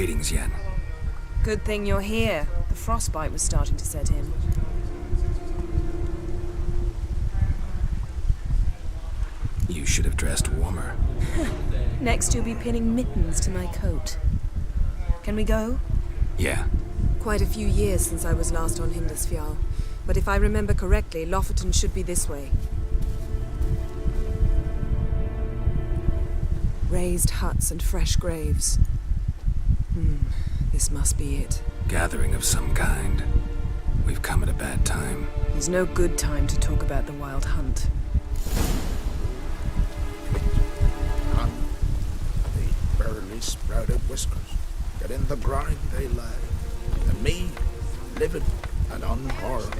Greetings, Yen. Good thing you're here. The frostbite was starting to set in. You should have dressed warmer. Next you'll be pinning mittens to my coat. Can we go? Yeah. Quite a few years since I was last on Hindisfjall. But if I remember correctly, Lofoten should be this way. Raised huts and fresh graves. This must be it. Gathering of some kind. We've come at a bad time. There's no good time to talk about the Wild Hunt. On the barely sprouted whiskers, yet in the grind they lay, and me, living and unharmed.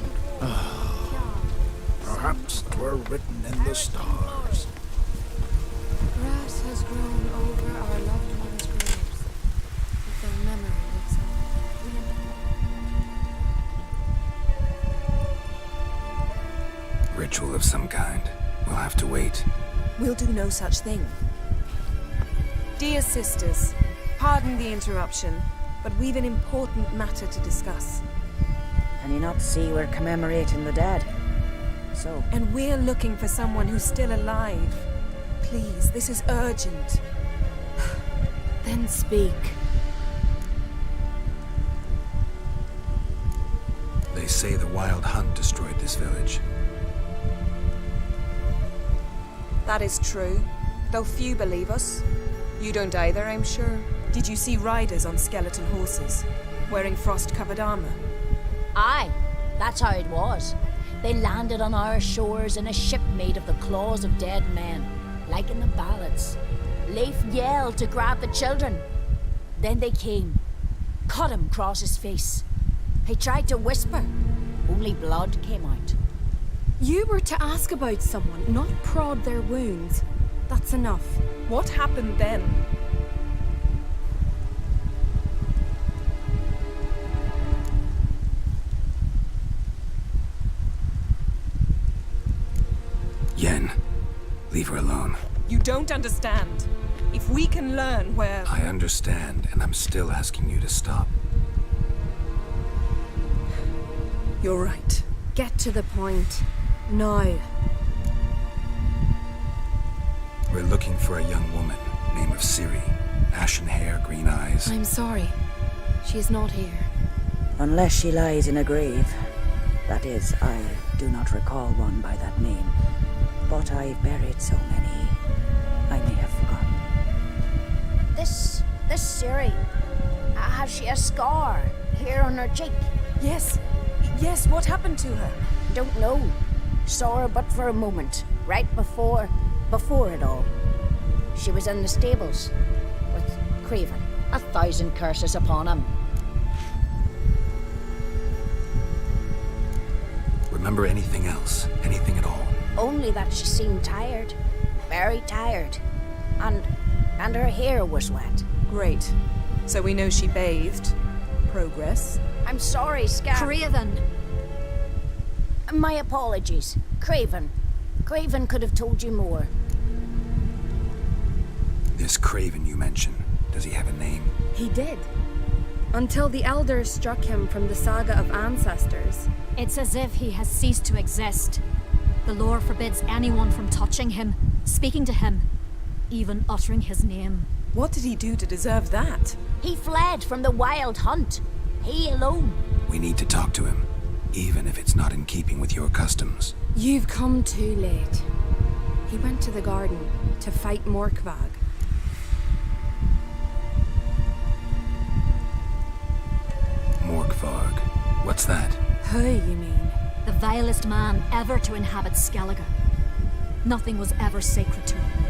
Perhaps 'twere written in the stars. Grass has grown over our loved ones' graves, but their memory lives on. Ritual of some kind. We'll have to wait. We'll do no such thing. Dear sisters, pardon the interruption, but we've an important matter to discuss. Can you not see we're commemorating the dead? So? And we're looking for someone who's still alive. Please, this is urgent. Then speak. They say the Wild Hunt destroyed this village. That is true, though few believe us. You don't either, I'm sure. Did you see riders on skeleton horses, wearing frost-covered armor? Aye, that's how it was. They landed on our shores in a ship made of the claws of dead men, like in the ballads. Leif yelled to grab the children. Then they came, cut him across his face. He tried to whisper, only blood came out. You were to ask about someone, not prod their wounds. That's enough. What happened then? Yen, leave her alone. You don't understand. If we can learn where... I understand, and I'm still asking you to stop. You're right. Get to the point. Now. We're looking for a young woman, name of Ciri. Ashen hair, green eyes. I'm sorry. She is not here. Unless she lies in a grave. That is, I do not recall one by that name. But I've buried so many, I may have forgotten. This Ciri, has she a scar here on her cheek? Yes. Yes, what happened to her? Don't know. Saw her but for a moment, right before it all. She was in the stables with Craven. 1,000 curses upon him. Remember anything else? Anything at all? Only that she seemed tired. Very tired. And her hair was wet. Great. So we know she bathed. Progress. I'm sorry, Scar. Craven! My apologies. Craven. Craven could have told you more. This Craven you mentioned, does he have a name? He did. Until the elders struck him from the saga of ancestors. It's as if he has ceased to exist. The lore forbids anyone from touching him, speaking to him, even uttering his name. What did he do to deserve that? He fled from the Wild Hunt. He alone. We need to talk to him, even if it's not in keeping with your customs. You've come too late. He went to the garden to fight Morkvag. Morkvarg. What's that? Who, you mean? The vilest man ever to inhabit Skellige. Nothing was ever sacred to him.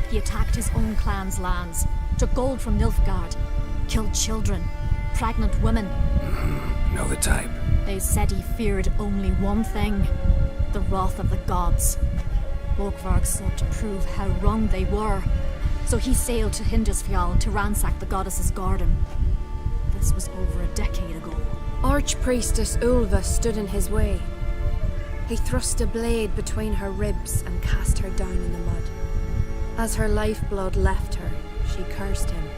He attacked his own clan's lands, took gold from Nilfgaard, killed children, pregnant women. Know the type. They said he feared only one thing, the wrath of the gods. Morkvarg sought to prove how wrong they were, so he sailed to Hindisfjall to ransack the goddess's garden. This was over a decade ago. Archpriestess Ulva stood in his way. He thrust a blade between her ribs and cast her down in the mud. As her lifeblood left her, she cursed him.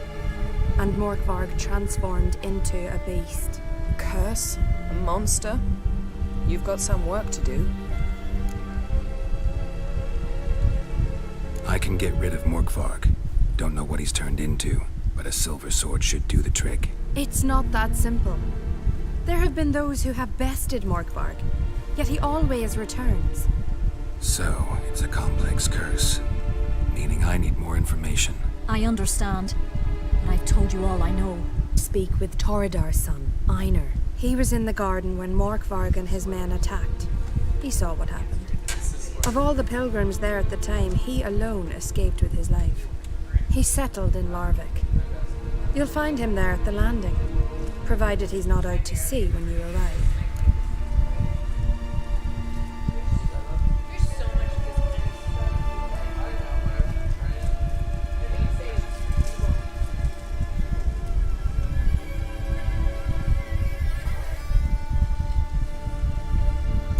and Morkvarg transformed into a beast. Curse? A monster? You've got some work to do. I can get rid of Morkvarg. Don't know what he's turned into, but a silver sword should do the trick. It's not that simple. There have been those who have bested Morkvarg, yet he always returns. So, it's a complex curse, meaning I need more information. I understand, and I've told you all I know. Speak with Torridar's son, Einar. He was in the garden when Morkvarg and his men attacked. He saw what happened. Of all the pilgrims there at the time, he alone escaped with his life. He settled in Larvik. You'll find him there at the landing, provided he's not out to sea when you arrive.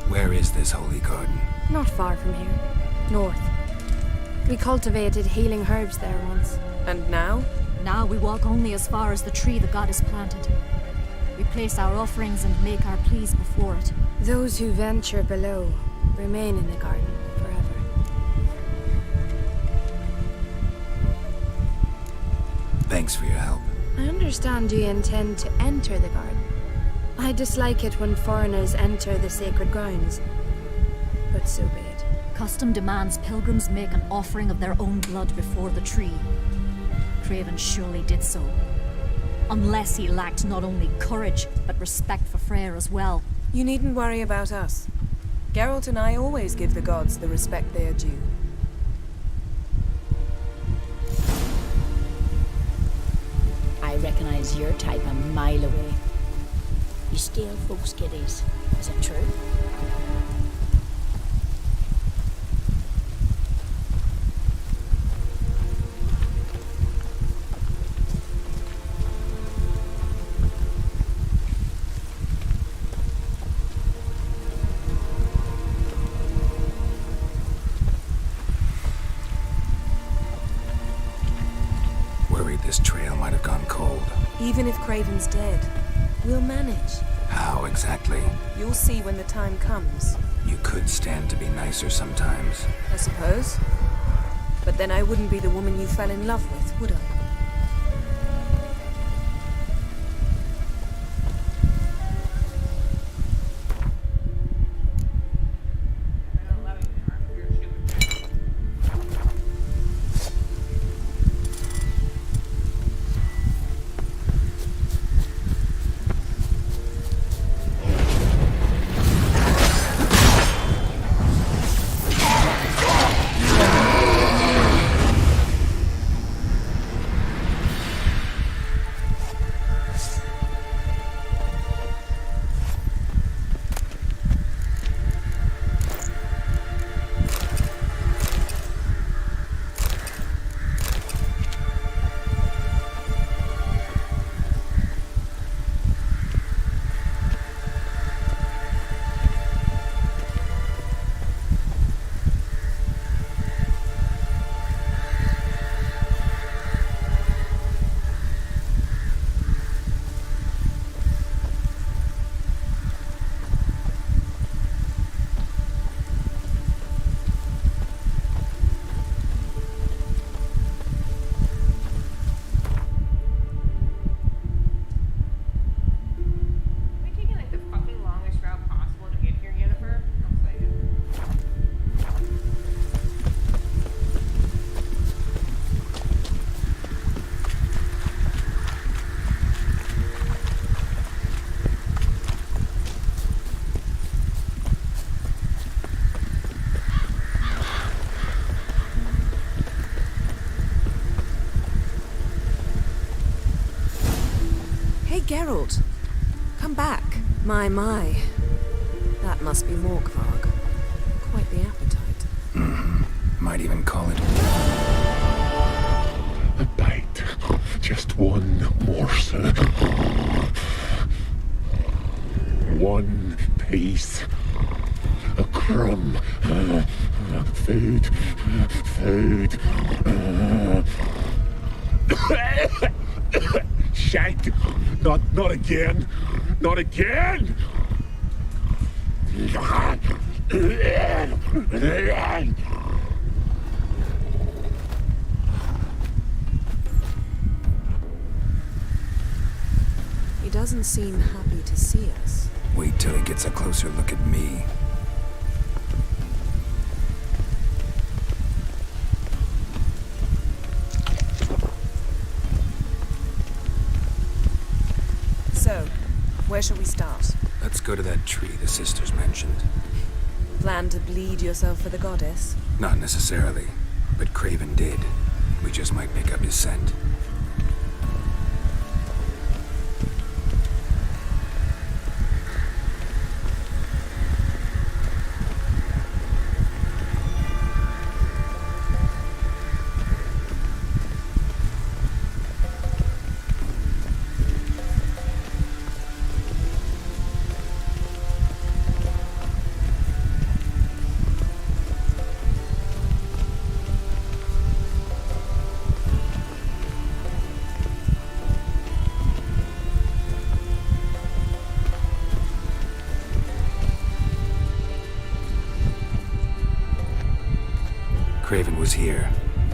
Where is this holy garden? Not far from here. North. We cultivated healing herbs there once. And now? Now we walk only as far as the tree the goddess planted. We place our offerings and make our pleas before it. Those who venture below remain in the garden forever. Thanks for your help. I understand you intend to enter the garden. I dislike it when foreigners enter the sacred grounds, but so be it. Custom demands pilgrims make an offering of their own blood before the tree. Craven surely did so. Unless he lacked not only courage, but respect for Freyr as well. You needn't worry about us. Geralt and I always give the gods the respect they are due. I recognize your type a mile away. You steal folks' kiddies. Is it true? Worried this trail might have gone cold. Even if Craven's dead, we'll manage. How exactly? You'll see when the time comes, You could stand to be nicer sometimes. I suppose. But then I wouldn't be the woman you fell in love with, would I? Geralt, come back. My. That must be Morkvarg. Quite the appetite. Might even call it. A bite. Just one morsel. One piece. A crumb. Food. Shank! Not again! Not again! He doesn't seem happy to see us. Wait till he gets a closer look at me. So, where shall we start? Let's go to that tree the sisters mentioned. Plan to bleed yourself for the goddess? Not necessarily, but Craven did. We just might pick up his scent. Craven was here.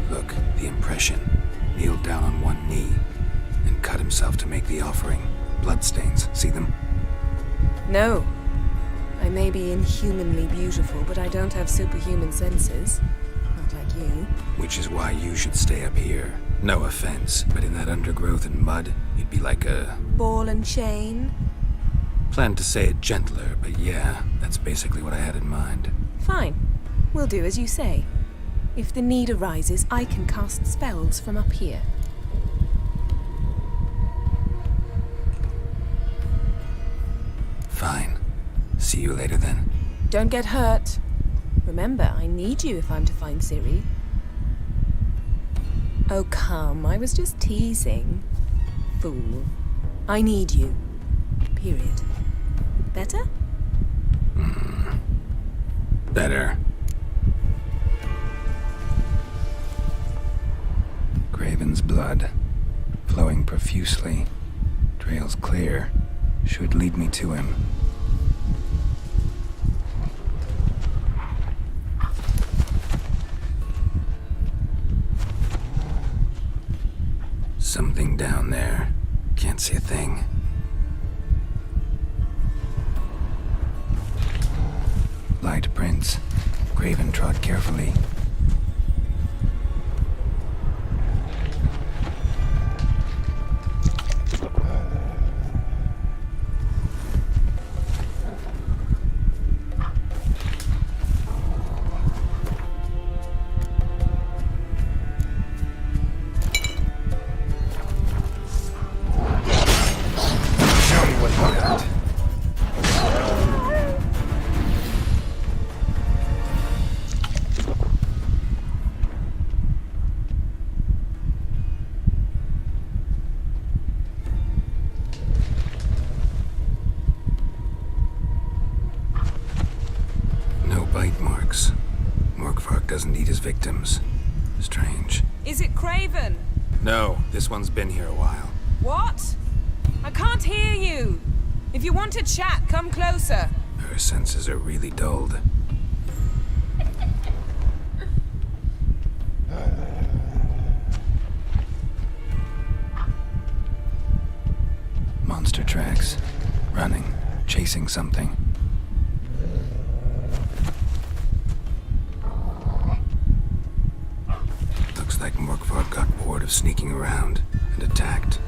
Look, the impression. Kneeled down on one knee and cut himself to make the offering. Bloodstains. See them? No. I may be inhumanly beautiful, but I don't have superhuman senses. Not like you. Which is why you should stay up here. No offense, but in that undergrowth and mud, you'd be like a... Ball and chain? Planned to say it gentler, but yeah, that's basically what I had in mind. Fine. We'll do as you say. If the need arises, I can cast spells from up here. Fine. See you later then. Don't get hurt. Remember, I need you if I'm to find Ciri. Oh, come. I was just teasing. Fool. I need you. Period. Better? Better. Craven's blood, flowing profusely, trails clear, should lead me to him. Something down there. Can't see a thing. Light prints. Craven trod carefully. Bite marks. Morkvark doesn't eat his victims. Strange. Is it Craven? No, this one's been here a while. What? I can't hear you. If you want to chat, come closer. Her senses are really dulled. Monster tracks. Running. Chasing something. Looks like Morkvark got bored of sneaking around and attacked.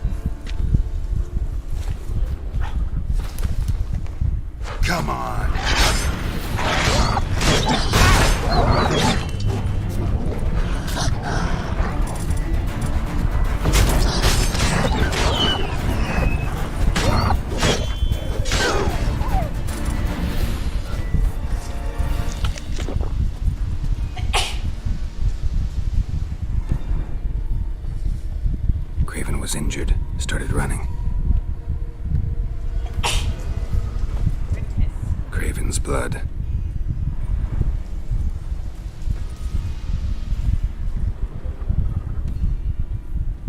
Come on! Craven was injured, started running. Craven's blood.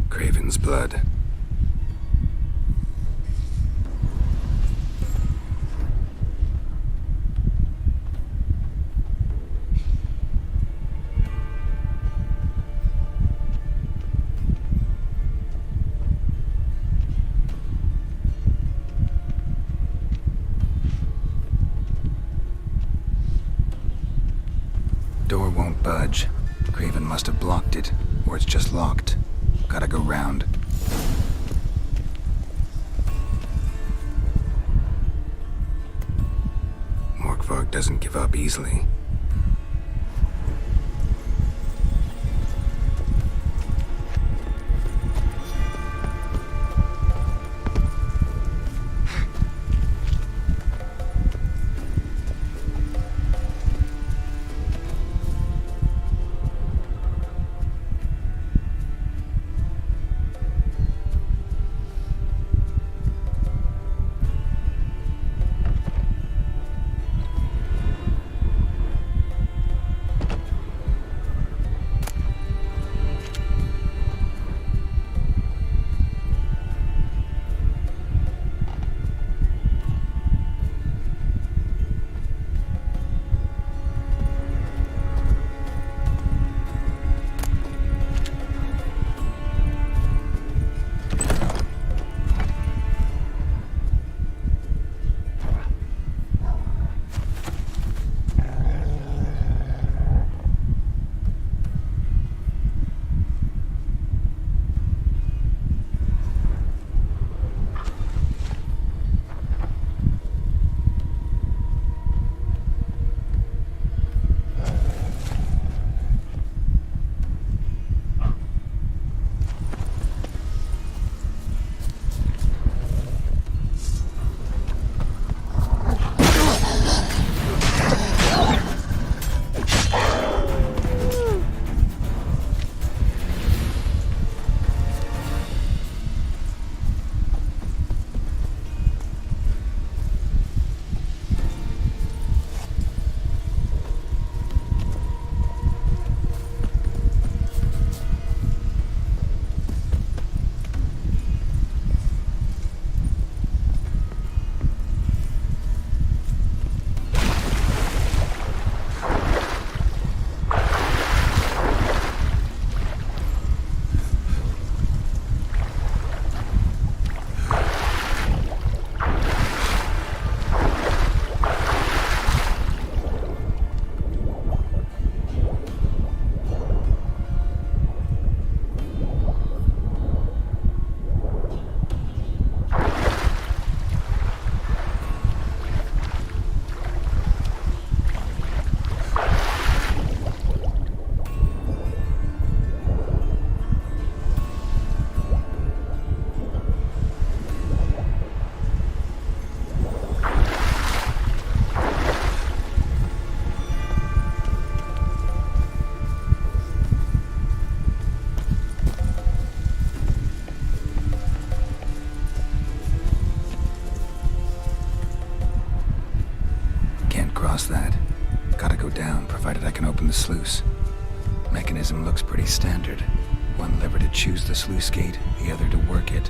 Craven's blood. door won't budge. Craven must have blocked it, or it's just locked. Gotta go round. Morkvarg doesn't give up easily. That. Gotta go down, provided I can open the sluice. Mechanism looks pretty standard. One lever to choose the sluice gate, the other to work it.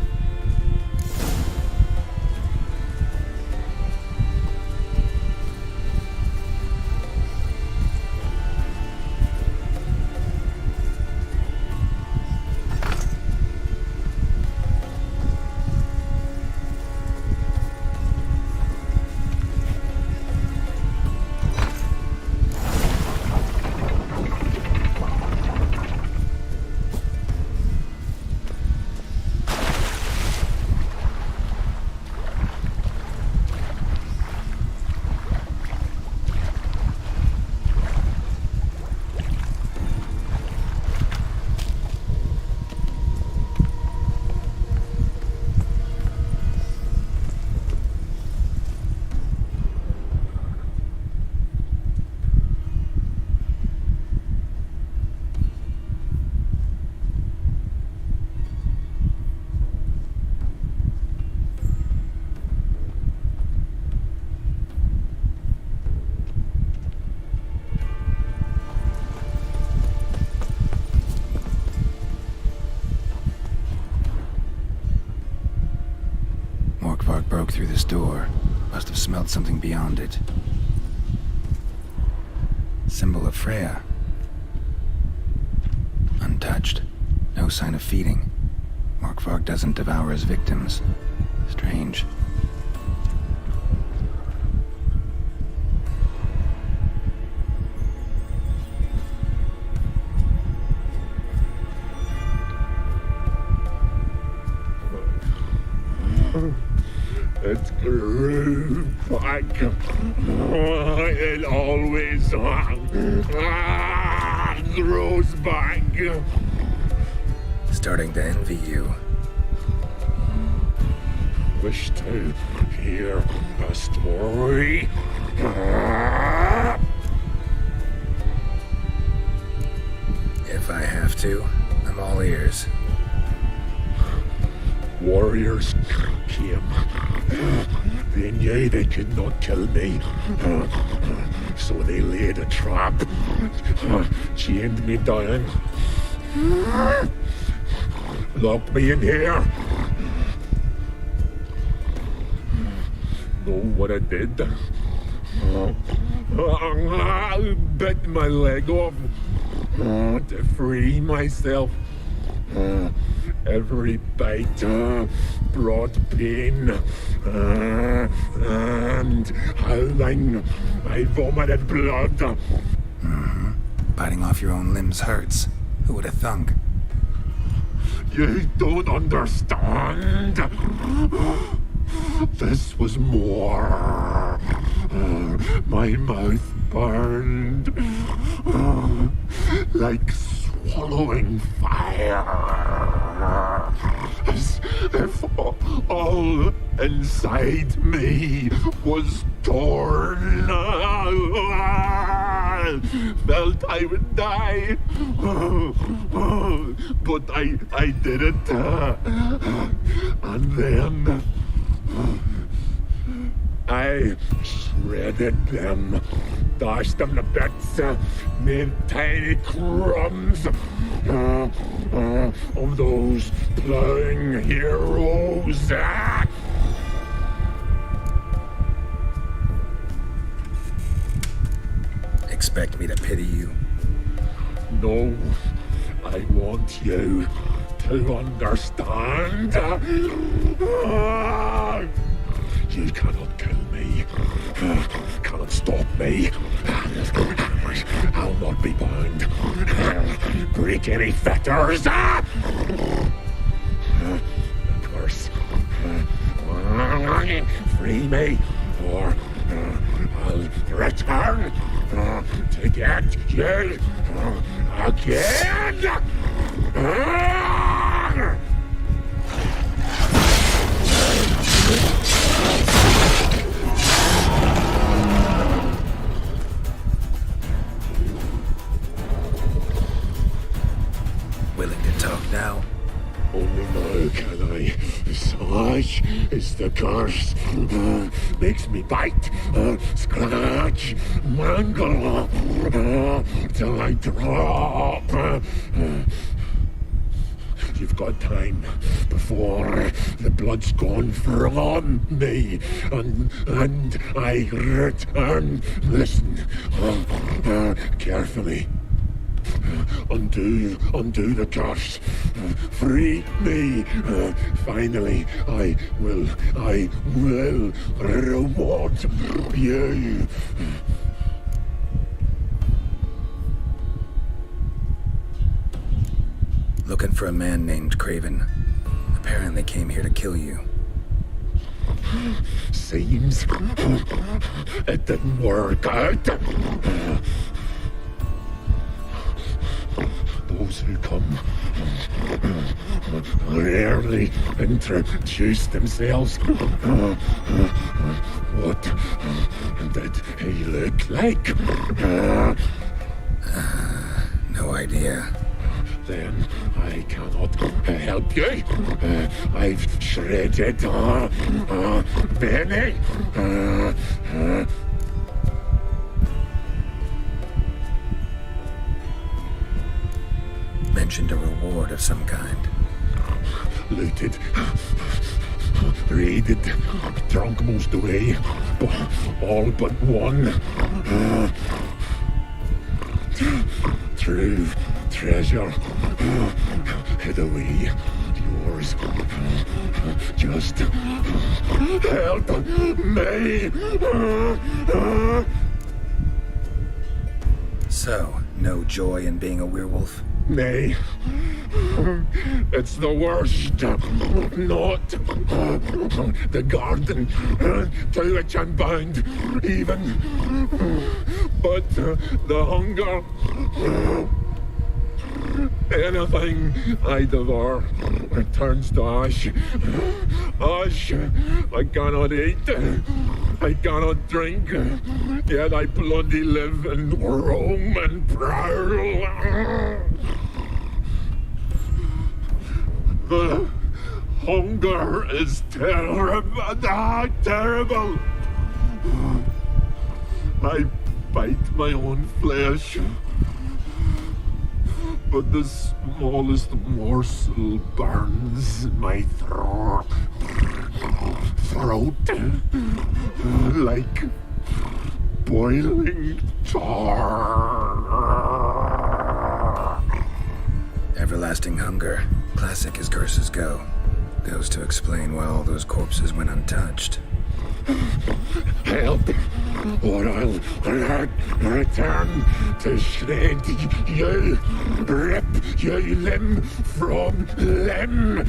Broke through this door. Must have smelled something beyond it. Symbol of Freya. Untouched. No sign of feeding. Morkvarg doesn't devour his victims. Strange. It always grows back. Starting to envy you. Wish to hear a story. If I have to, I'm all ears. Warriors came. They knew they could not kill me, so they laid a trap, chained me down, locked me in here. Know what I did? I bit my leg off to free myself. Every bite brought pain, and howling, I vomited blood. Biting off your own limbs hurts. Who would have thunk? You don't understand. This was more. My mouth burned like swallowing fire, as if all inside me was torn. Felt I would die, but I did it, and then I shredded them, dashed them to bits, made tiny crumbs of those plowing heroes. Expect me to pity you? No, I want you to understand. You cannot kill me, cannot stop me. I'll not be bound, break any fetters. The curse, free me, or I'll return to get you again. Willing to talk now? Only now can I. Such is the curse. Makes me bite, scratch, mangle, till I drop. You've got time before the blood's gone from me, and I return. Listen, carefully. Undo the curse. Free me. Finally, I will reward you. Looking for a man named Craven. Apparently came here to kill you. Seems it didn't work out. Those who come rarely introduce themselves. What did he look like? No idea. Then I cannot help you. I've shredded Benny. Mentioned a reward of some kind. Looted, raided, drunk most away, all but one. True treasure hid away. Yours. Just help me. So, No joy in being a werewolf? Nay. It's the worst. Not the garden to which I'm bound, even. But the hunger. Anything I devour turns to ash. Ash I cannot eat. I cannot drink. Yet I bloody live and roam and prowl. The hunger is terrible. Terrible. I bite my own flesh. But the smallest morsel burns in my throat like boiling tar. Everlasting hunger. Classic as curses go. Goes to explain why all those corpses went untouched. Help, or I'll return to shred you, rip you limb from limb.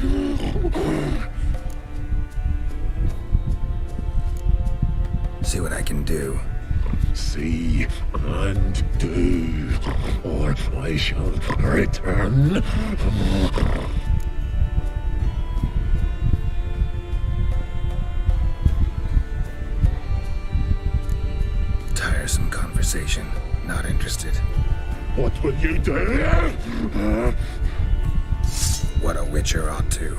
See what I can do. See and do, or I shall return. Tiresome conversation. Not interested. What will you do? What a witcher ought to.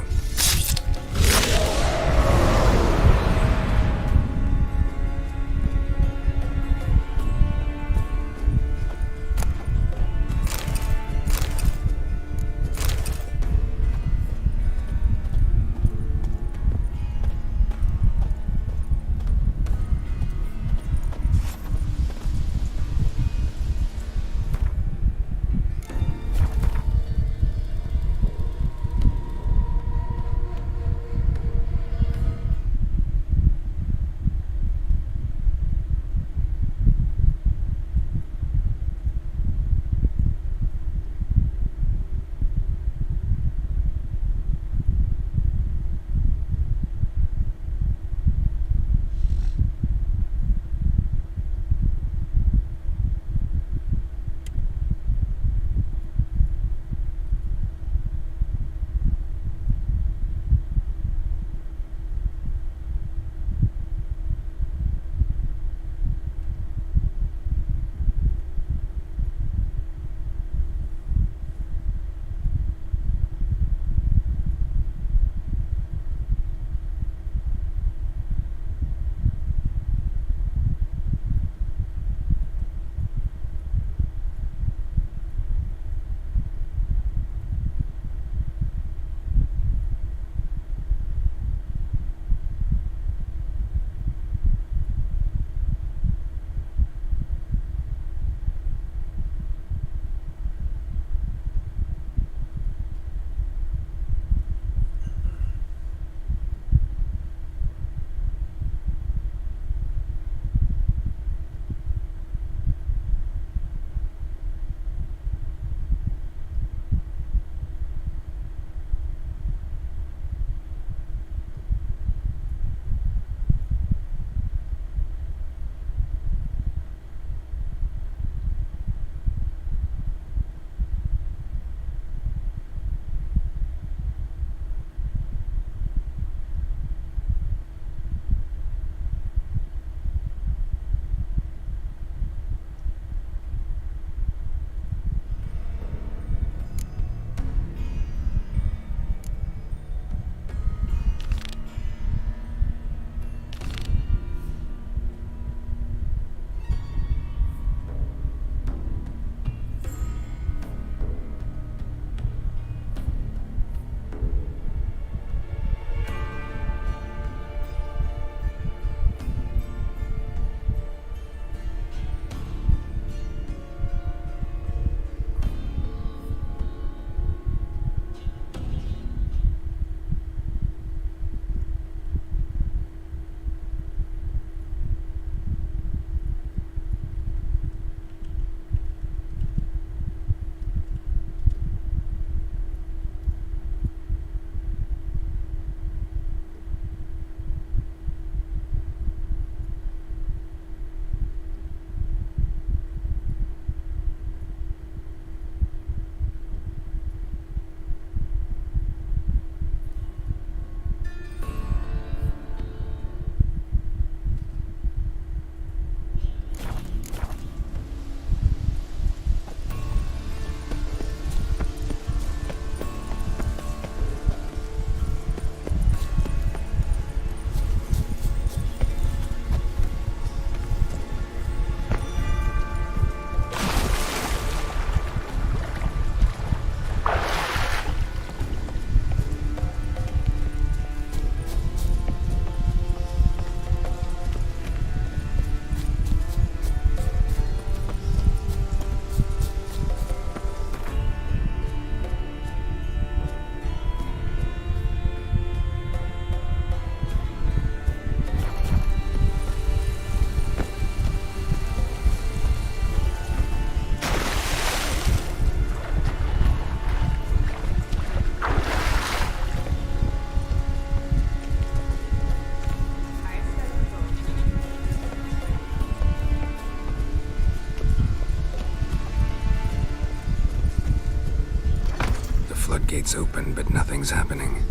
floodgates open, but nothing's happening.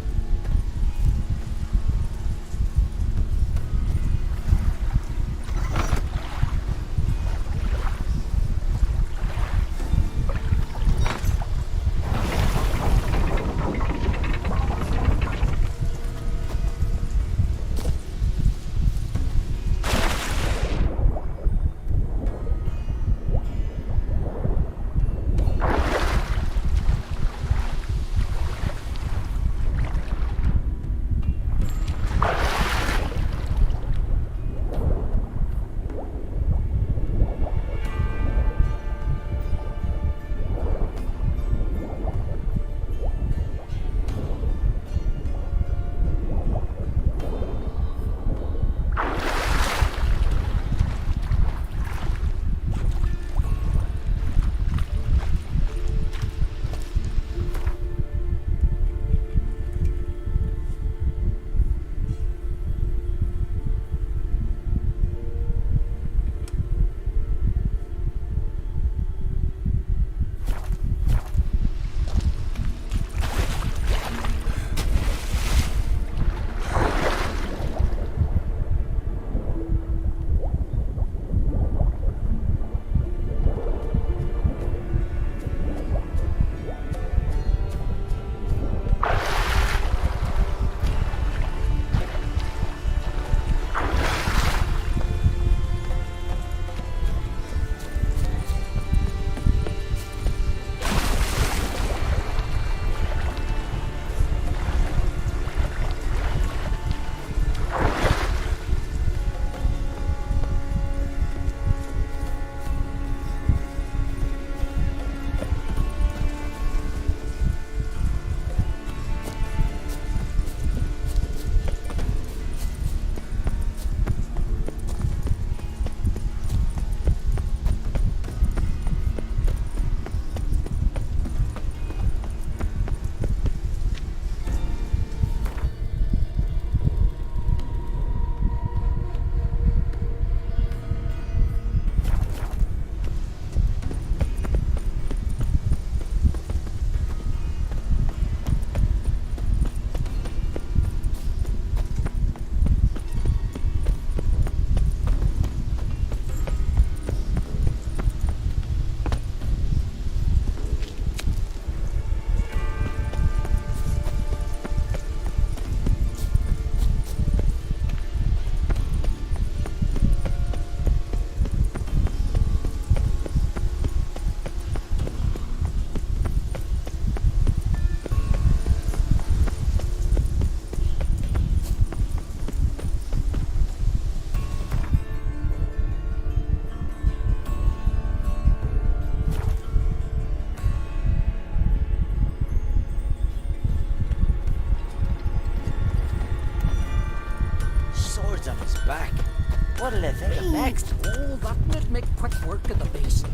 What'll they think of next? Oh, that would make quick work of the beast.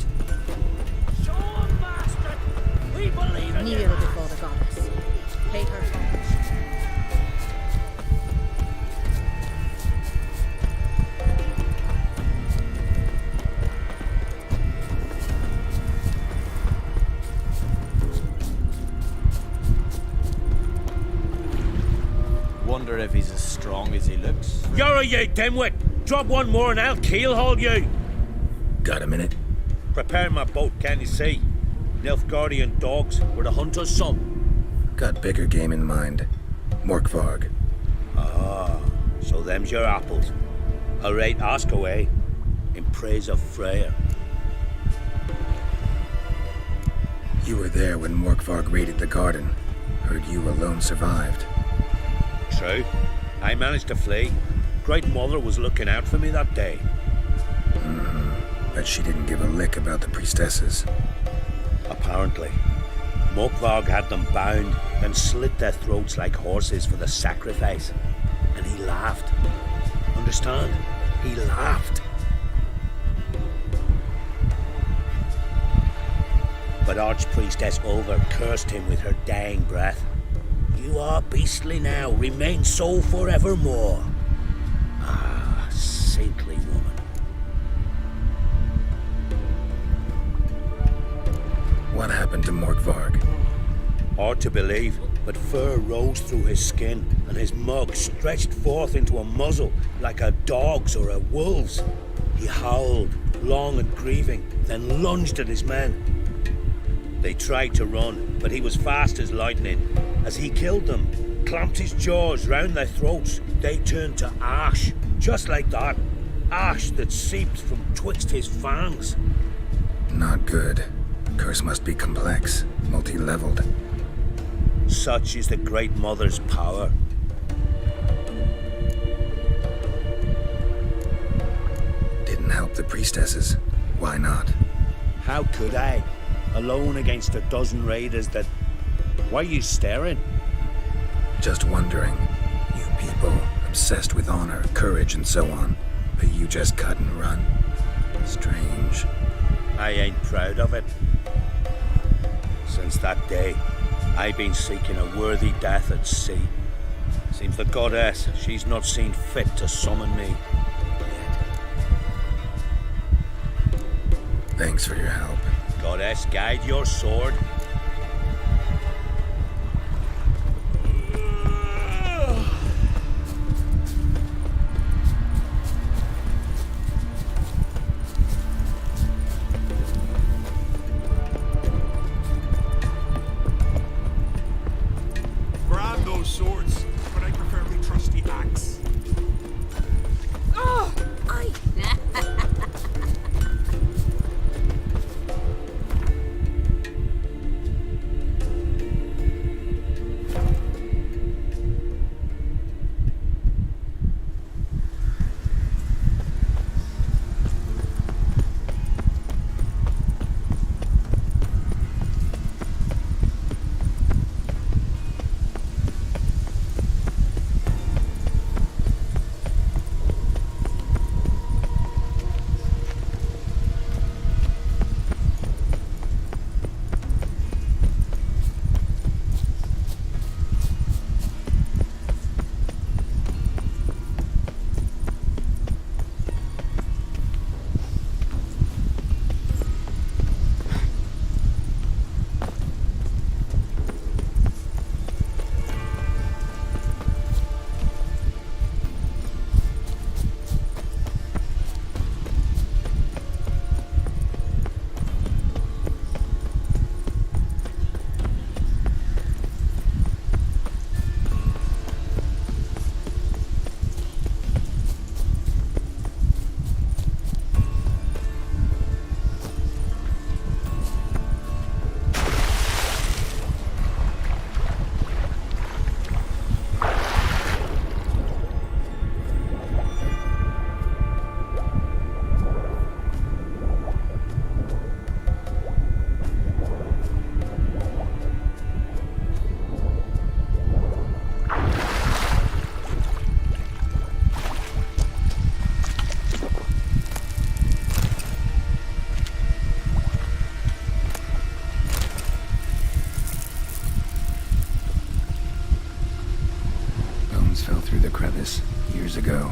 Show 'em, bastard! We believe in you! Kneel before the goddess. Pay her homage. Wonder if he's as strong as he looks. You're you dimwit! Drop one more and I'll keelhaul you! Got a minute? Prepare my boat, can't you see? Nilfgaardian dogs were the hunter's son. Got bigger game in mind. Morkvarg. Ah, so them's your apples. Alright, ask away. In praise of Freyr. You were there when Morkvarg raided the garden. Heard you alone survived. True. I managed to flee. Great Mother was looking out for me that day. But she didn't give a lick about the priestesses. Apparently. Morkvarg had them bound, then slit their throats like horses for the sacrifice. And he laughed. Understand? He laughed. But Archpriestess Olver cursed him with her dying breath. You are beastly now, remain so forevermore. Ah, saintly woman. What happened to Morkvarg? Hard to believe, but fur rose through his skin, and his mug stretched forth into a muzzle like a dog's or a wolf's. He howled, long and grieving, then lunged at his men. They tried to run, but he was fast as lightning. As he killed them, clamped his jaws round their throats, they turned to ash, just like that. Ash that seeped from twixt his fangs. Not good. Curse must be complex, multi-leveled. Such is the Great Mother's power. Didn't help the priestesses. Why not? How could I? Alone against a dozen raiders that... Why are you staring? Just wondering. You people, obsessed with honor, courage, and so on. But you just cut and run. Strange. I ain't proud of it. Since that day, I've been seeking a worthy death at sea. Seems the goddess, she's not seen fit to summon me yet. Thanks for your help. Goddess, guide your sword. Grab those swords, but I prefer my trusty axe. Oh, I. Fell through the crevice years ago.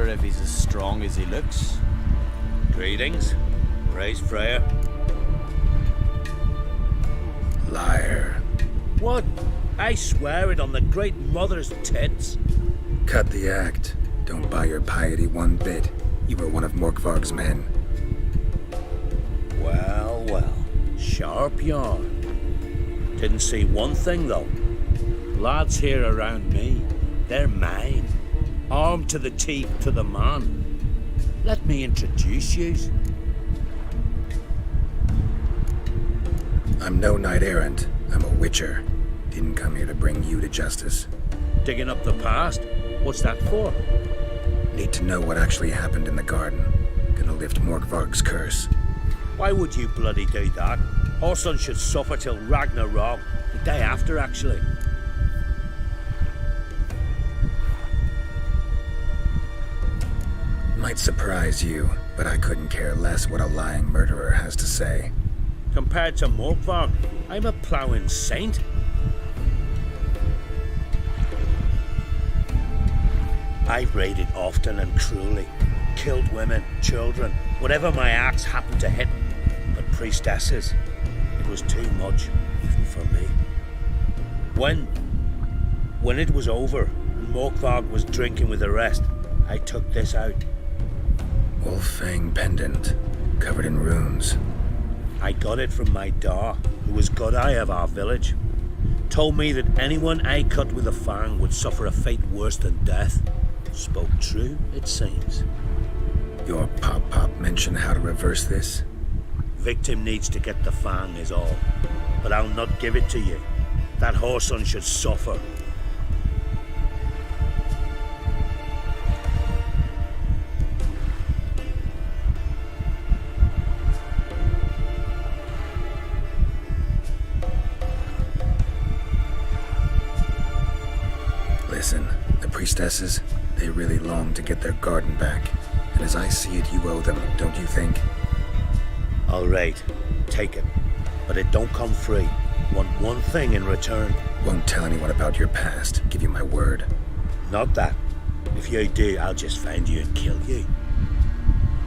wonder if he's as strong as he looks. Greetings. Praise Freya. Liar. What? I swear it on the Great Mother's tits. Cut the act. Don't buy your piety one bit. You were one of Morkvarg's men. Well, well. Sharp yarn. Didn't see one thing, though. Lads here around me, they're mine. Armed to the teeth to the man. Let me introduce yous. I'm no knight errant. I'm a witcher. Didn't come here to bring you to justice. Digging up the past? What's that for? Need to know what actually happened in the garden. Gonna lift Morkvarg's curse. Why would you bloody do that? Horson should suffer till Ragnarok. The day after, actually. Might surprise you, but I couldn't care less what a lying murderer has to say. Compared to Morkvarg, I'm a ploughing saint. I've raided often and cruelly. Killed women, children, whatever my axe happened to hit. But priestesses, it was too much, even for me. When it was over, and Morkvarg was drinking with the rest, I took this out. Wolffang pendant, covered in runes. I got it from my da, who was Godai of our village. Told me that anyone I cut with a fang would suffer a fate worse than death. Spoke true, it seems. Your pop mentioned how to reverse this? Victim needs to get the fang is all. But I'll not give it to you. That Horson should suffer. Listen, the priestesses, they really long to get their garden back. And as I see it, you owe them, don't you think? All right, take it. But it don't come free. Want one thing in return. Won't tell anyone about your past, give you my word. Not that. If you do, I'll just find you and kill you.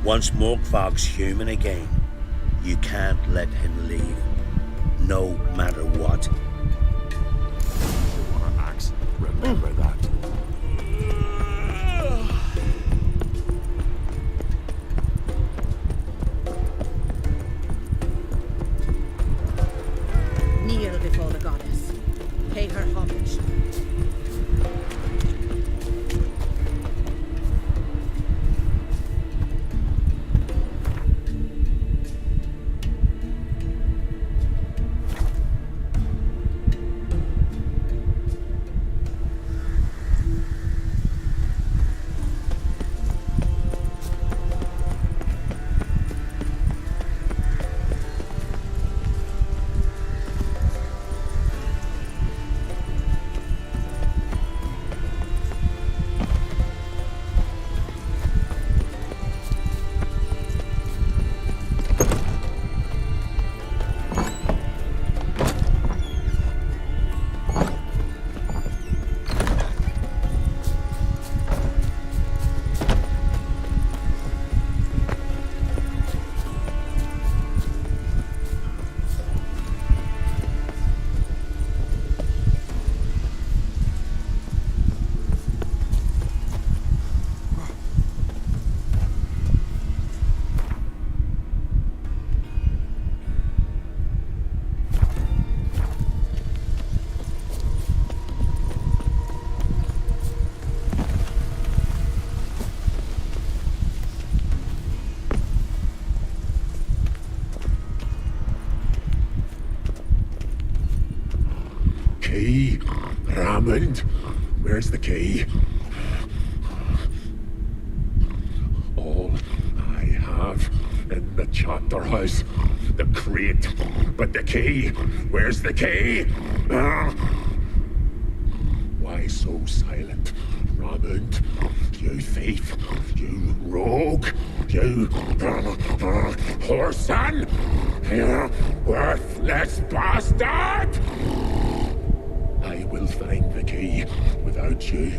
Once Morkvarg's human again, you can't let him leave. No matter what. You want an axe? Remember that. Kneel before the goddess. Pay her homage. Key? Ramond? Where's the key? All I have in the chapter house. The crate. But the key? Where's the key? Why so silent, Ramond? You thief! You rogue! You whoreson! You worthless bastard! I will find the key without you,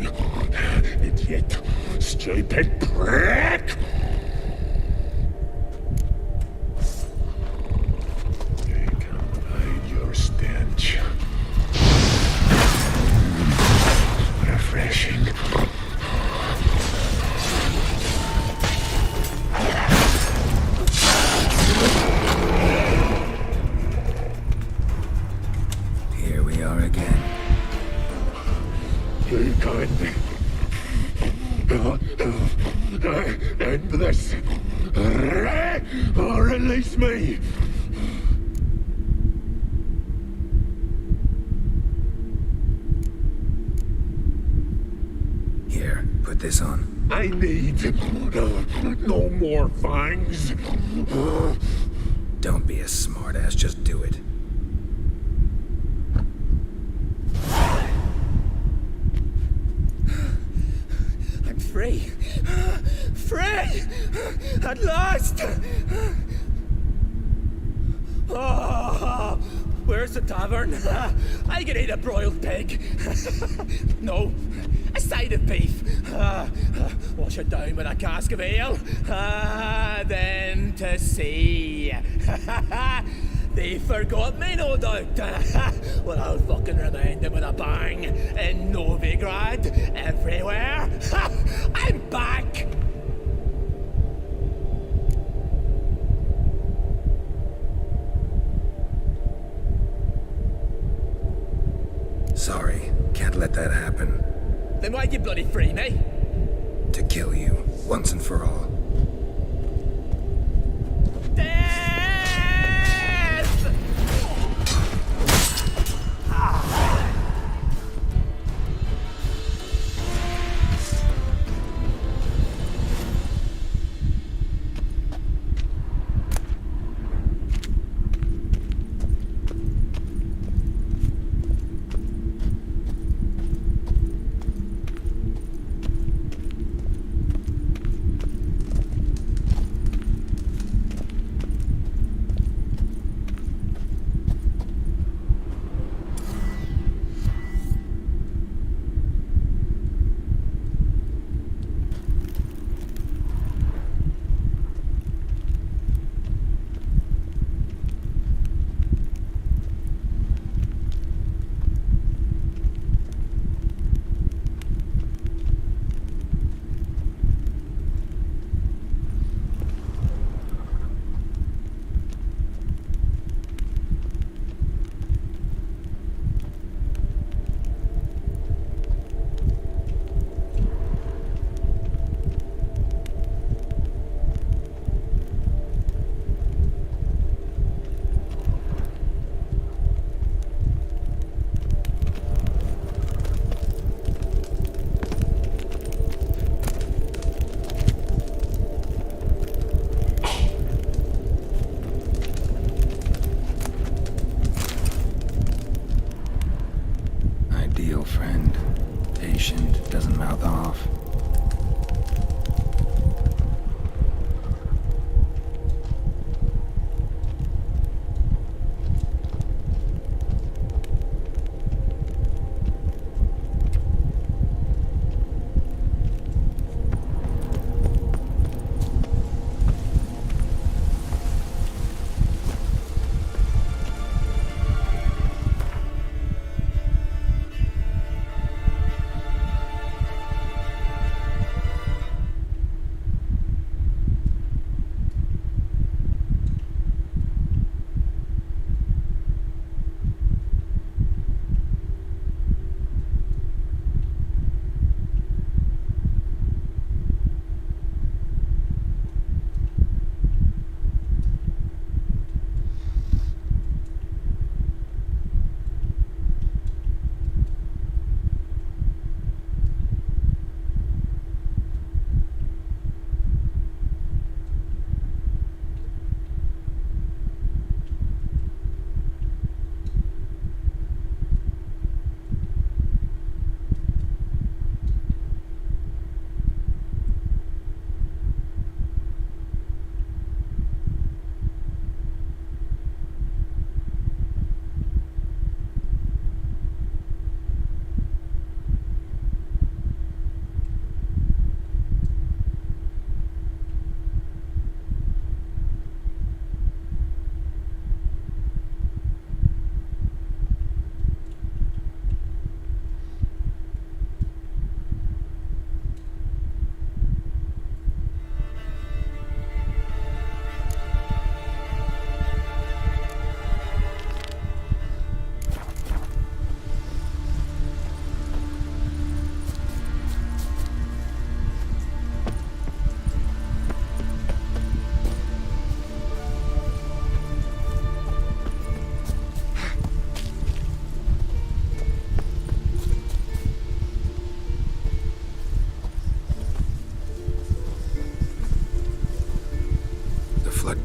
idiot. Stupid prick! I can hide your stench. Refreshing. Here we are again. You can end this. Or release me. Here, put this on. I need no more fangs. Don't be a smartass, just do it. I'm free. Free! At last! Oh, where's the tavern? I can eat a broiled pig. No, a side of beef. Wash it down with a cask of ale. Then to sea. They forgot me, no doubt. Well, I'll fucking remind them with a bang. In Novigrad, everywhere. I'm back! Sorry, can't let that happen. Then why'd you bloody free me? To kill you, once and for all. Friend. Patient, doesn't mouth off.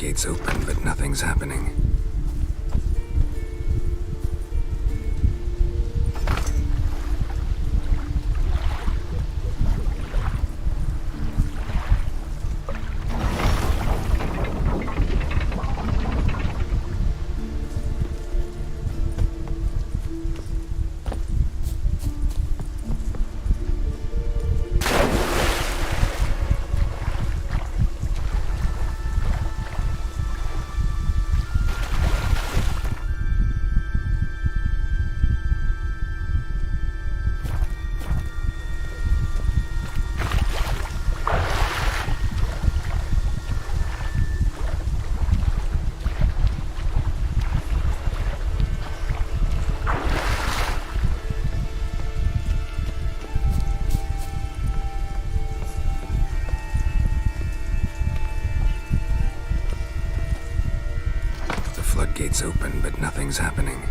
floodgates open, but nothing's happening. Floodgates open, but nothing's happening.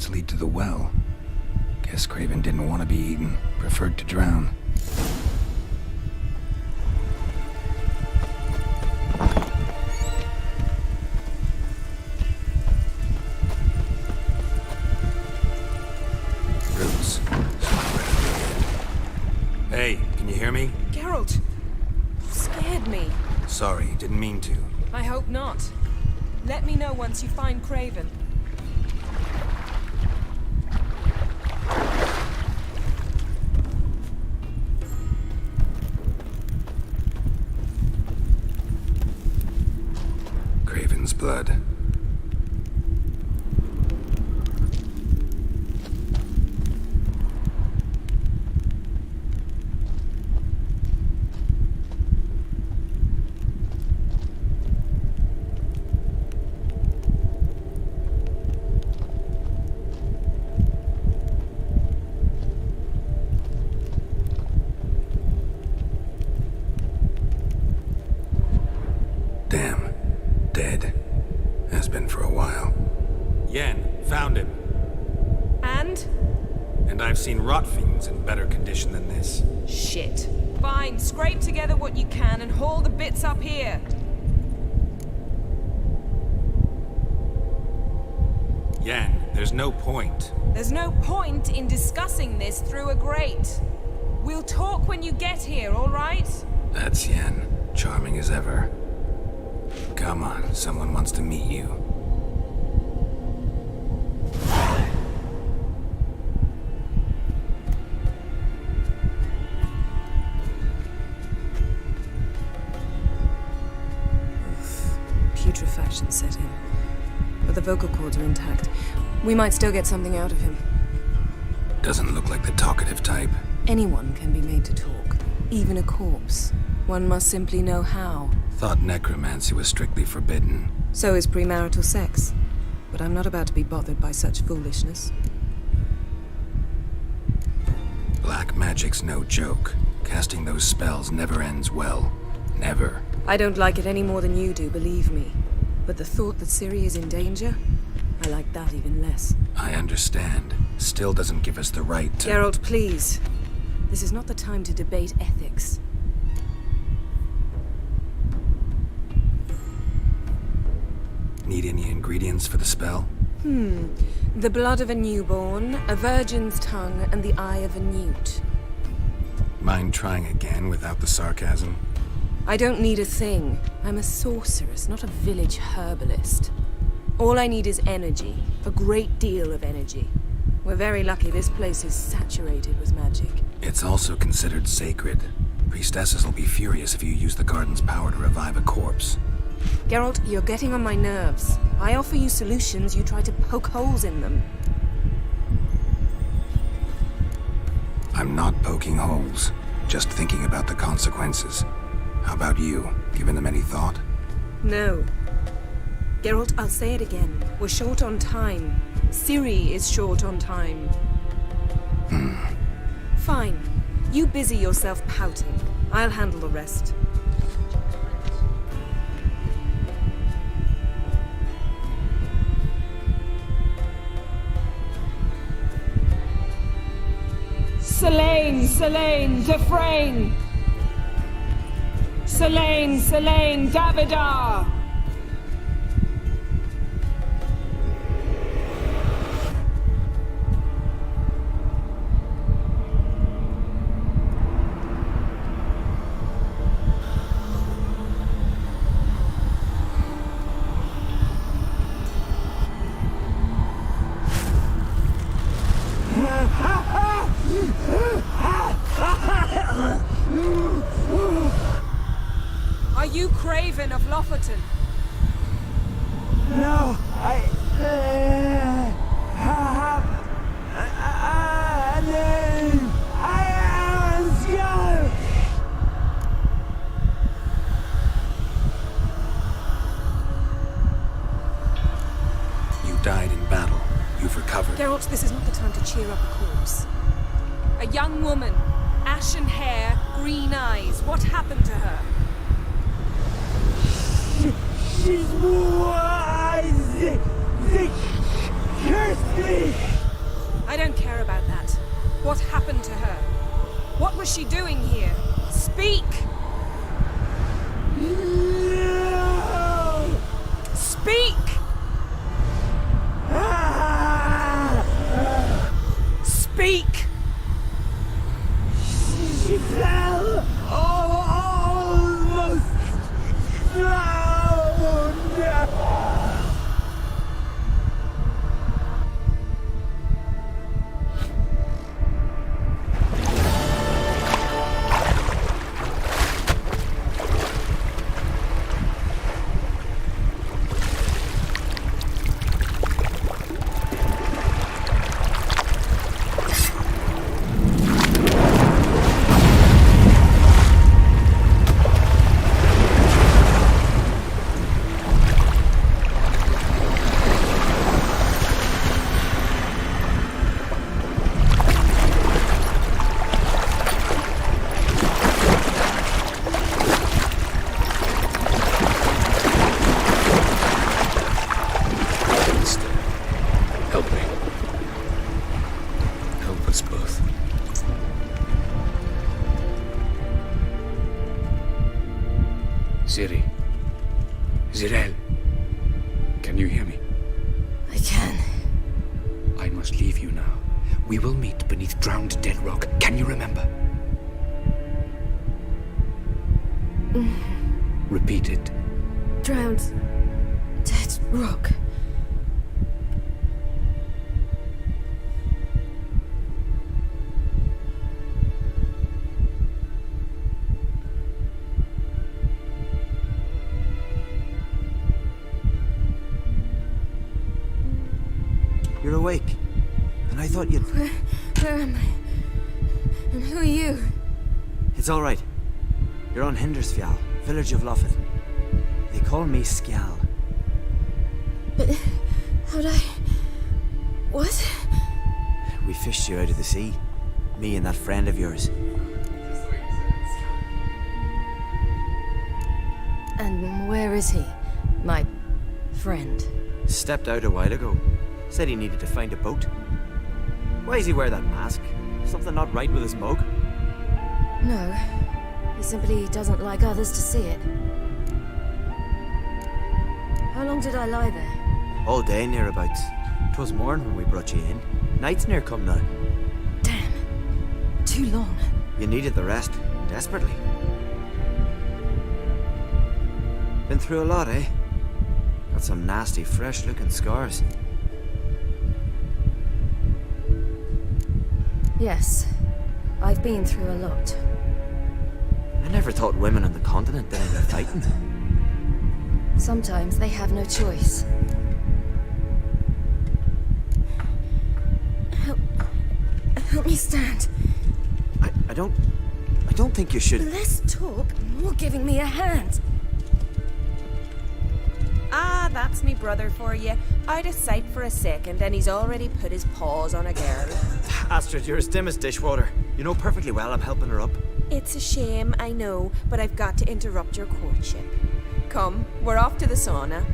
Lead to the well. Guess Craven didn't want to be eaten, preferred to drown. Roots. Hey, can you hear me? Geralt! You scared me. Sorry, didn't mean to. I hope not. Let me know once you find Craven. Craven's blood. Damn. Dead. Has been for a while. Yen, found him. And? And I've seen rot fiends in better condition than this. Shit. Fine, scrape together what you can and haul the bits up here. Yen, there's no point. There's no point in discussing this through a grate. We'll talk when you get here, all right? That's Yen. Charming as ever. Come on, someone wants to meet you. Putrefaction set in. But the vocal cords are intact. We might still get something out of him. Doesn't look like the talkative type. Anyone can be made to talk, even a corpse. One must simply know how. Thought necromancy was strictly forbidden. So is premarital sex. But I'm not about to be bothered by such foolishness. Black magic's no joke. Casting those spells never ends well. Never. I don't like it any more than you do, believe me. But the thought that Ciri is in danger, I like that even less. I understand. Still doesn't give us the right to... Geralt, please. This is not the time to debate ethics. Need any ingredients for the spell? The blood of a newborn, a virgin's tongue, and the eye of a newt. Mind trying again without the sarcasm? I don't need a thing. I'm a sorceress, not a village herbalist. All I need is energy. A great deal of energy. We're very lucky this place is saturated with magic. It's also considered sacred. Priestesses will be furious if you use the garden's power to revive a corpse. Geralt, you're getting on my nerves. I offer you solutions, you try to poke holes in them. I'm not poking holes. Just thinking about the consequences. How about you? Given them any thought? No. Geralt, I'll say it again. We're short on time. Ciri is short on time. Fine. You busy yourself pouting. I'll handle the rest. Selene, Defrain! Selene, Davidar! Are you Craven of Lofoten? No, I have a name. I am Skull. You died in battle. You've recovered. Geralt, this is not the time to cheer up a corpse. A young woman, ashen hair, green eyes. What happened to her? She's wise. They cursed me. I don't care about that. What happened to her? What was she doing here? Speak! No. Speak! Speak! She fell. Almost drowned. Help me. Help us both. Ciri. Zirael. Can you hear me? I can. I must leave you now. We will meet beneath drowned dead rock. Can you remember? Repeat it. Drowned. Dead rock. awake. And I thought you'd... Where am I? And who are you? It's all right. You're on Hindersfjall, village of Luffet. They call me Skjal. But how'd I... What? We fished you out of the sea. Me and that friend of yours. And where is he? My friend. Stepped out a while ago. Said he needed to find a boat. Why does he wear that mask? Something not right with his mug? No. He simply doesn't like others to see it. How long did I lie there? All day nearabouts. 'Twas morn when we brought you in. Night's near come now. Damn. Too long. You needed the rest. Desperately. Been through a lot, eh? Got some nasty, fresh-looking scars. Yes. I've been through a lot. I never thought women on the continent did any fighting. Sometimes they have no choice. Help me stand. I don't think you should... Less talk, more giving me a hand. Ah, that's me brother for you. Out of sight for a second, and he's already put his paws on a girl. Astrid, you're as dim as dishwater. You know perfectly well I'm helping her up. It's a shame, I know, but I've got to interrupt your courtship. Come, we're off to the sauna.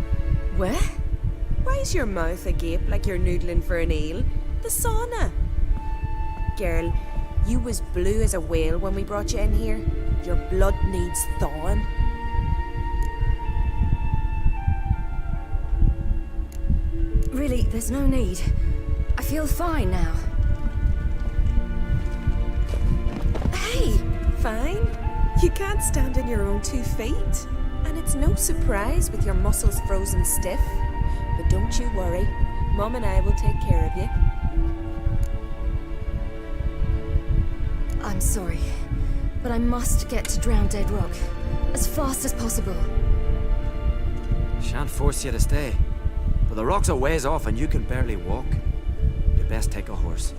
Where? Why's your mouth agape like you're noodling for an eel? The sauna. Girl, you was blue as a whale when we brought you in here. Your blood needs thawing. Really, there's no need. I feel fine now. Hey, fine? You can't stand on your own 2 feet. And it's no surprise with your muscles frozen stiff. But don't you worry. Mum and I will take care of you. I'm sorry, but I must get to Drowned Dead Rock as fast as possible. Shan't force you to stay. But the rock's a ways off and you can barely walk. You best take a horse.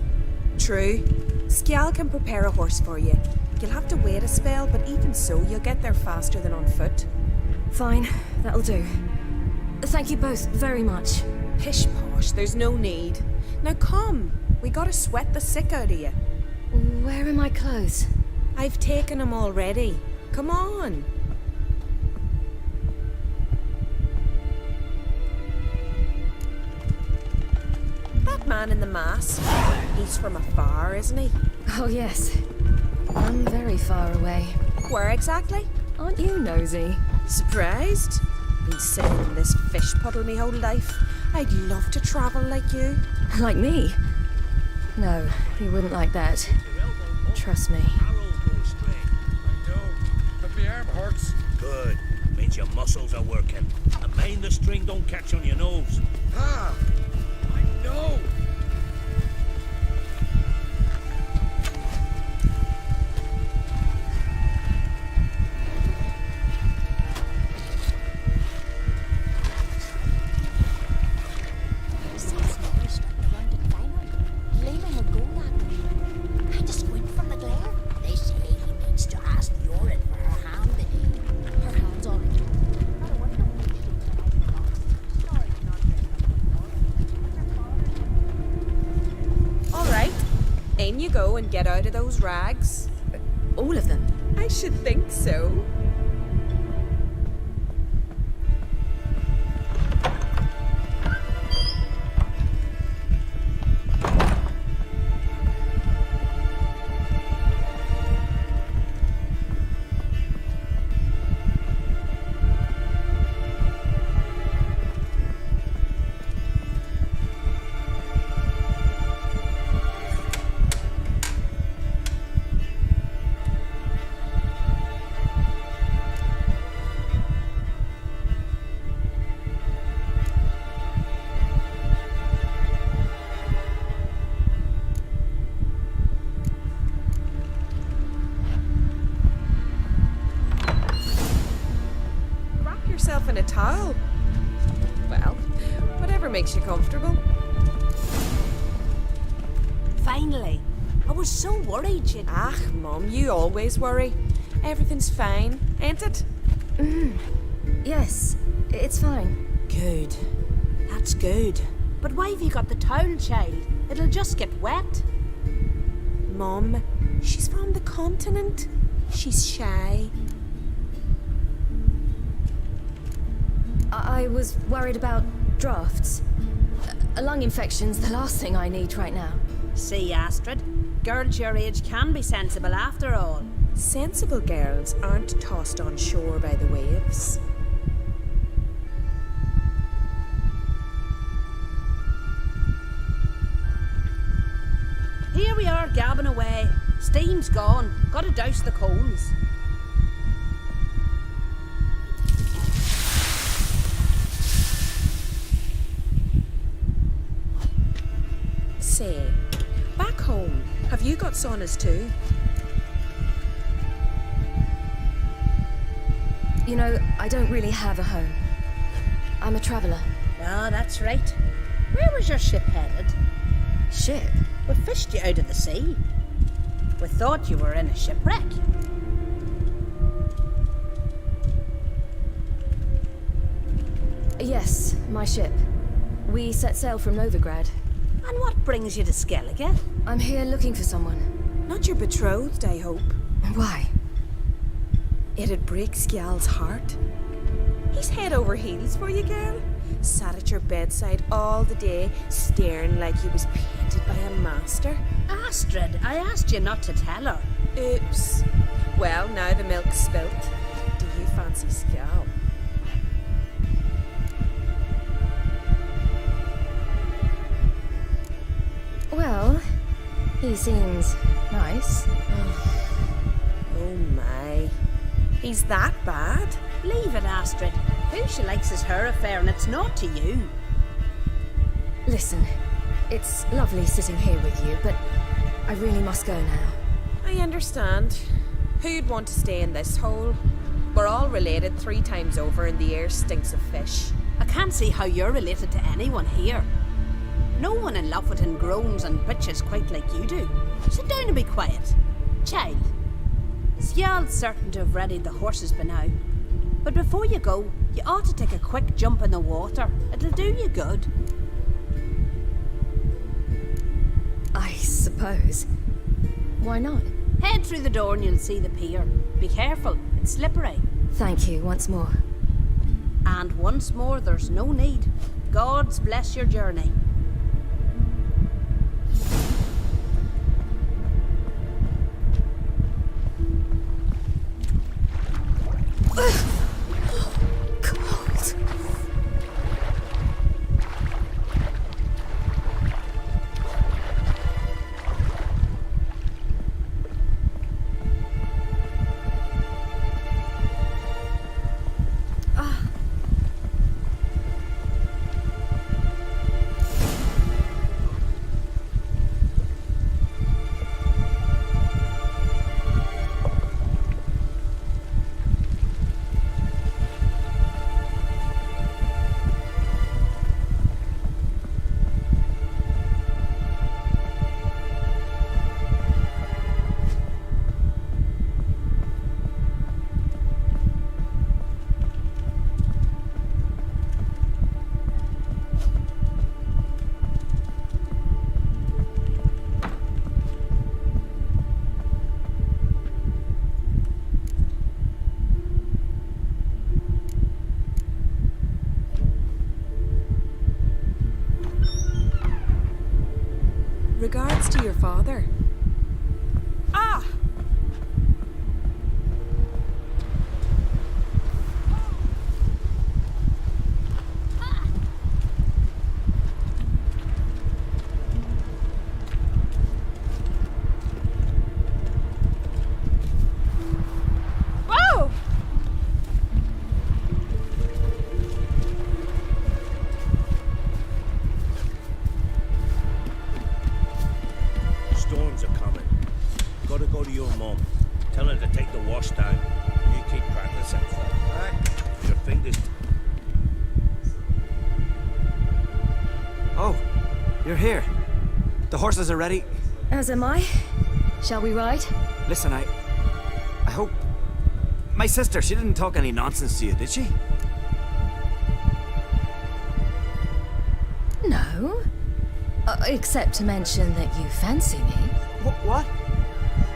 True. Skjal can prepare a horse for you. You'll have to wait a spell, but even so, you'll get there faster than on foot. Fine, that'll do. Thank you both very much. Pish posh, there's no need. Now come, we gotta sweat the sick out of you. Where are my clothes? I've taken them already. Come on. That man in the mask, he's from afar, isn't he? Oh yes. I'm very far away. Where exactly? Aren't you nosy? Surprised? Been sitting in this fish puddle me whole life. I'd love to travel like you. Like me? No, you wouldn't like that. Trust me. But my arm hurts. Good. Means your muscles are working. And mind the string don't catch on your nose. Ah! I know! In you go and get out of those rags. All of them? I should think so. Yourself in a towel. Well, whatever makes you comfortable. finally. I was so worried you'd... Ah, Mum, you always worry. Everything's fine, ain't it? Yes, it's fine. Good. That's good. But why have you got the towel, child? It'll just get wet. Mum, she's from the continent. She's shy. I was worried about drafts. A lung infection's the last thing I need right now. See, Astrid, girls your age can be sensible after all. Sensible girls aren't tossed on shore by the waves. Here we are, gabbing away. Steam's gone. Gotta douse the coals. Say, back home, have you got saunas too? You know, I don't really have a home. I'm a traveller. Ah, that's right. Where was your ship headed? Ship? We fished you out of the sea. We thought you were in a shipwreck. Yes, my ship. We set sail from Novigrad. And what brings you to Skellige? I'm here looking for someone. Not your betrothed, I hope. Why? It'd break Skjal's heart. He's head over heels for you, girl. Sat at your bedside all the day, staring like he was painted by a master. Astrid, I asked you not to tell her. Oops. Well, now the milk's spilt. Do you fancy Skjal? Well, he seems nice. Oh my. He's that bad? Leave it, Astrid. Who she likes is her affair, and it's not to you. Listen, it's lovely sitting here with you, but I really must go now. I understand. Who'd want to stay in this hole? We're all related 3 times over, and the air stinks of fish. I can't see how you're related to anyone here. No one in Lofoten groans and bitches quite like you do. Sit down and be quiet. Child, Skjal's certain to have readied the horses by now. But before you go, you ought to take a quick jump in the water. It'll do you good. I suppose. Why not? Head through the door and you'll see the pier. Be careful, it's slippery. Thank you once more. And once more, there's no need. God's bless your journey. Cold. Regards to your father. Ah! Whoa! Storms are coming. Gotta go to your mum. Tell her to take the wash down. You keep practicing. Your fingers. Oh, you're here. The horses are ready. As am I. Shall we ride? Listen, I hope... My sister, she didn't talk any nonsense to you, did she? No. Except to mention that you fancy me. What?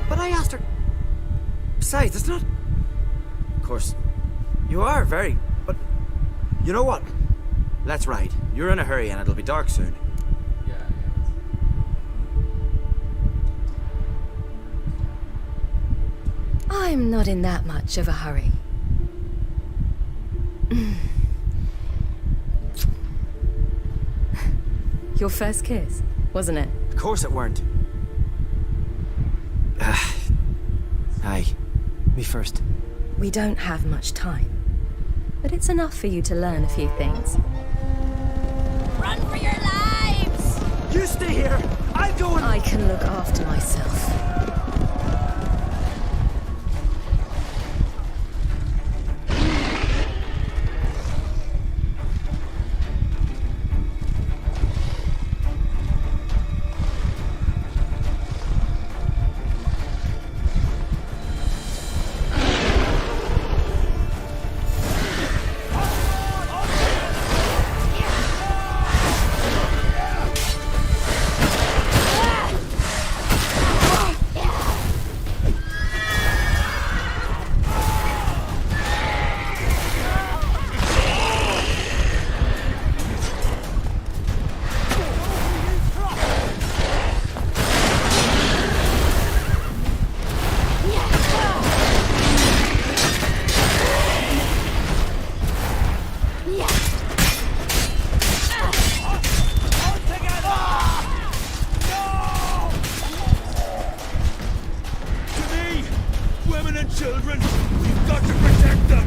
But I asked her... Besides, it's not... Of course, you are very... But... You know what? Let's ride. You're in a hurry and it'll be dark soon. I'm not in that much of a hurry. Your first kiss, wasn't it? Of course it weren't. Aye. Me first. We don't have much time. But it's enough for you to learn a few things. Run for your lives! You stay here! I'm going... I can look after myself. Children, we've got to protect them!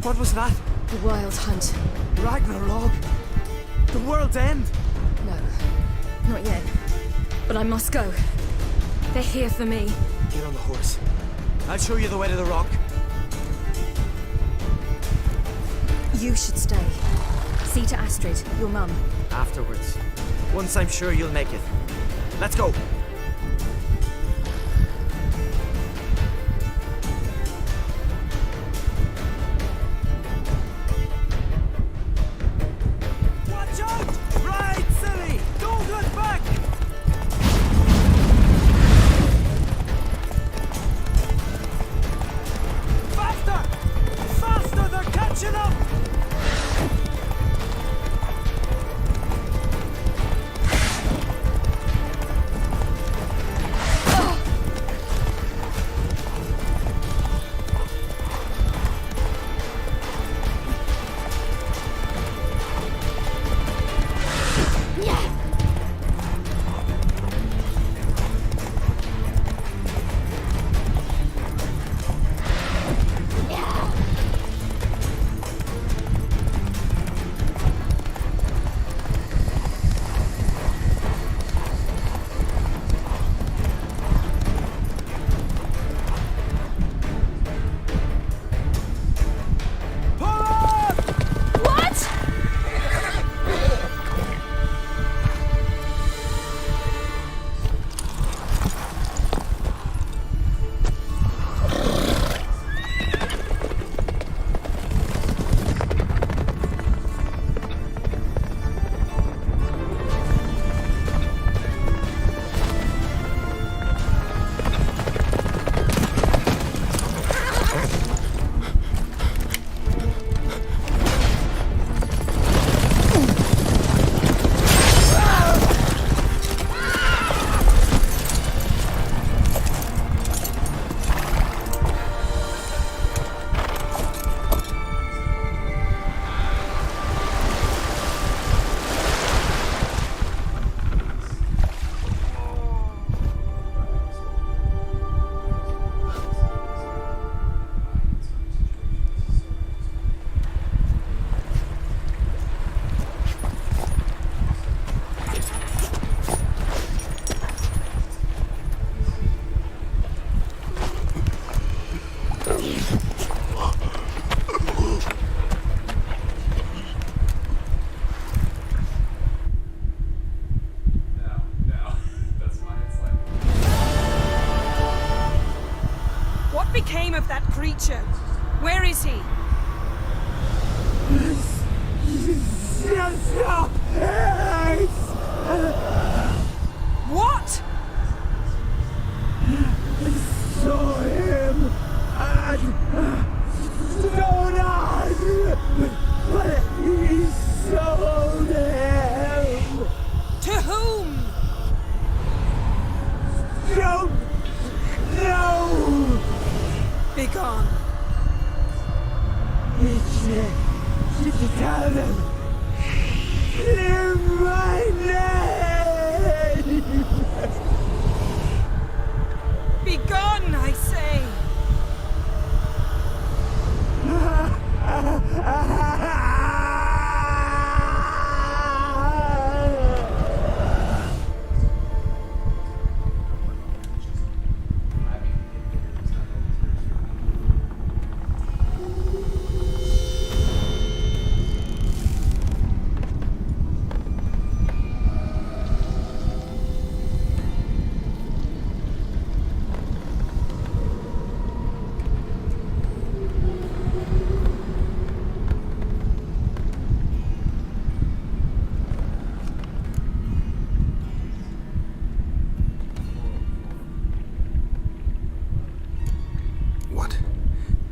What was that? The Wild Hunt. Ragnarok? The world's end? No, not yet. But I must go. They're here for me. Get on the horse. I'll show you the way to the rock. You should stay. See to Astrid, your mum. Afterwards. Once I'm sure you'll make it. Let's go. Watch out! Ride, silly! Don't look back! Faster! Faster! They're catching up! What became of that creature? Where is he? What? Saw him at Stoneheart, but he sold him. To whom? Don't know. Begone. To tell them. Clear my name. Begone, I say.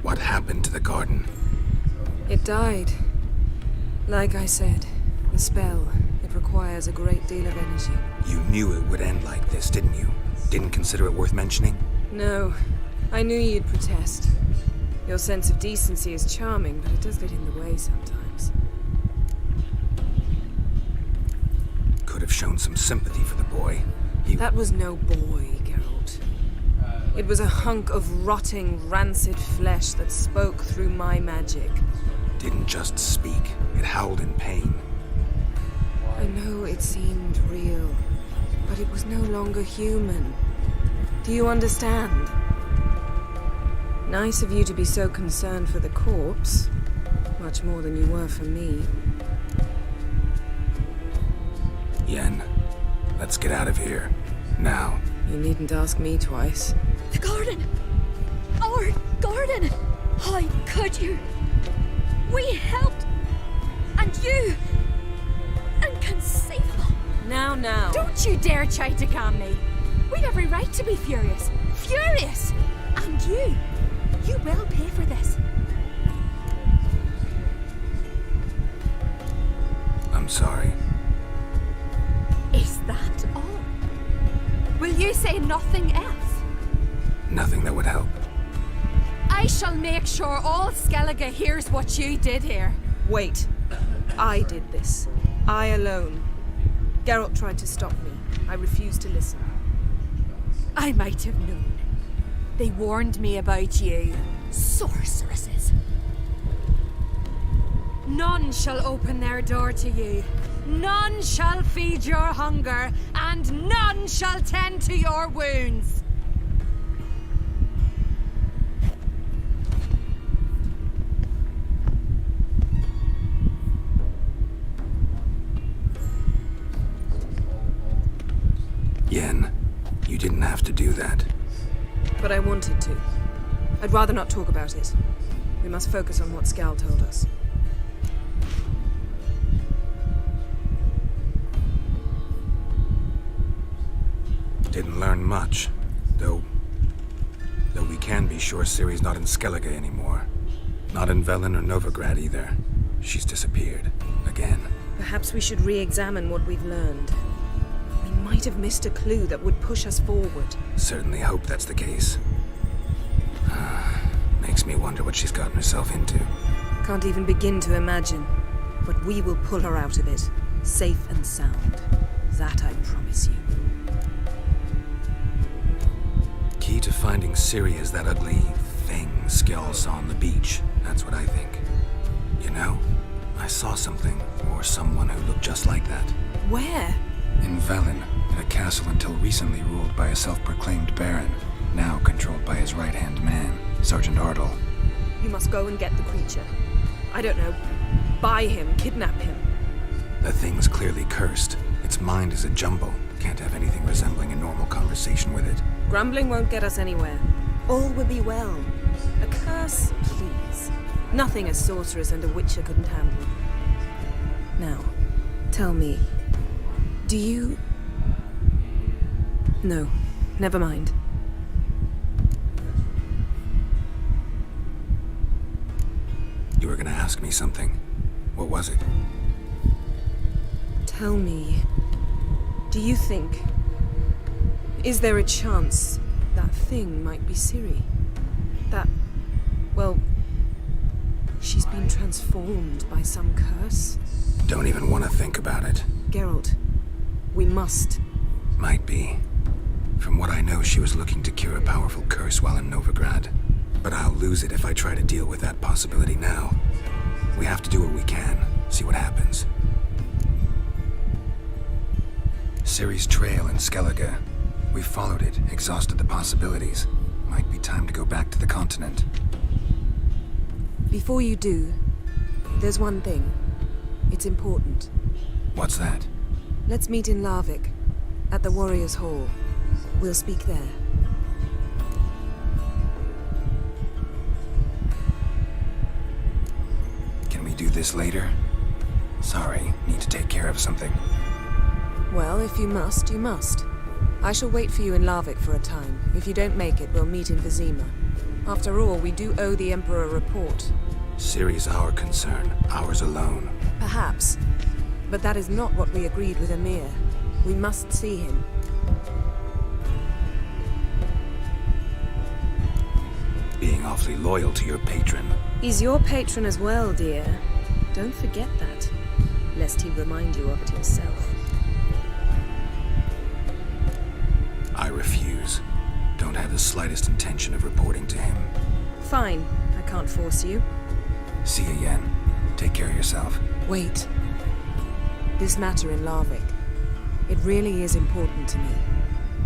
What happened to the garden? It died. Like I said, the spell, it requires a great deal of energy. You knew it would end like this, didn't you? Didn't consider it worth mentioning? No, I knew you'd protest. Your sense of decency is charming, but it does get in the way sometimes. Could have shown some sympathy for the boy. That was no boy, Geralt. It was a hunk of rotting, rancid flesh that spoke through my magic. Didn't just speak. It howled in pain. I know it seemed real, but it was no longer human. Do you understand? Nice of you to be so concerned for the corpse. Much more than you were for me. Yen, let's get out of here. Now. You needn't ask me twice. The garden! Our garden! How could you? We helped! And you! Inconceivable! Now. Don't you dare try to calm me! We've every right to be furious! Furious! And you will pay for this. I'm sorry. Is that all? Will you say nothing else? Nothing that would help. I shall make sure all Skellige hears what you did here. Wait. I did this. I alone. Geralt tried to stop me. I refused to listen. I might have known. They warned me about you. Sorceresses. None shall open their door to you. None shall feed your hunger, and none shall tend to your wounds. Yen, you didn't have to do that. But I wanted to. I'd rather not talk about it. We must focus on what Skal told us. Didn't learn much, though we can be sure Ciri's not in Skellige anymore. Not in Velen or Novigrad either. She's disappeared. Again. Perhaps we should re-examine what we've learned. We might have missed a clue that would push us forward. Certainly hope that's the case. Makes me wonder what she's gotten herself into. Can't even begin to imagine. But we will pull her out of it. Safe and sound. That I promise you. Key to finding Ciri is that ugly thing Skell saw on the beach. That's what I think. You know, I saw something, or someone who looked just like that. Where? In Velen, in a castle until recently ruled by a self-proclaimed baron, now controlled by his right-hand man, Sergeant Ardle. You must go and get the creature. I don't know. Buy him, kidnap him. The thing's clearly cursed. Its mind is a jumble. Can't have anything resembling a normal conversation with it. Grumbling won't get us anywhere. All will be well. A curse, please. Nothing a sorceress and a witcher couldn't handle. Now, tell me, do you... No, never mind. You were gonna ask me something. What was it? Tell me, do you think... Is there a chance that thing might be Ciri? That... well... she's been transformed by some curse? Don't even want to think about it. Geralt, we must. Might be. From what I know, she was looking to cure a powerful curse while in Novigrad. But I'll lose it if I try to deal with that possibility now. We have to do what we can, see what happens. Ciri's trail in Skellige. We've followed it, exhausted the possibilities. Might be time to go back to the continent. Before you do, there's one thing. It's important. What's that? Let's meet in Larvik, at the Warriors' Hall. We'll speak there. Can we do this later? Sorry, need to take care of something. Well, if you must, you must. I shall wait for you in Larvik for a time. If you don't make it, we'll meet in Vizima. After all, we do owe the Emperor a report. Ciri's our concern, ours alone. Perhaps. But that is not what we agreed with Emir. We must see him. Being awfully loyal to your patron. He's your patron as well, dear. Don't forget that, lest he remind you of it himself. I refuse. Don't have the slightest intention of reporting to him. Fine. I can't force you. See you, Yen. Take care of yourself. Wait. This matter in Larvik. It really is important to me.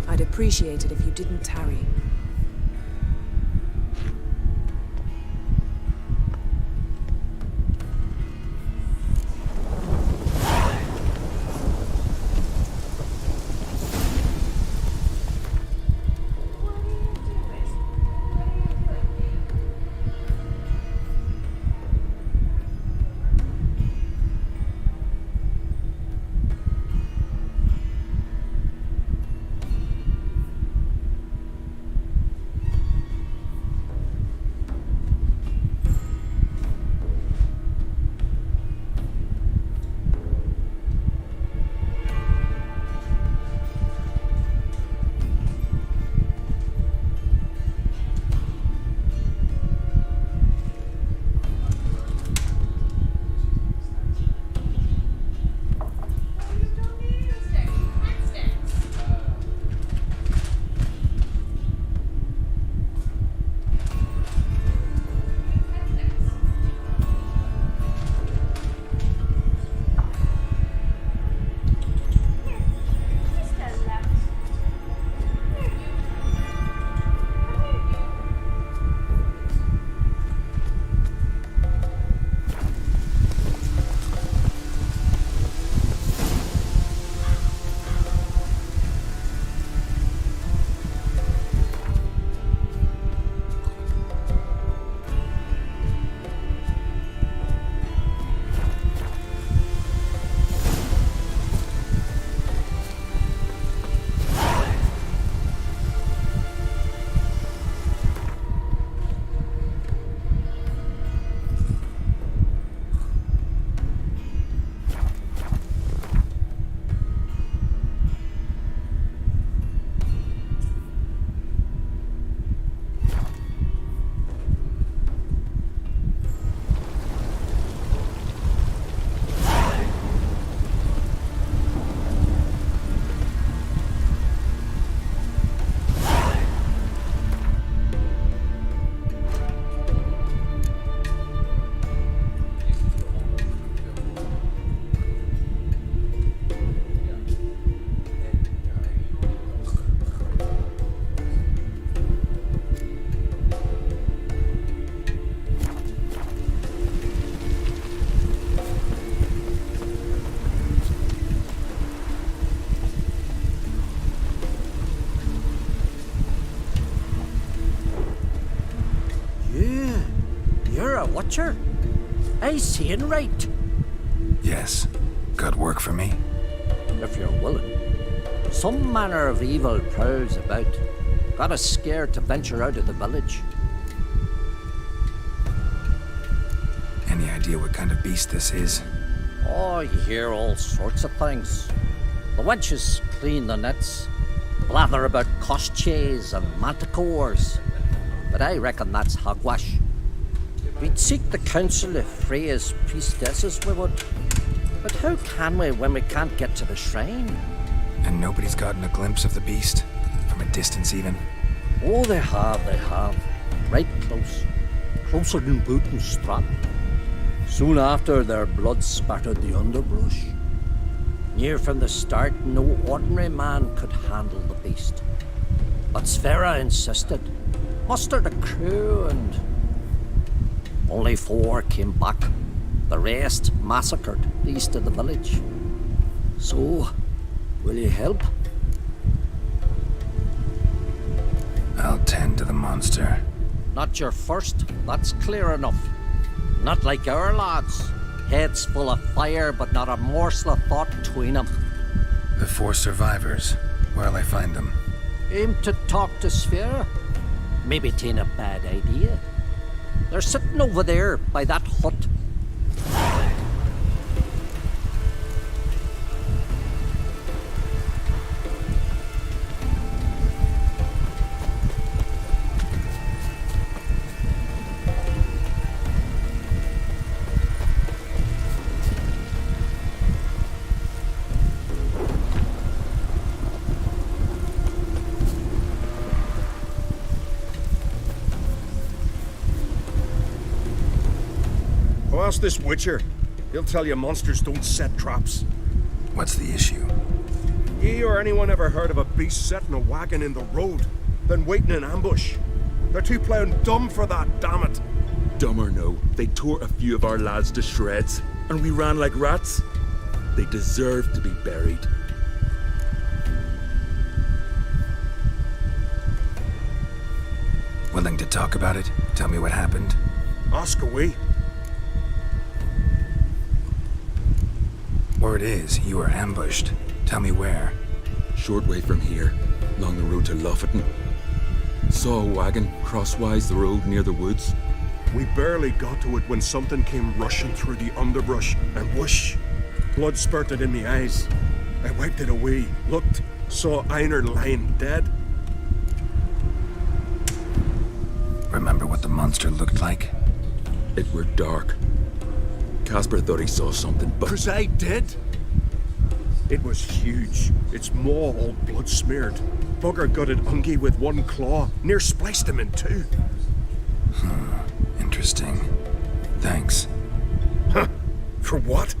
I'd appreciate it if you didn't tarry. Watcher? I seeing right. Yes. Got work for me? If you're willing. Some manner of evil prowls about. Got us scared to venture out of the village. Any idea what kind of beast this is? Oh, you hear all sorts of things. The wenches clean the nets, blather about koshchays and manticores. But I reckon that's hogwash. We'd seek the counsel of Freya's priestesses, we would. But how can we when we can't get to the shrine? And nobody's gotten a glimpse of the beast? From a distance, even? Oh, they have. Right close. Closer than boot and strap. Soon after, their blood spattered the underbrush. Near from the start, no ordinary man could handle the beast. But Sfera insisted. Mustered a crew and... Only 4 came back. The rest massacred east of the village. So, will you help? I'll tend to the monster. Not your first, that's clear enough. Not like our lads. Heads full of fire, but not a morsel of thought between them. The 4 survivors. Where'll I find them? Aim to talk to Sfera. Maybe 'tain't a bad idea. They're sitting over there by that hut. Ask this Witcher. He'll tell you monsters don't set traps. What's the issue? Ye or anyone ever heard of a beast setting a wagon in the road, then waiting in ambush? They're too plowing dumb for that, damn it. Dumb or no, they tore a few of our lads to shreds, and we ran like rats. They deserve to be buried. Willing to talk about it? Tell me what happened? Ask away. Word is, you were ambushed. Tell me where. Short way from here, along the road to Lofferton. Saw a wagon crosswise the road near the woods. We barely got to it when something came rushing through the underbrush, and whoosh! Blood spurted in me eyes. I wiped it away, looked, saw Einar lying dead. Remember what the monster looked like? It were dark. Casper thought he saw something, but... 'Cause I did! It was huge. Its maw all blood smeared. Bugger gutted Ungi with 1 claw, near spliced him in 2. Interesting. Thanks. Huh? For what?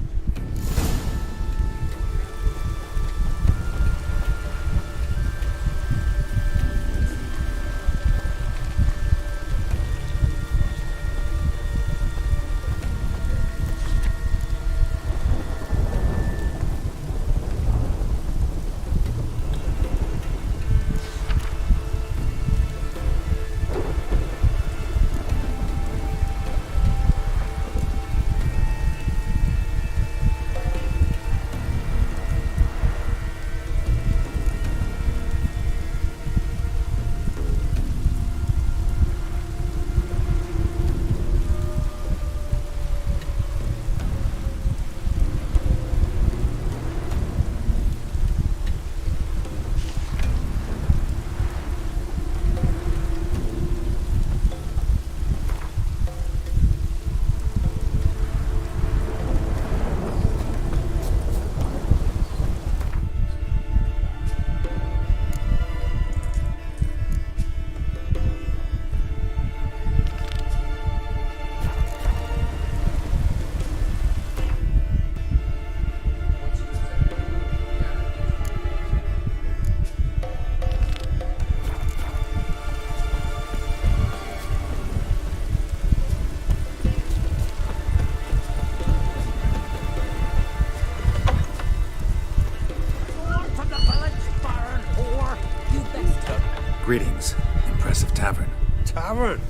Greetings. Impressive tavern. Tavern?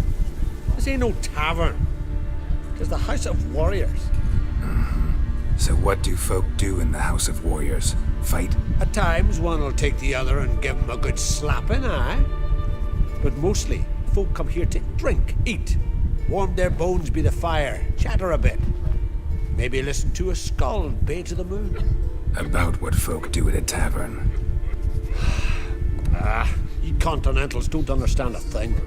This ain't no tavern. 'Tis the House of Warriors. So what do folk do in the House of Warriors? Fight? At times, one will take the other and give 'em a good slapping, aye? But mostly, folk come here to drink, eat, warm their bones by the fire, chatter a bit. Maybe listen to a skald bay to the moon. About what folk do at a tavern. Ah, you continentals don't understand a thing.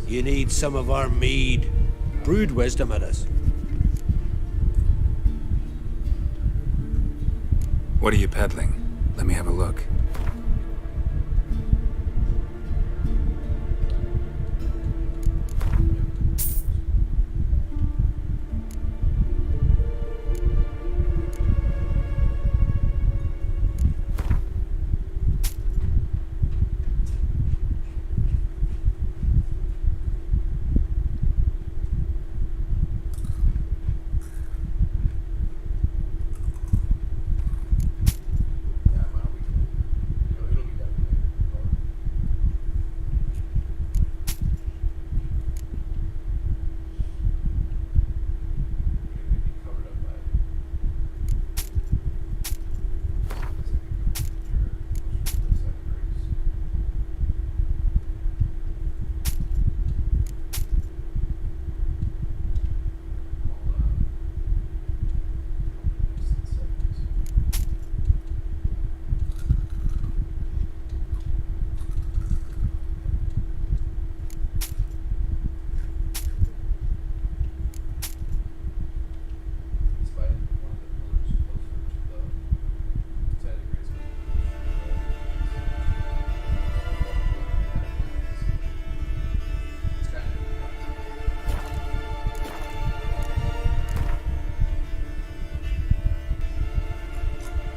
You need some of our mead. Brewed wisdom it is. What are you peddling? Let me have a look.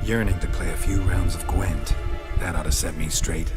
Yearning to play a few rounds of Gwent. That ought to set me straight.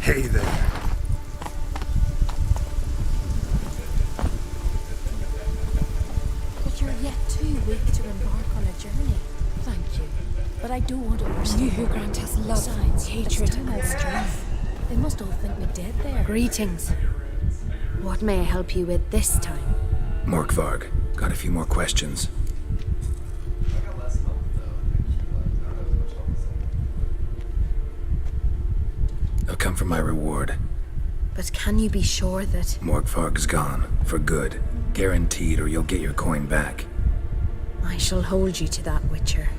Hey there. But you're yet too weak to embark on a journey. Thank you. But I don't want to overstep. You who grant us love, Besides, hatred, it's time and I strength. They must all think me dead there. Greetings. What may I help you with this time? Morkvarg, got a few more questions. They'll come for my reward. But can you be sure that... Morkvarg's gone, for good. Guaranteed, or you'll get your coin back. I shall hold you to that, Witcher.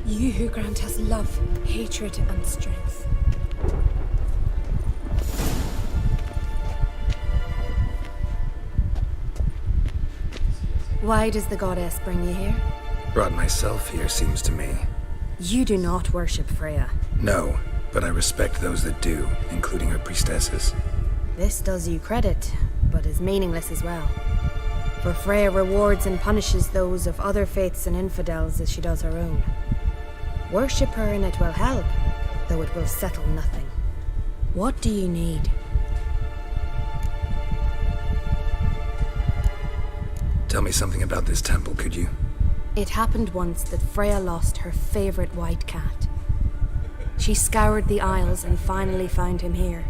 You who grant us love, hatred, and strength. Why does the goddess bring you here? Brought myself here, seems to me. You do not worship Freya. No, but I respect those that do, including her priestesses. This does you credit, but is meaningless as well. For Freya rewards and punishes those of other faiths and infidels as she does her own. Worship her and it will help, though it will settle nothing. What do you need? Tell me something about this temple, could you? It happened once that Freya lost her favorite white cat. She scoured the Isles and finally found him here.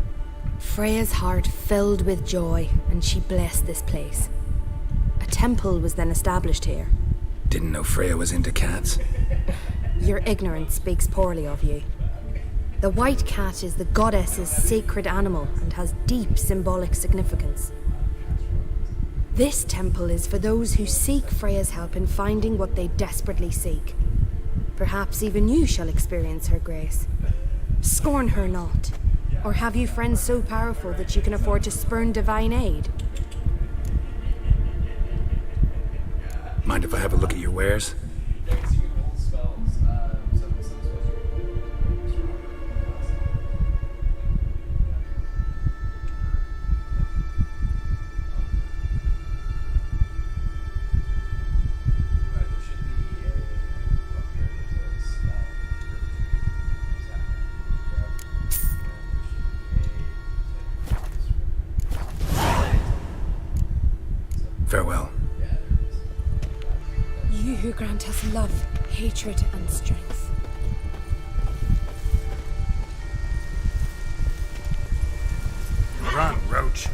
Freya's heart filled with joy, and she blessed this place. A temple was then established here. Didn't know Freya was into cats. Your ignorance speaks poorly of you. The white cat is the goddess's sacred animal and has deep symbolic significance. This temple is for those who seek Freya's help in finding what they desperately seek. Perhaps even you shall experience her grace. Scorn her not. Or have you friends so powerful that you can afford to spurn divine aid? Mind if I have a look at your wares? Farewell. You who grant us love, hatred, and strength. Run, Roach.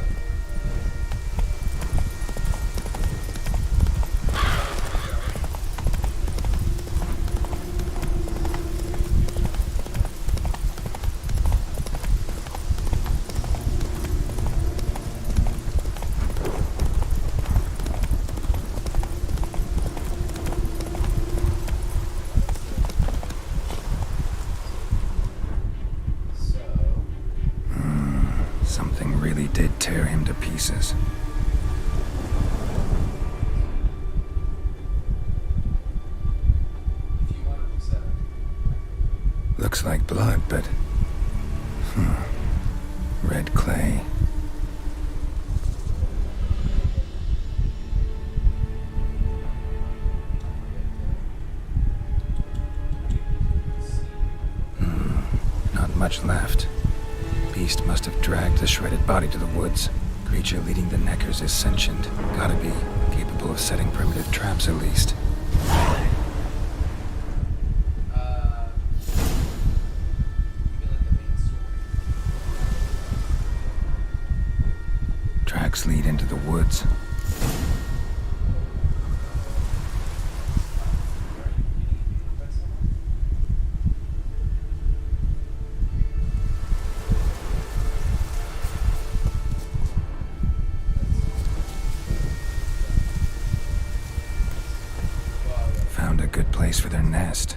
Something really did tear him to pieces. Looks like blood, but... red clay. Not much left. Beast must have dragged the shredded body to the woods. Creature leading the Neckers is sentient. Gotta be. Capable of setting primitive traps, at least. Tracks lead into the woods. Found a good place for their nest.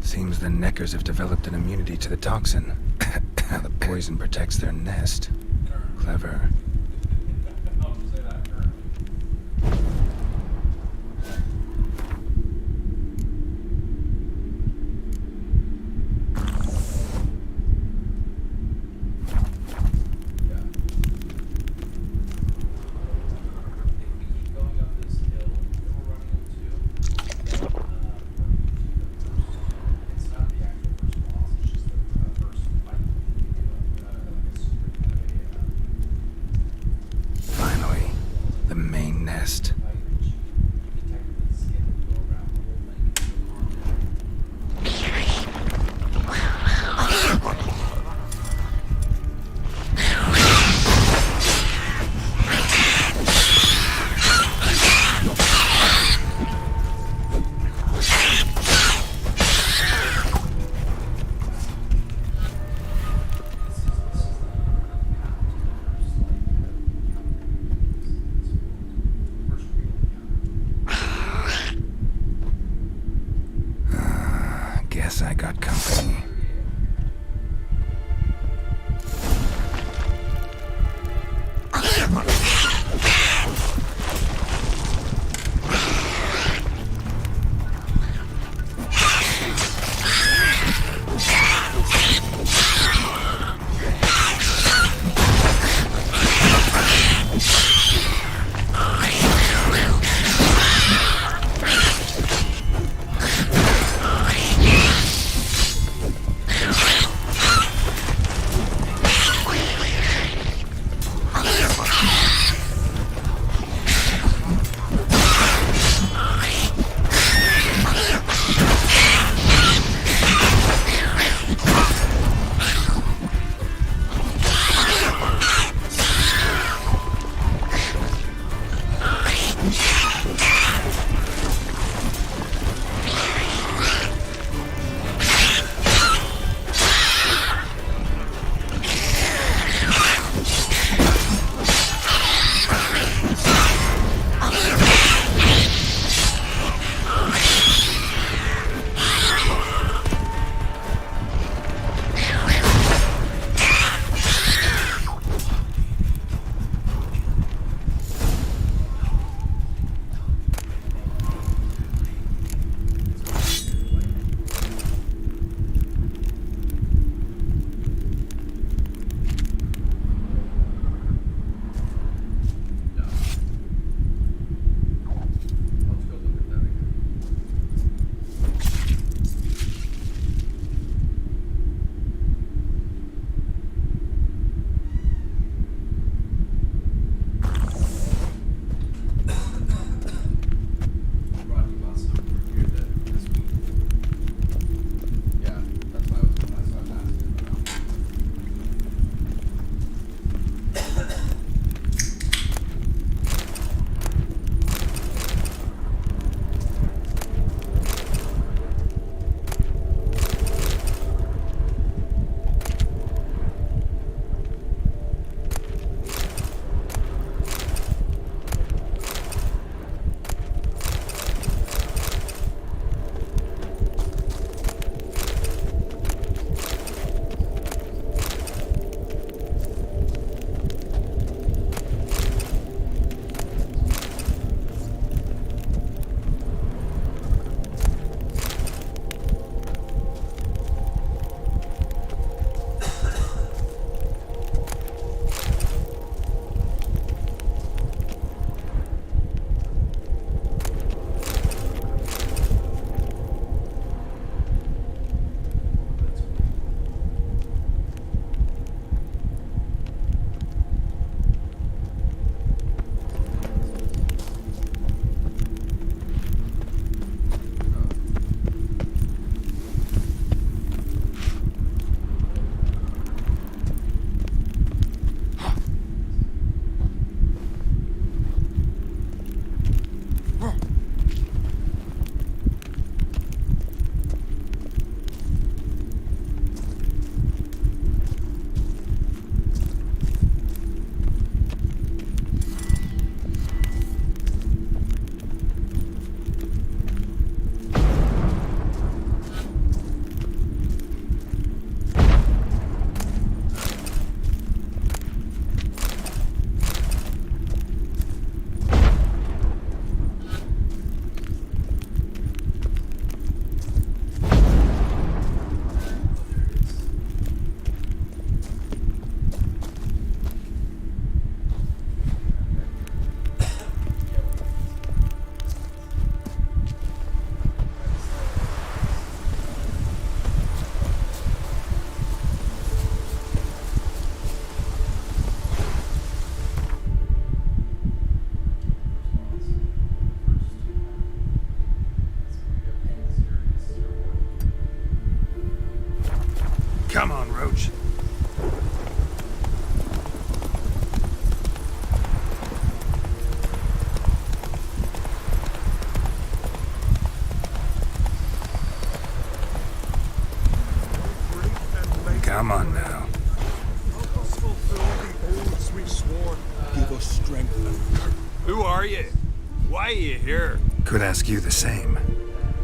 Seems the Neckers have developed an immunity to the toxin. The poison protects their nest. Clever. I got company. Come on, Roach. Come on now. Give us strength and courage. Who are you? Why are you here? Could ask you the same.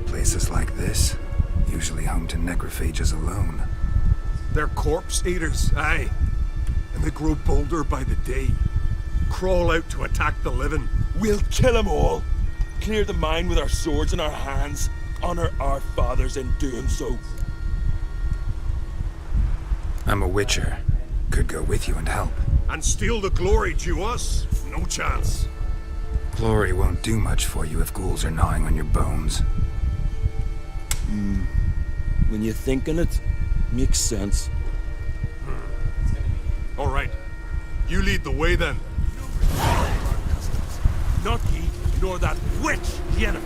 Places like this, usually home to necrophages alone. They're corpse eaters, aye. And they grow bolder by the day. Crawl out to attack the living. We'll kill them all. Clear the mine with our swords in our hands. Honor our fathers in doing so. I'm a witcher. Could go with you and help. And steal the glory due us? No chance. Glory won't do much for you if ghouls are gnawing on your bones. When you're thinking it, makes sense. All right. You lead the way then. Not ye, nor that witch, Yennefer.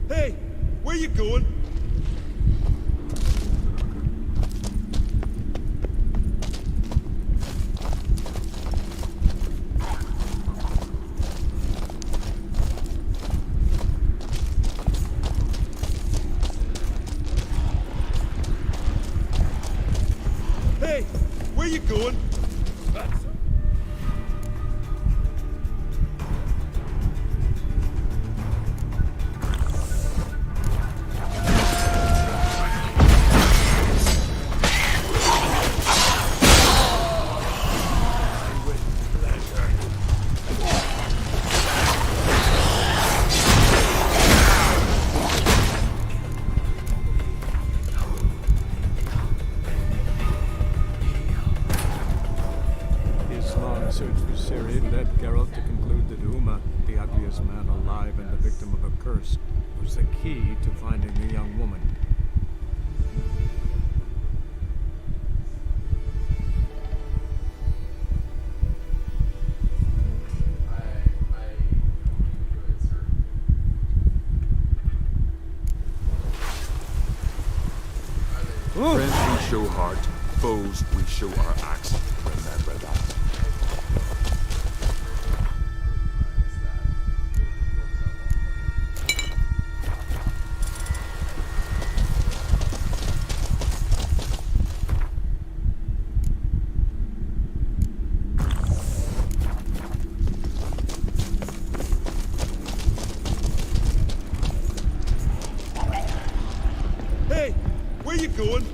Hey, where you going? Hey, where you going? Islam searched for Ciri led Geralt to conclude that Uma, the ugliest man alive and the victim of a curse, was the key to finding the young woman. Friends we show heart, foes we show our axe. Remember that. Hey, where you going?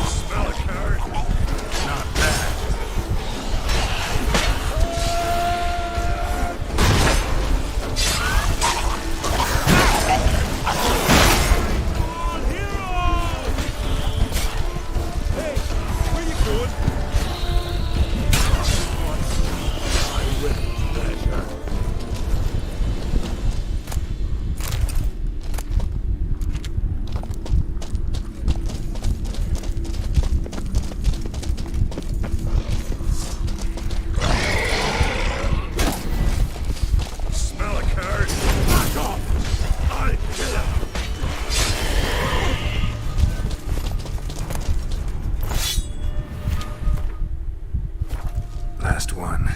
Smell a card. Not bad. Hey, where you going? Smell a card. Back off. I'll kill him. Last one.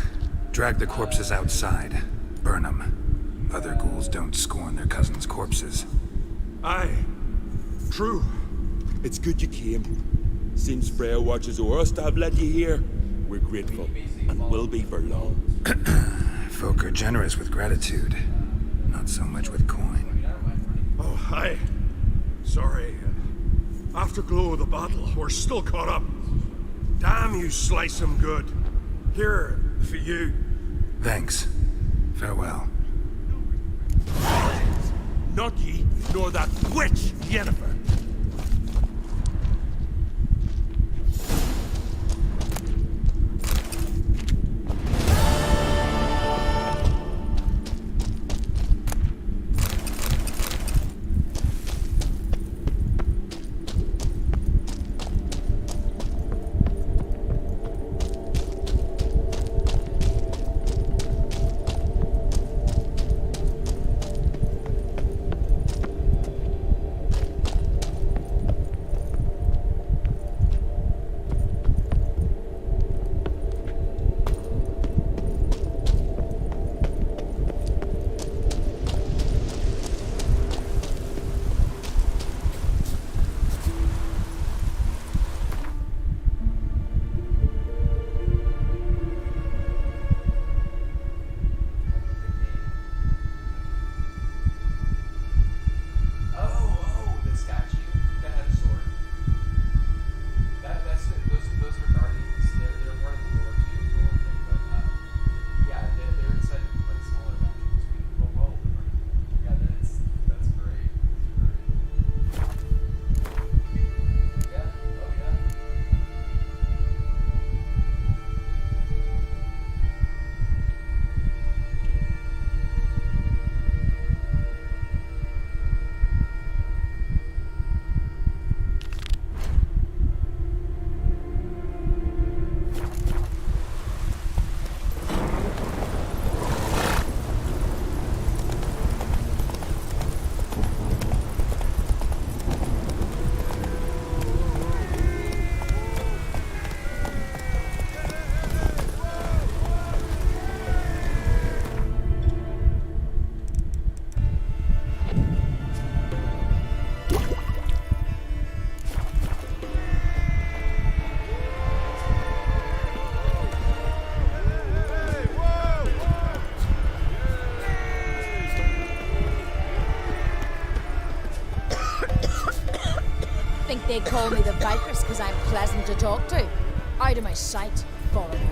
Drag the corpses outside. Burn them. Other ghouls don't scorn their cousins' corpses. Aye. True. It's good you came. Since Freya watches over us to have led you here, we're grateful, and will be for long. Folk are generous with gratitude, not so much with coin. Oh, aye. Sorry. Afterglow of the battle, we're still caught up. Damn, you slice him good. Here, for you. Thanks. Farewell. Not ye, nor that witch, Yennefer. Think they call me the Viperess because I'm pleasant to talk to. Out of my sight, foreigner.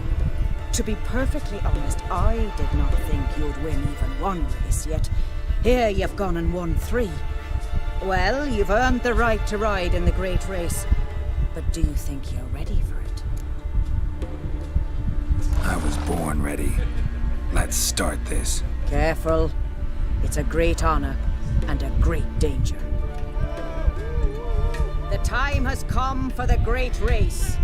To be perfectly honest, I did not think you'd win even one race yet. Here you've gone and won 3. Well, you've earned the right to ride in the great race. But do you think you're ready for it? I was born ready. Let's start this. Careful. It's a great honor and a great danger. The time has come for the great race.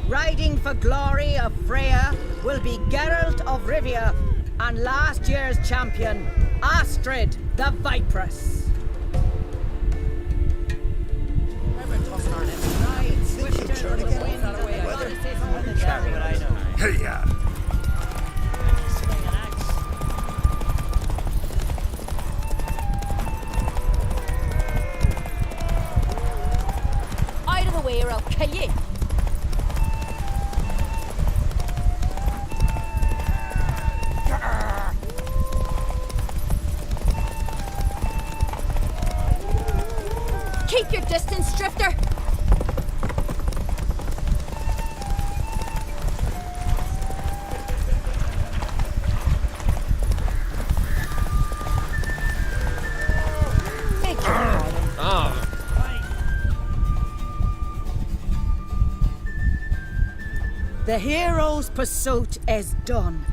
Riding for glory of Freya will be Geralt of Rivia and last year's champion, Astrid the Viperess. Hey-ya! Out of the way or I'll kill you. Keep your distance, Drifter. The hero's pursuit is done.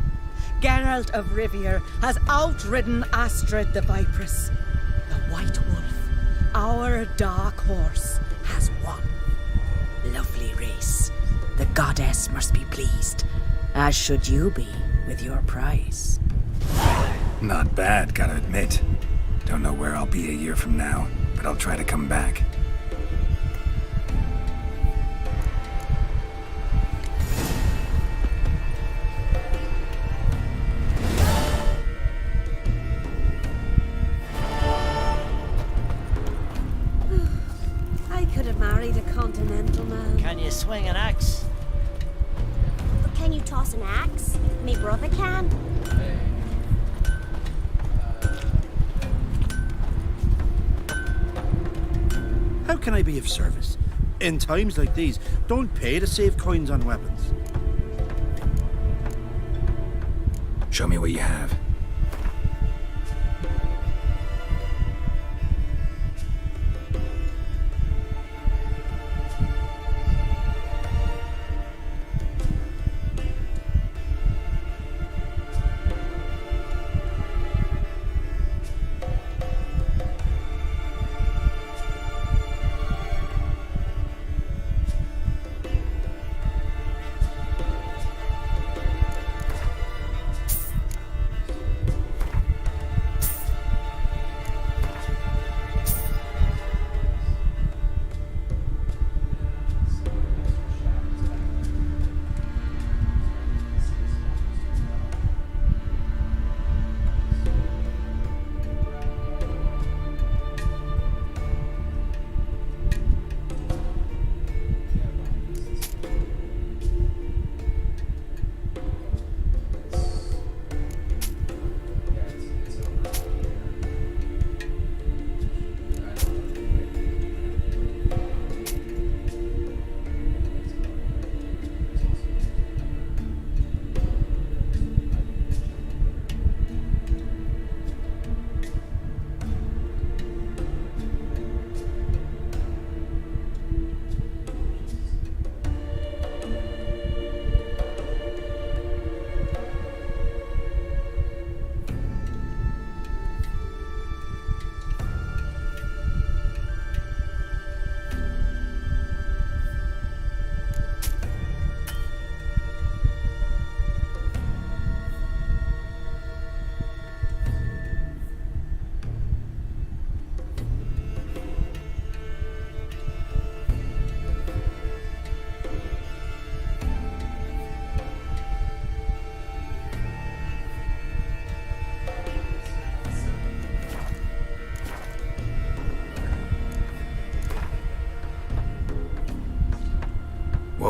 Geralt of Rivia has outridden Astrid the Viperess. The White Wolf, our dark horse, has won. Lovely race. The goddess must be pleased, as should you be with your prize. Not bad, gotta admit. Don't know where I'll be a year from now, but I'll try to come back. Can you swing an axe? But can you toss an axe? Me brother can. How can I be of service? In times like these, don't pay to save coins on weapons. Show me what you have.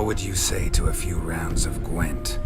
What would you say to a few rounds of Gwent?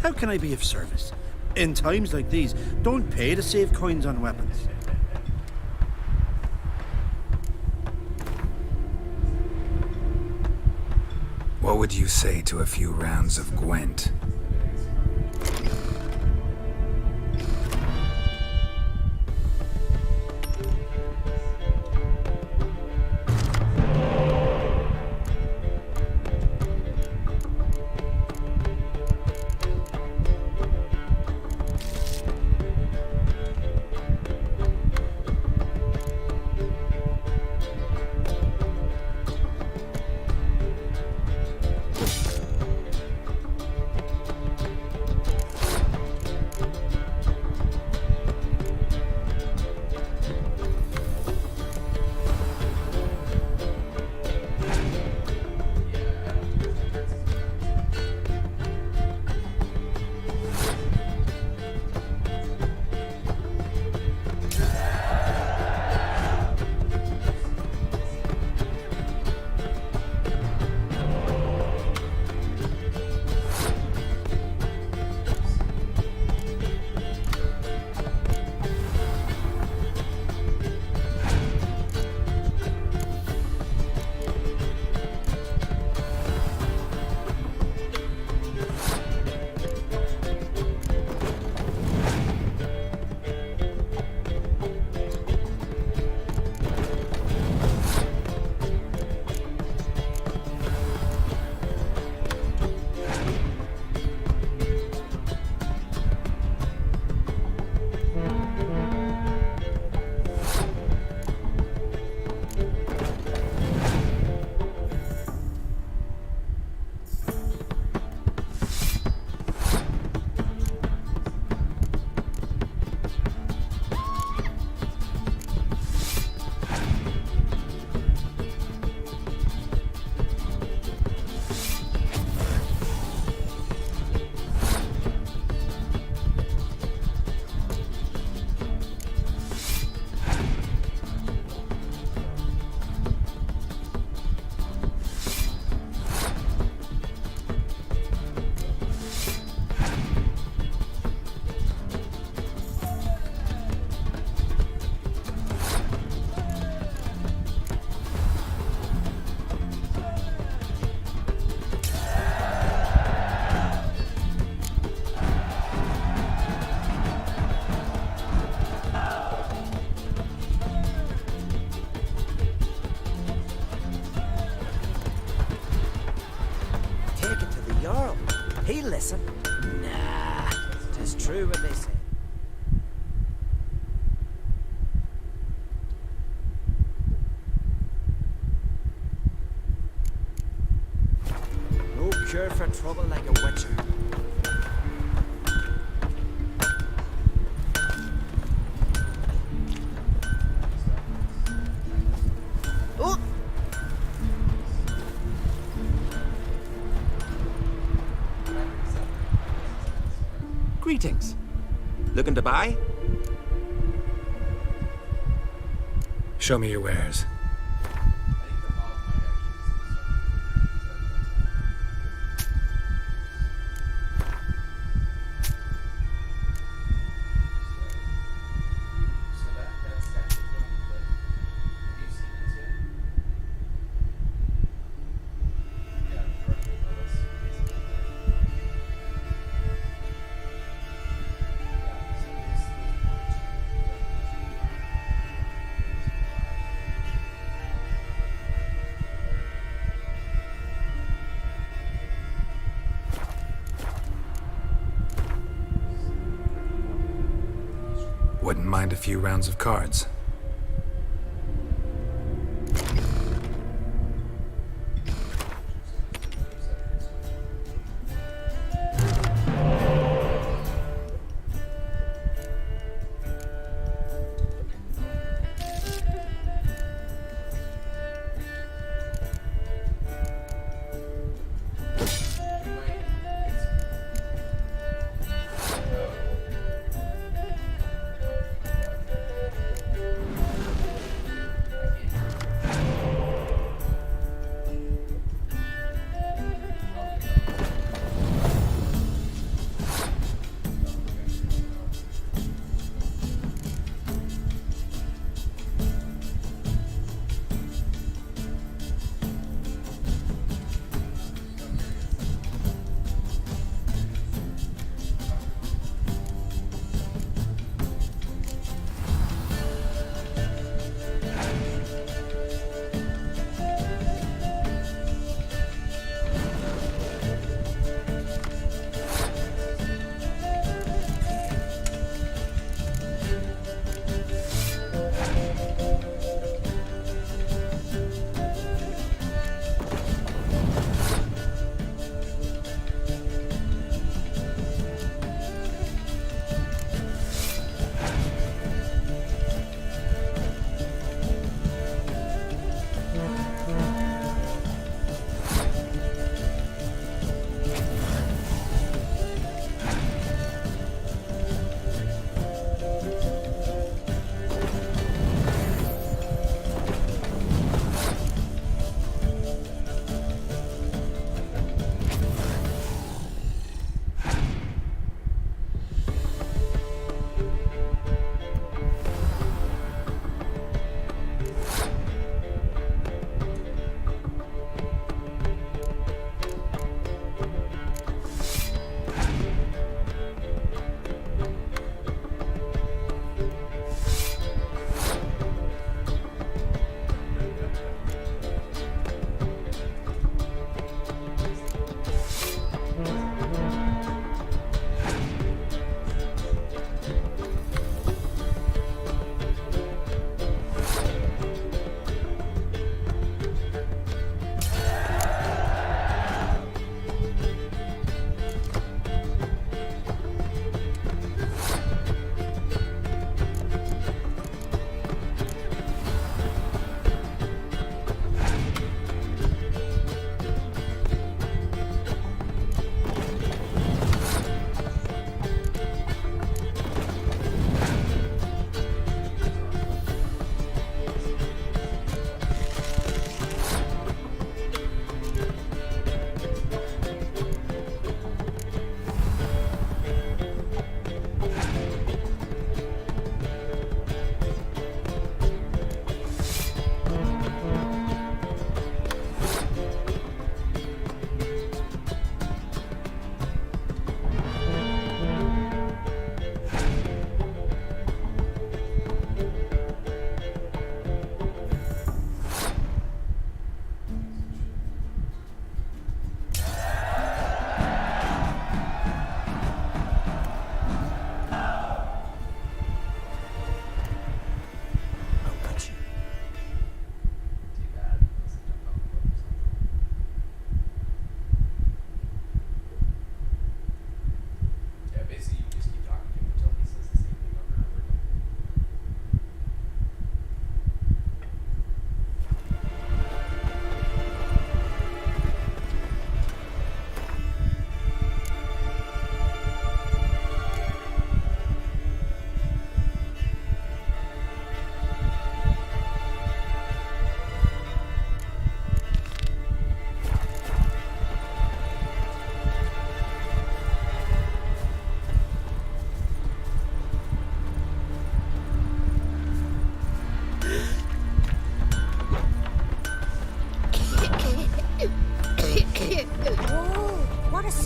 How can I be of service? In times like these, don't pay to save coins on weapons. What would you say to a few rounds of Gwent? He'll listen. Nah, tis true what they say. No cure for trouble like a witcher. Oh! Greetings. Looking to buy? Show me your wares. Wouldn't mind a few rounds of cards.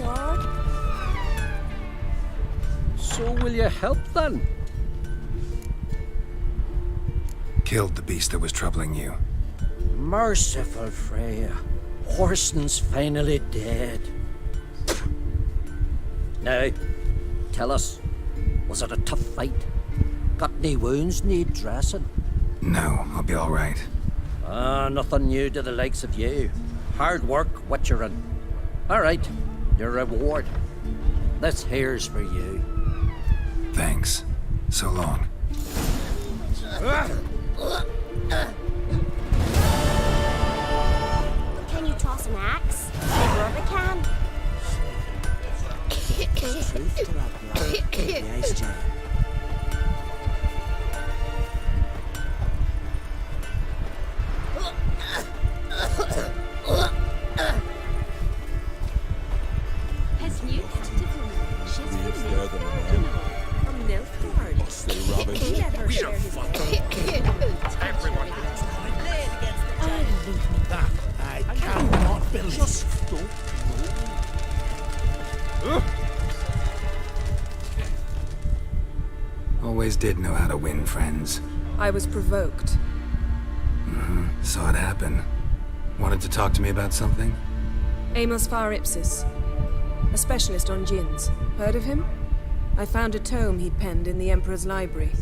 sword. So will you help then? Killed the beast that was troubling you. Merciful Freya. Horson's finally dead. Now, tell us, was it a tough fight? Got any wounds need dressing? No, I'll be all right. Nothing new to the likes of you. Hard work, witcherin'. All right, your reward. This here's for you. Thanks. So long. Can you toss an axe? My brother can. Has new she's There than a man. from Nilfgaard. Say, Robin. Let her share his That I cannot believe. Just don't. Always did know how to win friends. I was provoked. Saw it happen. Wanted to talk to me about something? Amos Far Ipsis, a specialist on djinns. Heard of him? I found a tome he'd penned in the Emperor's library.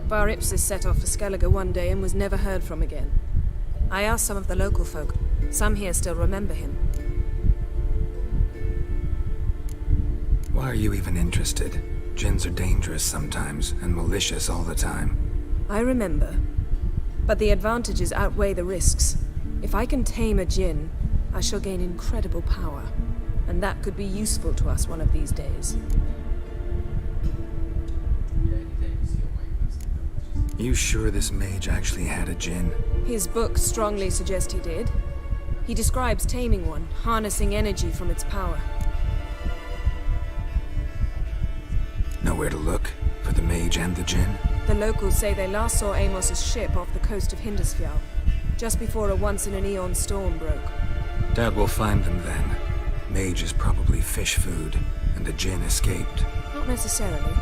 Far Ipsis set off for Skellige one day and was never heard from again. I asked some of the local folk. Some here still remember him. Why are you even interested? Djinns are dangerous sometimes, and malicious all the time. I remember. But the advantages outweigh the risks. If I can tame a djinn, I shall gain incredible power. And that could be useful to us one of these days. You sure this mage actually had a djinn? His books strongly suggest he did. He describes taming one, harnessing energy from its power. Nowhere to look for the mage and the djinn? The locals say they last saw Amos's ship off the coast of Hindisfjall, just before a once-in-an-eon storm broke. Dad will find them then. Mage is probably fish food, and the djinn escaped. Not necessarily.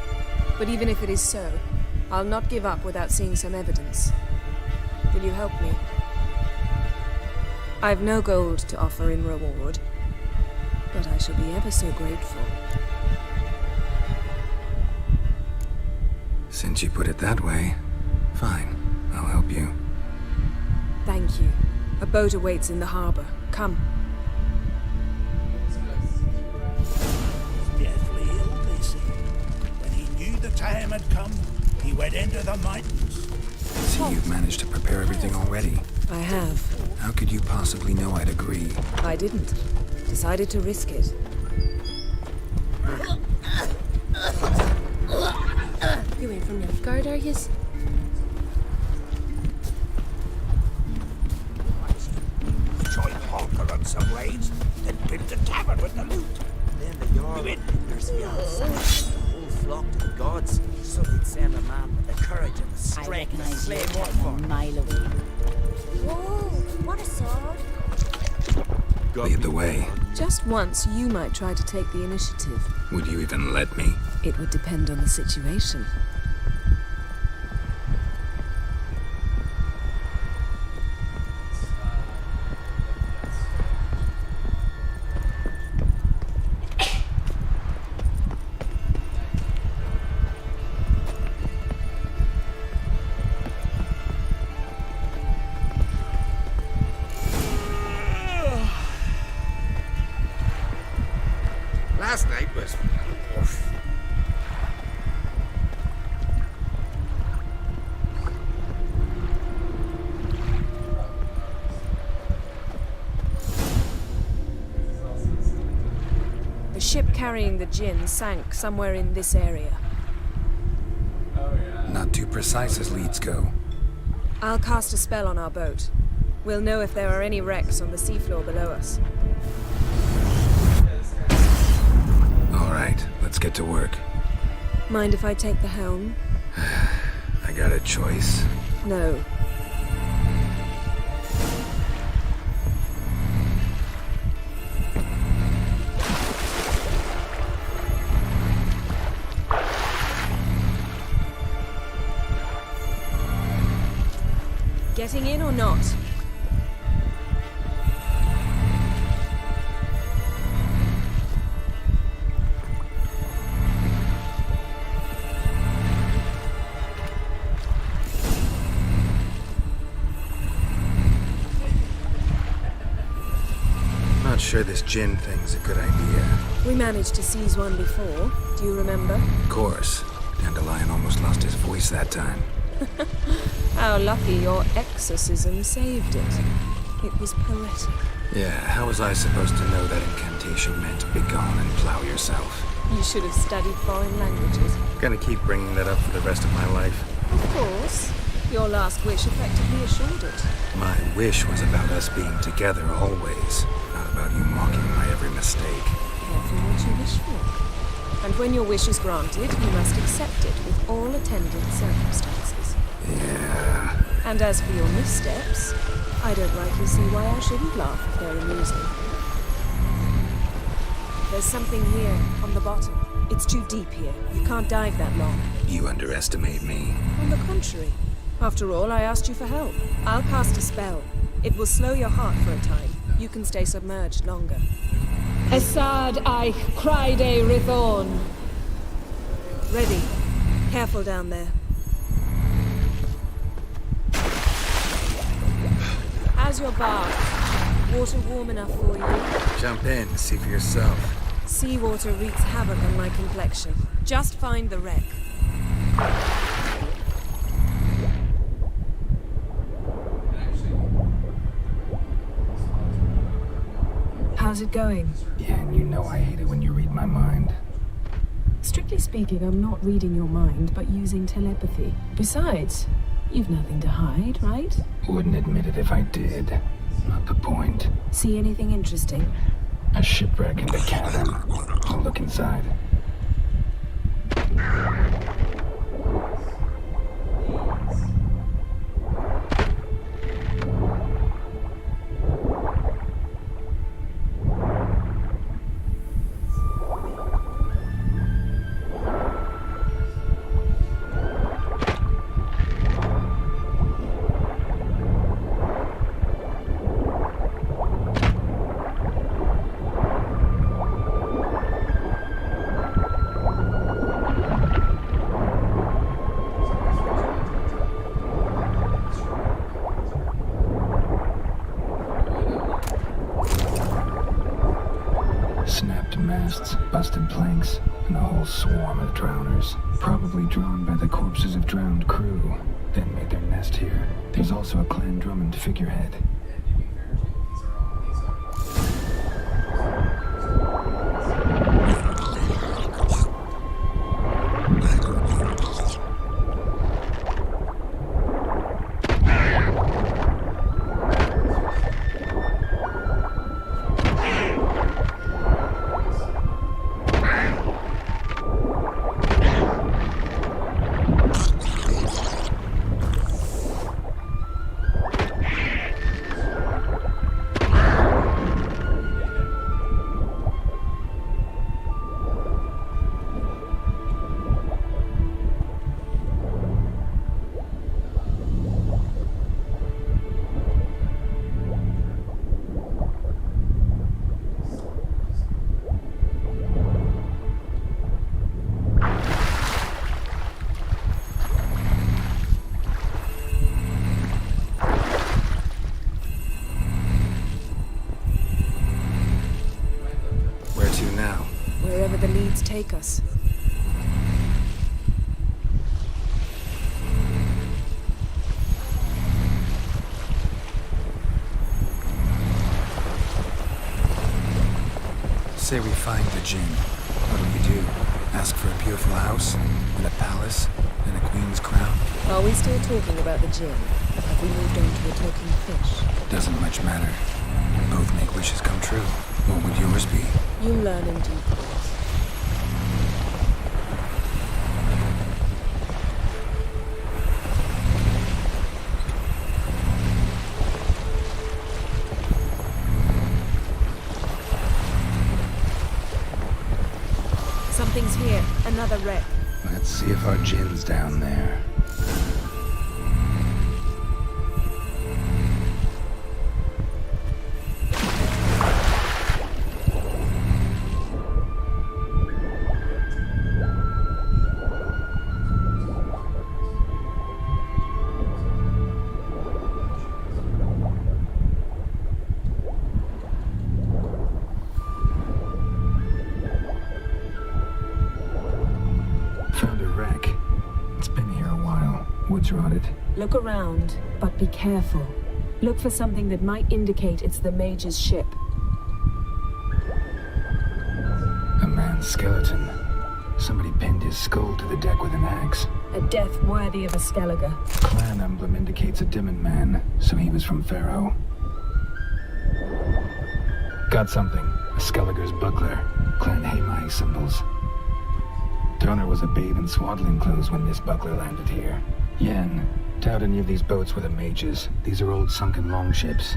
But even if it is so, I'll not give up without seeing some evidence. Will you help me? I've no gold to offer in reward, but I shall be ever so grateful. Since you put it that way, fine. I'll help you. Thank you. A boat awaits in the harbor. Come. Deathly ill, they say. When he knew the time had come, he went into the mountains. See, you've managed to prepare everything already. I have. How could you possibly know I'd agree? I didn't. Decided to risk it. You ain't from Nilfgaard, are yous? Join Hawker on some ways, then build a tavern with the loot. Then the Jarl of Hindisfjall summoned the whole flock to the gods, so he'd send a man with the courage and the strength to slay Morkvar. A mile away. Whoa, what a sword. Lead the way. Just once, you might try to take the initiative. Would you even let me? It would depend on the situation. Last night was... The ship carrying the djinn sank somewhere in this area. Not too precise as leads go. I'll cast a spell on our boat. We'll know if there are any wrecks on the seafloor below us. All right, let's get to work. Mind if I take the helm? I got a choice. No. Getting in or not? Not sure this gin thing's a good idea. We managed to seize one before. Do you remember? Of course. Dandelion almost lost his voice that time. How lucky your exorcism saved it. It was poetic. Yeah, how was I supposed to know that incantation meant begone and plow yourself? You should have studied foreign languages. Gonna keep bringing that up for the rest of my life. Of course. Your last wish effectively assured it. My wish was about us being together always, not about you mocking my every mistake. Careful what you wish for. And when your wish is granted, you must accept it with all attendant circumstances. Yeah. And as for your missteps, I don't rightly see why I shouldn't laugh if they're amusing. There's something here, on the bottom. It's too deep here. You can't dive that long. You underestimate me. On the contrary. After all, I asked you for help. I'll cast a spell. It will slow your heart for a time. You can stay submerged longer. Esad Eich Cryde Rithorn. Ready. Careful down there. How's your bath? Water warm enough for you? Jump in, see for yourself. Seawater wreaks havoc on my complexion. Just find the wreck. How's it going? Yeah, and you know I hate it when you read my mind. Strictly speaking, I'm not reading your mind, but using telepathy. Besides, you've nothing to hide, right? Wouldn't admit it if I did. Not the point. See anything interesting? A shipwreck and a cabin. I'll look inside. Snapped masts, busted planks, and a whole swarm of drowners. Probably drawn by the corpses of drowned crew, then made their nest here. There's also a Clan Drummond figurehead. Wherever the leads take us. Say we find the Jinn. What do we do? Ask for a beautiful house? And a palace? And a queen's crown? Are we still talking about the Jinn? Have we moved on to a talking fish? Doesn't much matter. Both make wishes come true. What would yours be? You learn in due course. Something's here. Another wreck. Let's see if our Jinn's down there. boat's rotted. Look around, but be careful. Look for something that might indicate it's the Mage's ship. A man's skeleton. Somebody pinned his skull to the deck with an axe. A death worthy of a Skellige. Clan emblem indicates a Dimmen man, so he was from Pharaoh. Got something. A Skellige's buckler. Clan Hamai symbols. Donor was a babe in swaddling clothes when this buckler landed here. Yen, doubt any of these boats were the Mages. These are old sunken longships.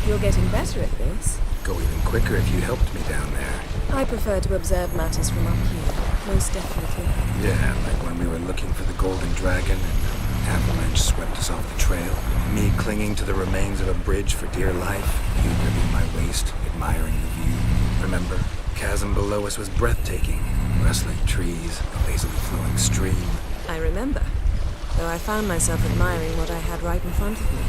You're getting better at this. Go even quicker if you helped me down there. I prefer to observe matters from up here, most definitely. Yeah, like when we were looking for the Golden Dragon and avalanche swept us off the trail. Me clinging to the remains of a bridge for dear life. You gripping my waist, admiring the view. Remember? Chasm below us was breathtaking. Rustling trees, a lazily flowing stream. I remember, though I found myself admiring what I had right in front of me.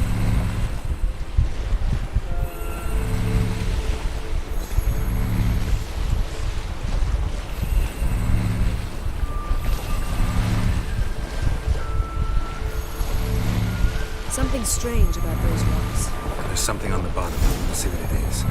Something strange about those rocks. There's something on the bottom. Let's see what it is.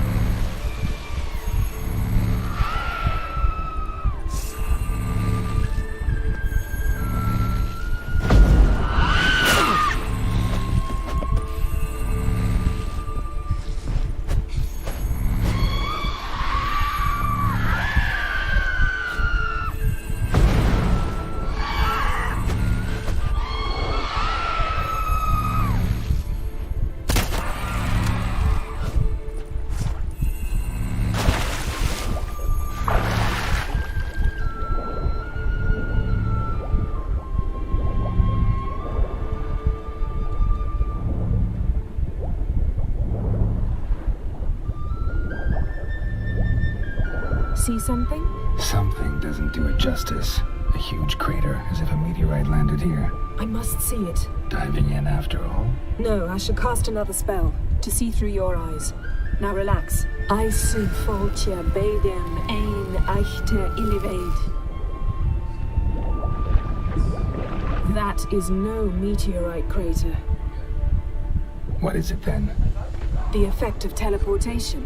See something? Something doesn't do it justice. A huge crater, as if a meteorite landed here. I must see it. Diving in after all? No, I shall cast another spell, to see through your eyes. Now relax. I see Foltia Bedem ein Eichte Illivaid. That is no meteorite crater. What is it then? The effect of teleportation.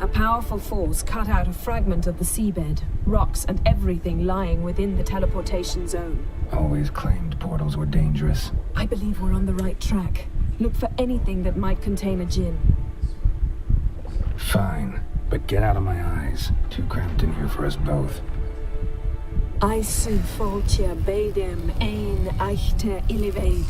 A powerful force cut out a fragment of the seabed, rocks and everything lying within the teleportation zone. Always claimed portals were dangerous. I believe we're on the right track. Look for anything that might contain a djinn. Fine, but get out of my eyes. Too cramped in here for us both. I see Foltia Bedem ein Eichte Illivaid.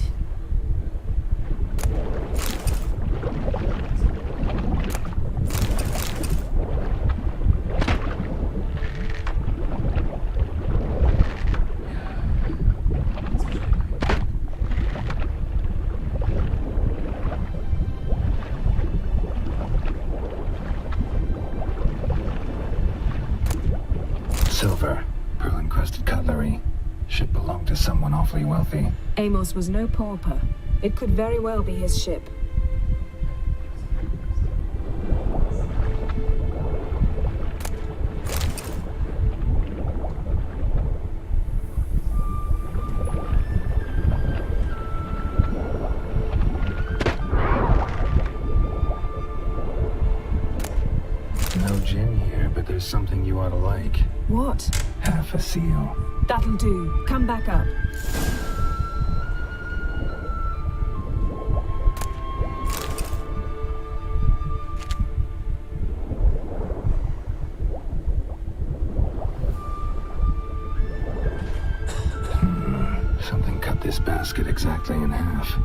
Silver, pearl-encrusted cutlery. Ship belonged to someone awfully wealthy. Amos was no pauper. It could very well be his ship. No gin here, but there's something you ought to like. What? Half a seal. That'll do. Come back up. Something cut cut this basket exactly in half.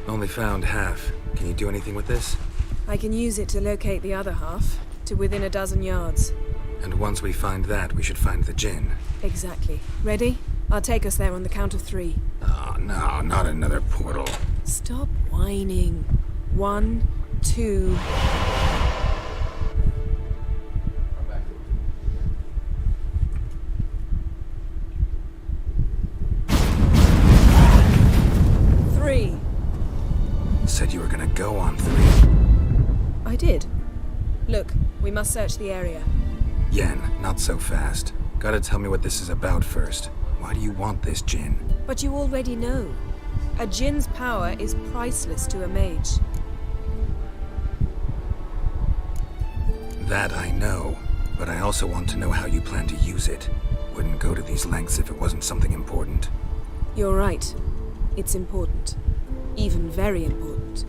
Only found half. Can you do anything with this? I can use it to locate the other half, to within a dozen yards. And once we find that, we should find the Jinn. Exactly. Ready? I'll take us there on the count of 3. Oh, no, not another portal. Stop whining. 1, 2... Said you were gonna go on 3. I did. Look, we must search the area. Yen, not so fast. Gotta tell me what this is about first. Why do you want this Jinn? But you already know. A Jinn's power is priceless to a mage. That I know, but I also want to know how you plan to use it. Wouldn't go to these lengths if it wasn't something important. You're right. It's important. Even very important.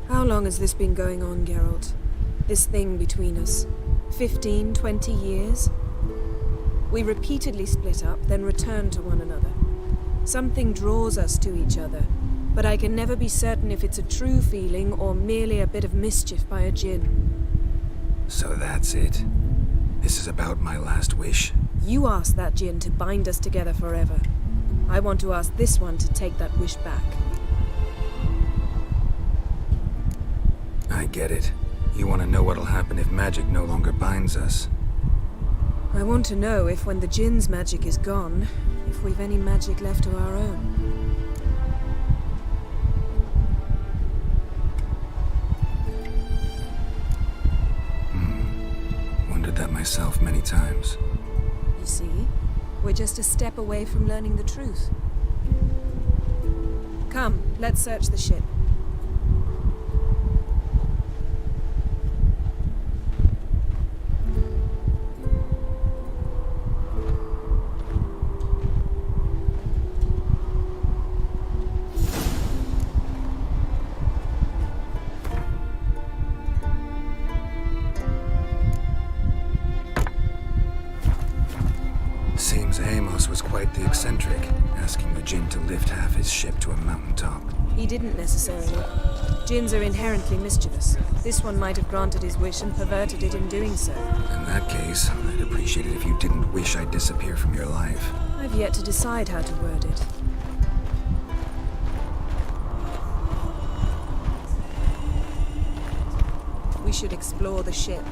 How long has this been going on, Geralt? This thing between us? 15, 20 years? We repeatedly split up, then returned to one another. Something draws us to each other, but I can never be certain if it's a true feeling or merely a bit of mischief by a Jinn. So that's it. This is about my last wish. You asked that Jinn to bind us together forever. I want to ask this one to take that wish back. I get it. You want to know what'll happen if magic no longer binds us. I want to know if when the Jinn's magic is gone, if we've any magic left of our own. Wondered that myself many times. You see? We're just a step away from learning the truth. Come, let's search the ship. Seems Amos was quite the eccentric, asking the Jinn to lift half his ship to a mountaintop. He didn't necessarily. Jinns are inherently mischievous. This one might have granted his wish and perverted it in doing so. In that case, I'd appreciate it if you didn't wish I'd disappear from your life. I've yet to decide how to word it. We should explore the ship.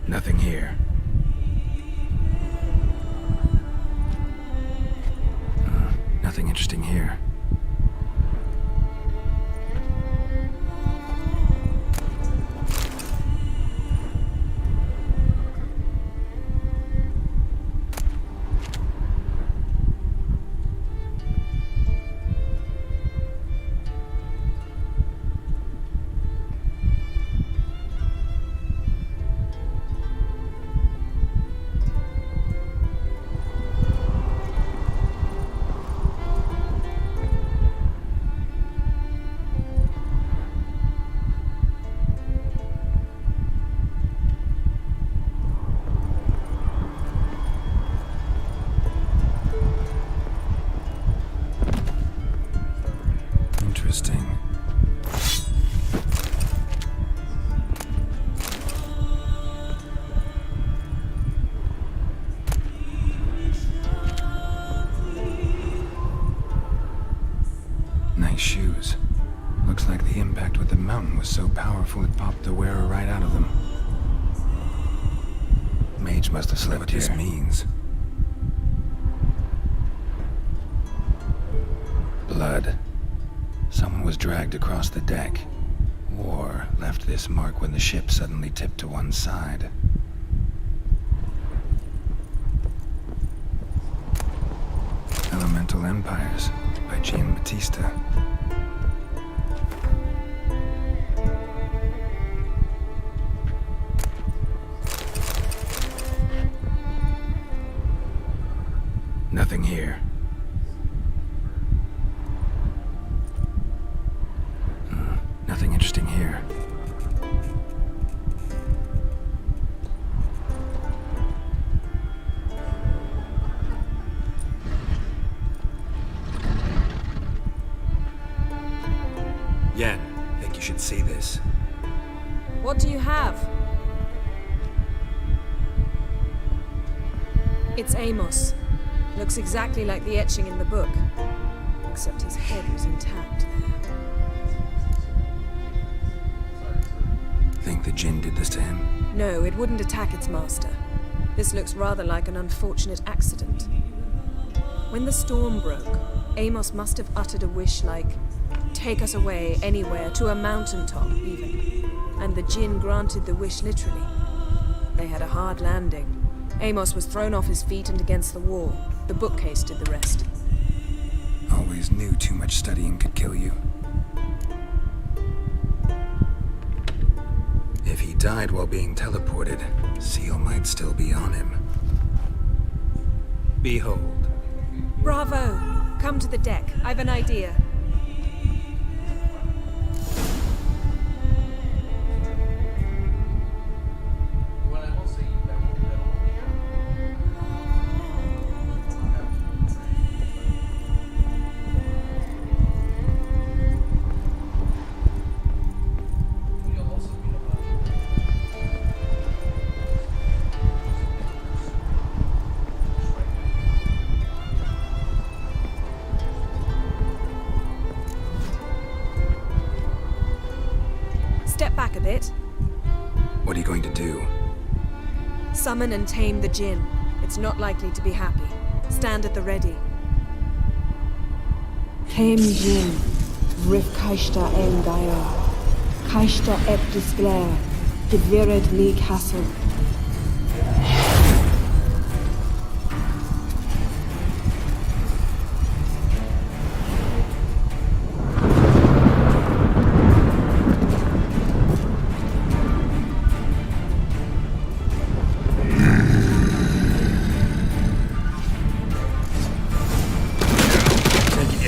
Nothing here. Nothing interesting here. nice shoes. Looks like the impact with the mountain was so powerful it popped the wearer right out of them. Mage must have slipped here. What this means. Blood. Someone was dragged across the deck. Or left this mark when the ship suddenly tipped to one side. Elemental Empires by Giambattista. Nothing here. Nothing interesting here. Yen, think you should see this. What do you have? It's Amos. Looks exactly like the etching in the book. Except his head was intact there. Think the Jinn did this to him? No, it wouldn't attack its master. This looks rather like an unfortunate accident. When the storm broke, Amos must have uttered a wish like, "Take us away, anywhere, to a mountaintop, even." And the Jinn granted the wish literally. They had a hard landing. Amos was thrown off his feet and against the wall. The bookcase did the rest. Always knew too much studying could kill you. If he died while being teleported, Seal might still be on him. Behold. Bravo! Come to the deck. I've an idea. Step back a bit. What are you going to do? Summon and tame the Jinn. It's not likely to be happy. Stand at the ready. Tame Jinn, Rif Kaishta El Gaia, Kaishta Ep Disglair, Devirid Lee Castle.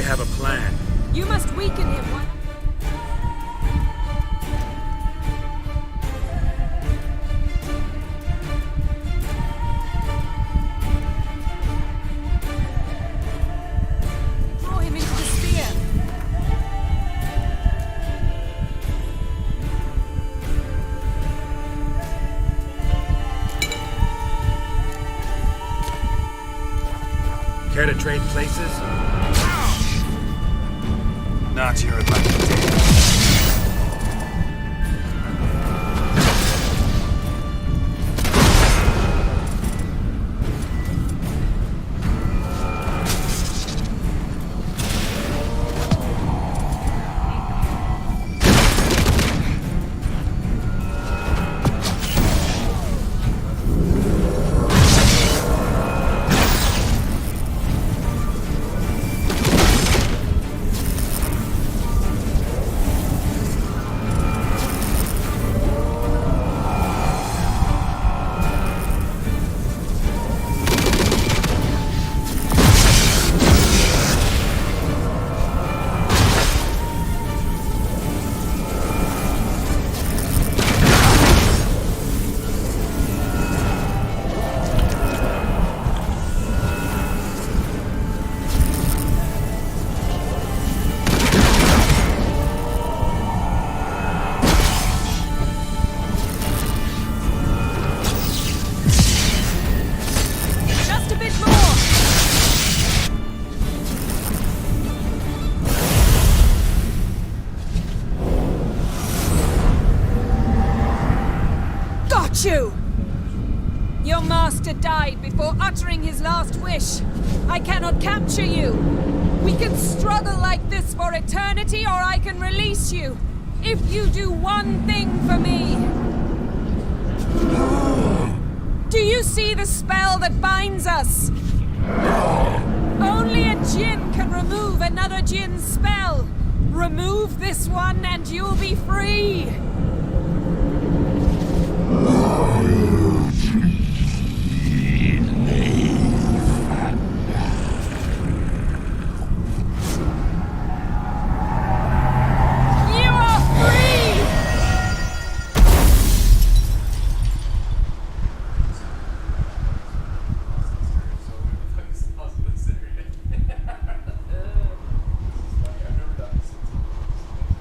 Have a plan. You must weaken him. Throw him into the spear. Care to trade places? Not your lucky day. got you! Your master died before uttering his last wish. I cannot capture you. We can struggle like this for eternity, or I can release you. If you do one thing for me. Do you see the spell that binds us? Only a djinn can remove another djinn's spell. Remove this one and you'll be free.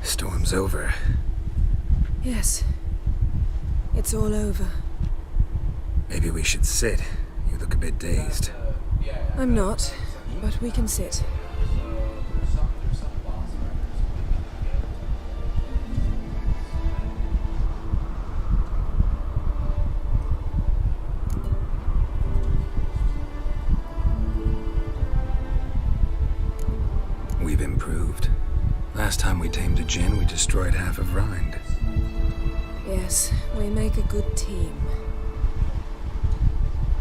Storm's over. Yes. It's all over. Maybe we should sit. You look a bit dazed. I'm not, but we can sit. We've improved. Last time we tamed a djinn, we destroyed half of Rind. Yes, we make a good team.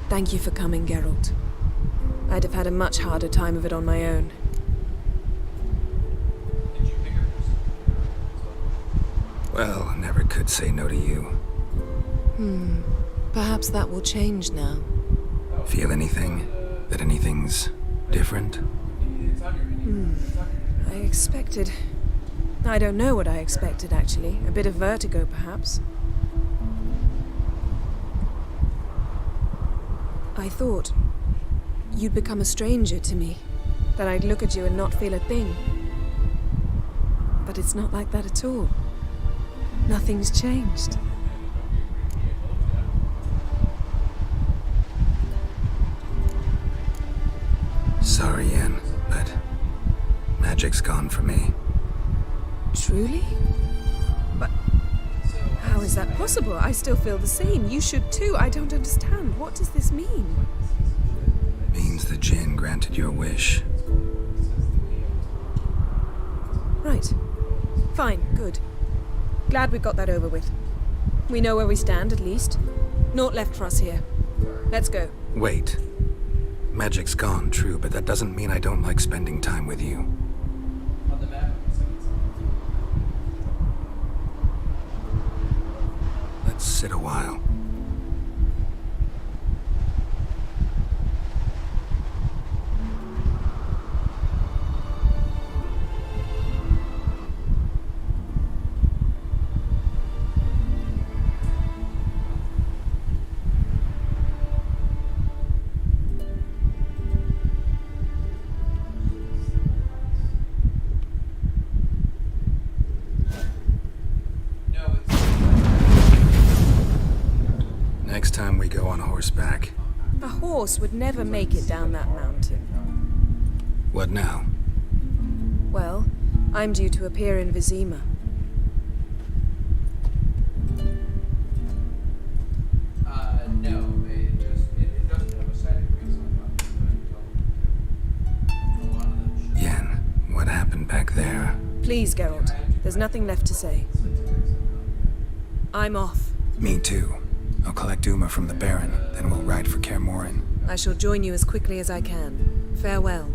Thank you for coming, Geralt. I'd have had a much harder time of it on my own. Well, I never could say no to you. Perhaps that will change now. Feel anything? That anything's different? I expected... I don't know what I expected, actually. A bit of vertigo, perhaps. I thought you'd become a stranger to me. That I'd look at you and not feel a thing. But it's not like that at all. Nothing's changed. Sorry, Yen, but magic's gone for me. Truly? But how is that possible? I still feel the same. You should too. I don't understand. What does this mean? Means the djinn granted your wish. Right. Fine. Good. Glad we got that over with. We know where we stand, at least. Naught left for us here. Let's go. Wait. Magic's gone, true, but that doesn't mean I don't like spending time with you. Let's sit a while. Next time we go on horseback. A horse would never make it down that mountain. What now? Well, I'm due to appear in Vizima. No, it doesn't have a cited reason. Yen, what happened back there? Please, Geralt. There's nothing left to say. I'm off. Me too. I'll collect Uma from the Baron, then we'll ride for Kaer Morhen. I shall join you as quickly as I can. Farewell.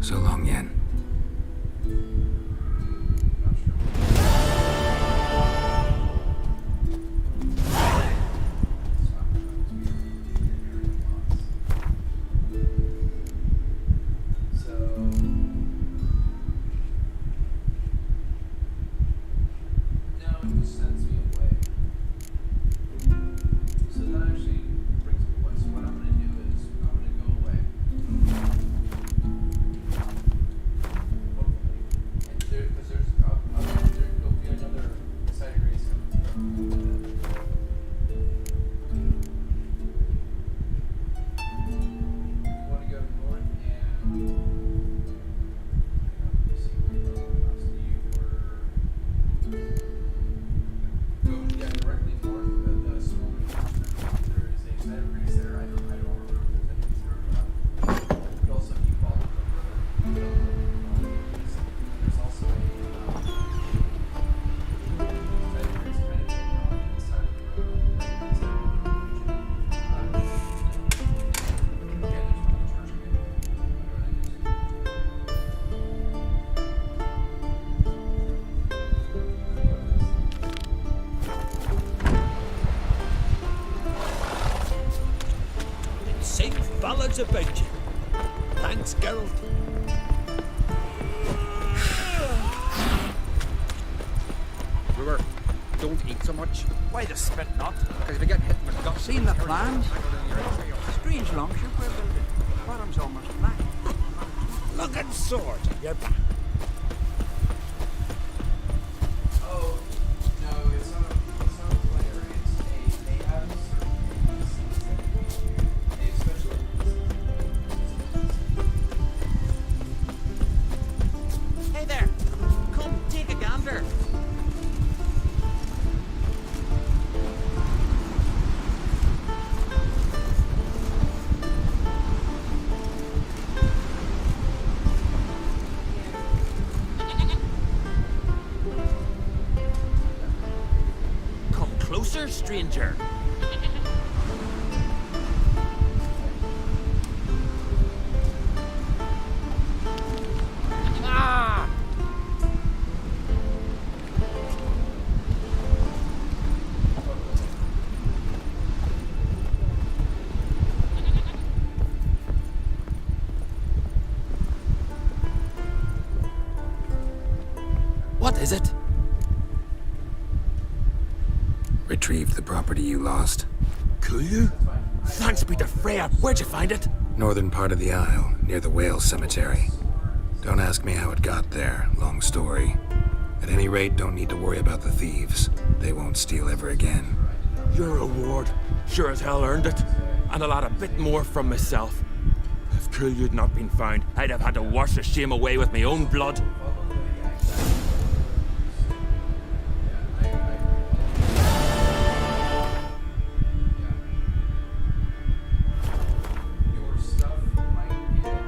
So long, Yen. news about you. Thanks, Geralt. Brewer, don't eat so much. Why the spit not? Because if you get hit with guts... Seen the plans? Strange longship we're building. Bottom's almost flat. Looking sword, you're back. Oh, no, it's not a player. They have especially... Hey there! Come take a gander. Come closer, stranger. Ah! What is it? Retrieved the property you lost. Kulju? Thanks be to Freya. Where'd you find it? Northern part of the Isle, near the whale cemetery. Don't ask me how it got there. Long story. At any rate, don't need to worry about the thieves. They won't steal ever again. Your reward sure as hell earned it. And I'll add a bit more from myself. If Kulju'd not been found, I'd have had to wash the shame away with my own blood. Your stuff might get...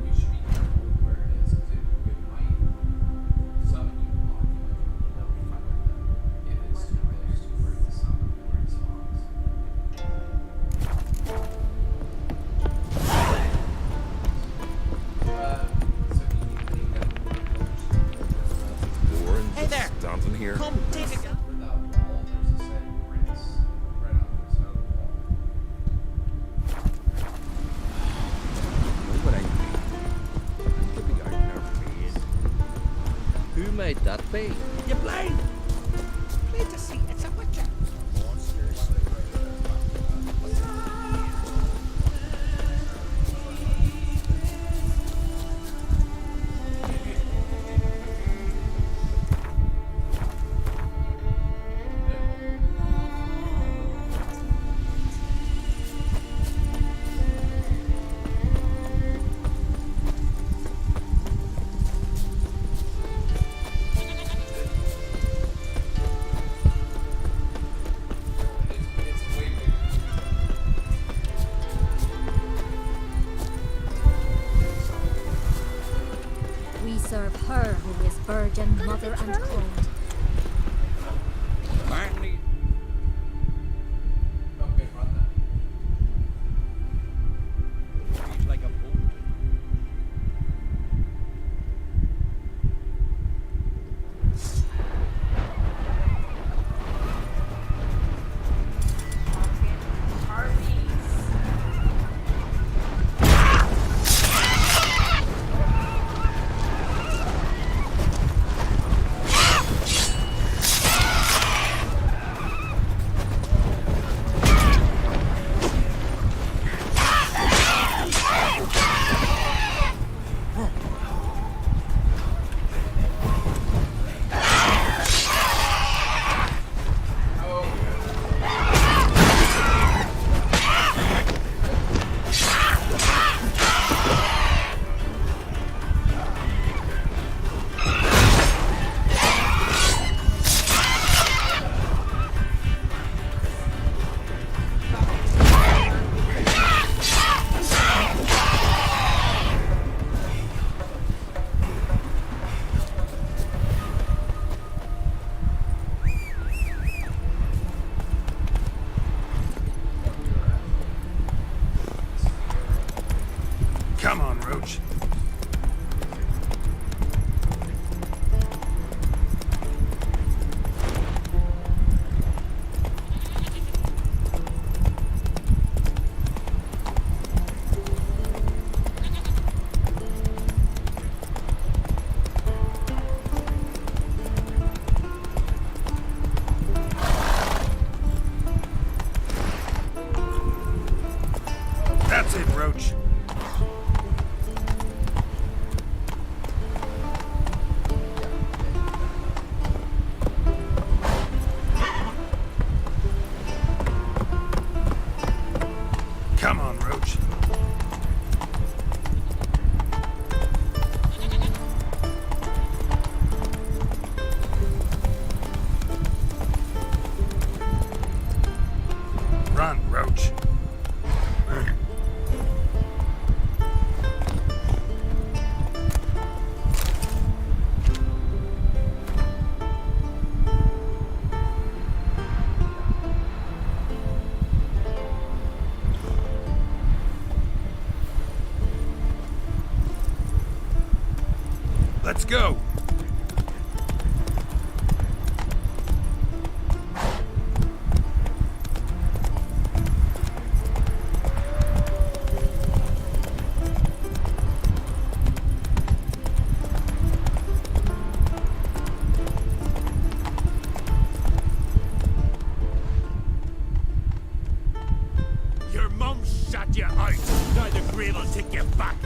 You should be careful with where it is, because it might summon you on you. That would be fine with them. If it's too close to where the summon, where it spawns. Hey there! Standing here. Come take a gander. Without wall, there's a set of prints right on the side of the wall. Know what I mean? Could be out in our brain. Who might that be? You blind? Plain to see, it's a witcher. We serve her who is virgin, mother, and cloned. Marley. Okay, run that. He's like a boat. Let's go! Your mum shut you out. Now the grave will take you back.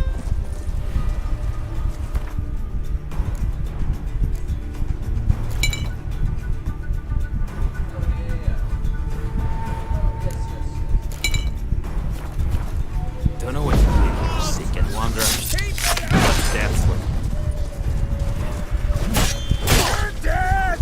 Don't know what to think of forsaken wanderer. But that's what. You're dead!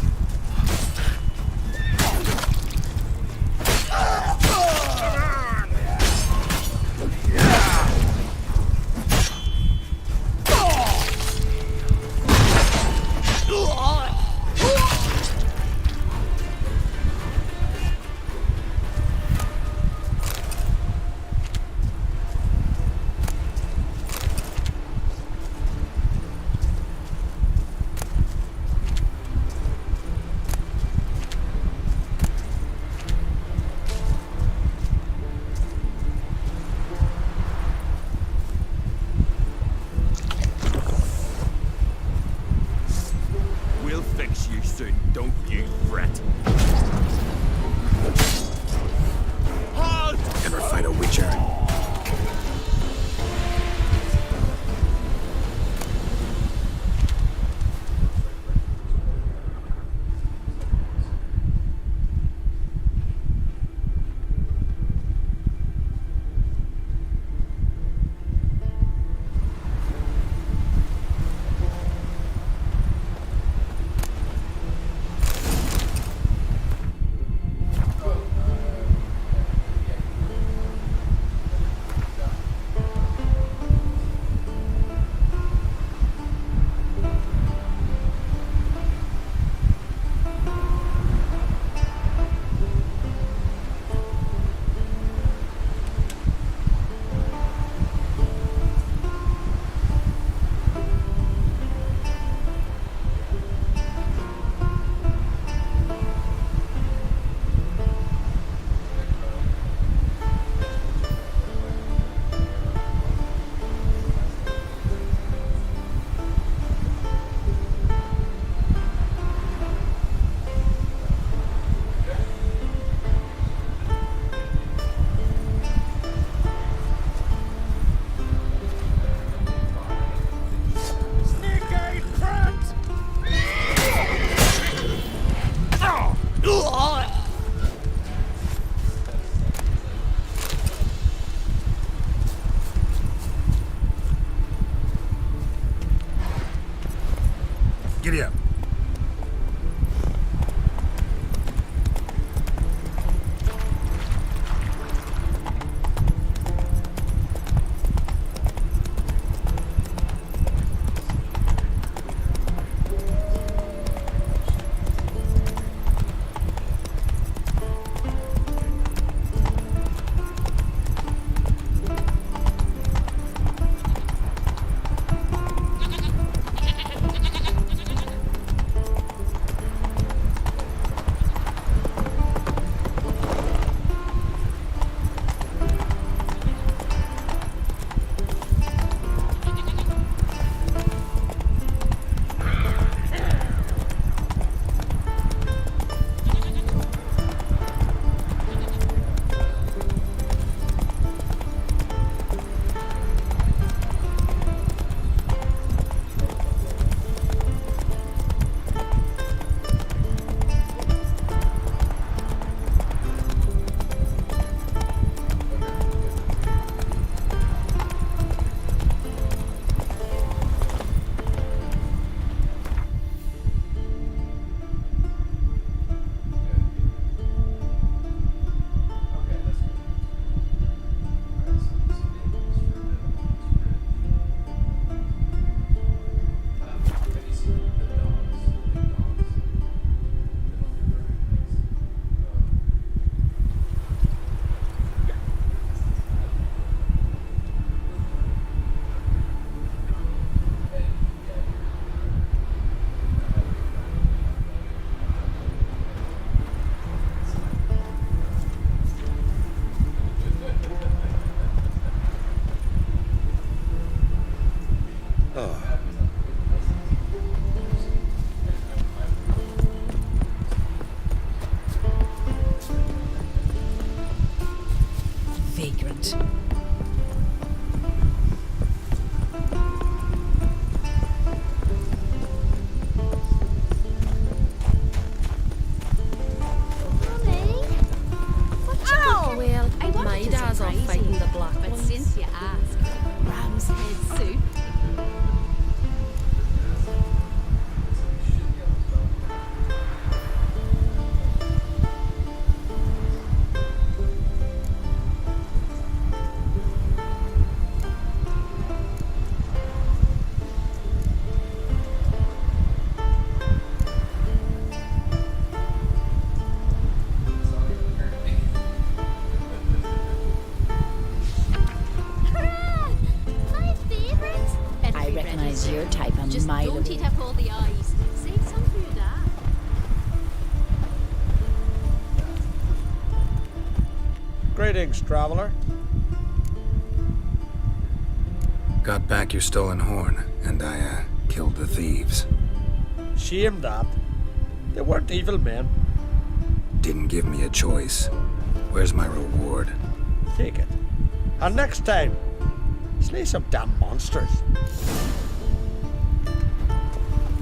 We'll fix you soon, don't you fret. Halt! Never fight a witcher. Giddy up. Greetings, traveler. Got back your stolen horn, and I, killed the thieves. Shame that. They weren't evil men. Didn't give me a choice. Where's my reward? Take it. And next time, slay some damn monsters.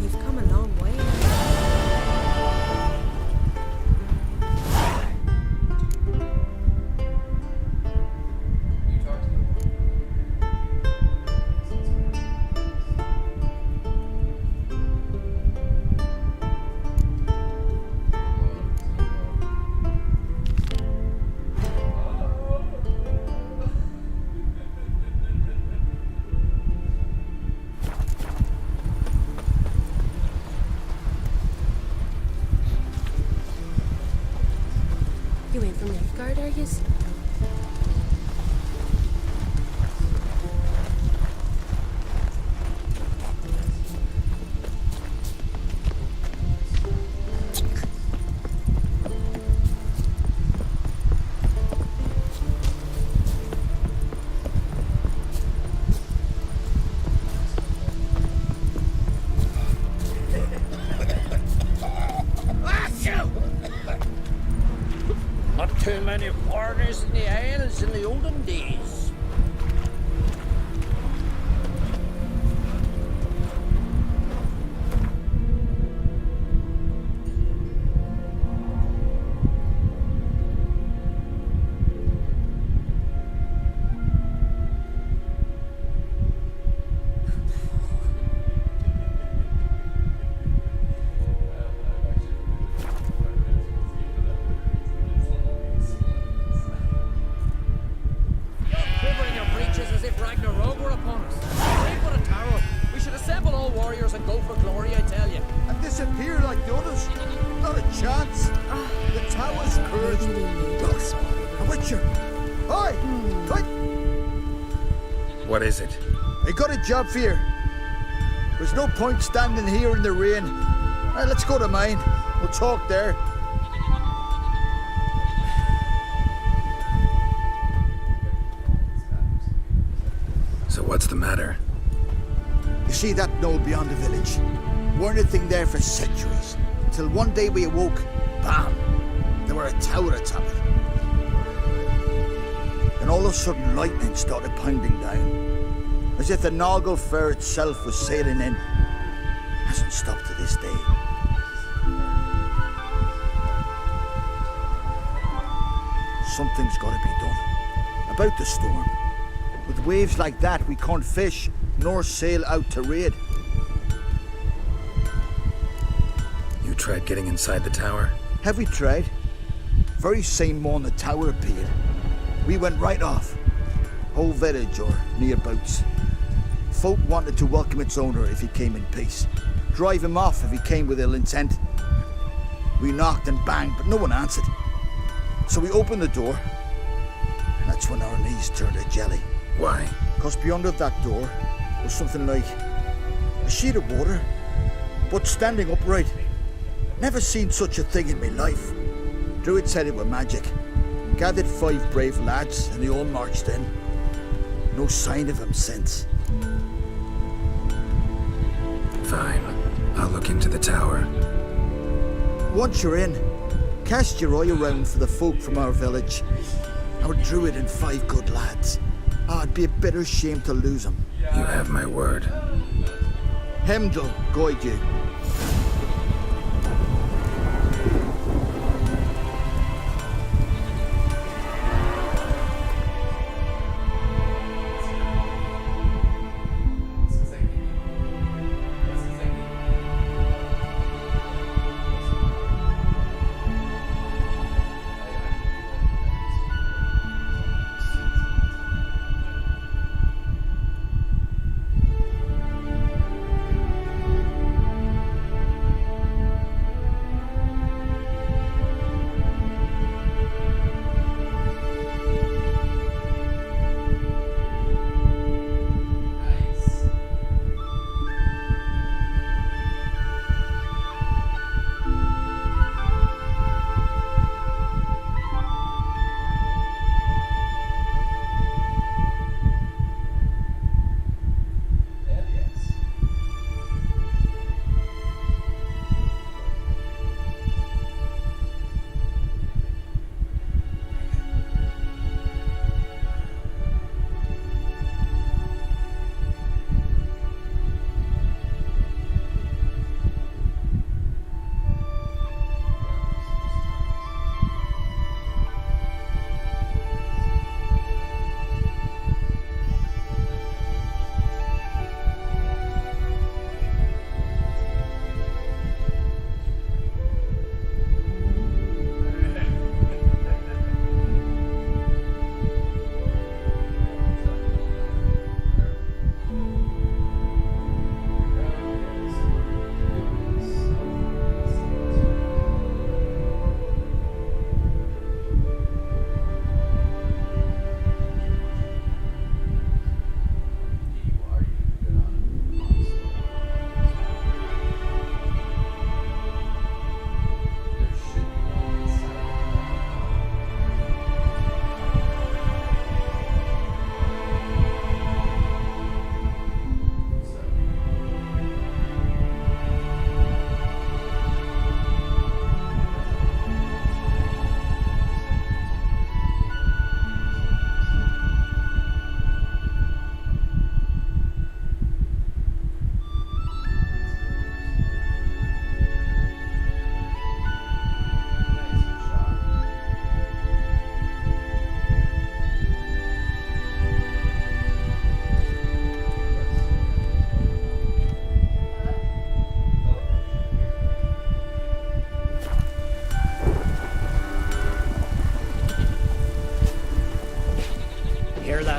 You've come a long way. You ain't from Nilfgaard, are yous? Not too many foreigners in the Isles in the olden days. Quivering your breeches as if Ragnarok were upon us. Great, what a terror. We should assemble all warriors and go for glory, I tell you. And disappear like the others? Not a chance. The tower's cursed. A witcher. Oi! Quick! What is it? I got a job for you. There's no point standing here in the rain. Right, let's go to mine. We'll talk there. So what's the matter? You see that knoll beyond the village? Weren't a thing there for centuries. Till one day we awoke, bam! There were a tower atop it. And all of a sudden lightning started pounding down. As if the Noggle Fair itself was sailing in. Hasn't stopped to this day. Something's gotta be done. About the storm. With waves like that, we can't fish, nor sail out to raid. You tried getting inside the tower? Have we tried? Very same morning the tower appeared. We went right off. Whole village or nearabouts. Folk wanted to welcome its owner if he came in peace. Drive him off if he came with ill intent. We knocked and banged, but no one answered. So we opened the door, and that's when our knees turned to jelly. Why? Because beyond that door was something like a sheet of water, but standing upright. Never seen such a thing in my life. Druid said it were magic. Gathered 5 brave lads, and they all marched in. No sign of him since. Fine. I'll look into the tower. Once you're in, cast your eye around for the folk from our village. Our druid and 5 good lads. It'd be a bitter shame to lose them. You have my word. Heimdall guide you.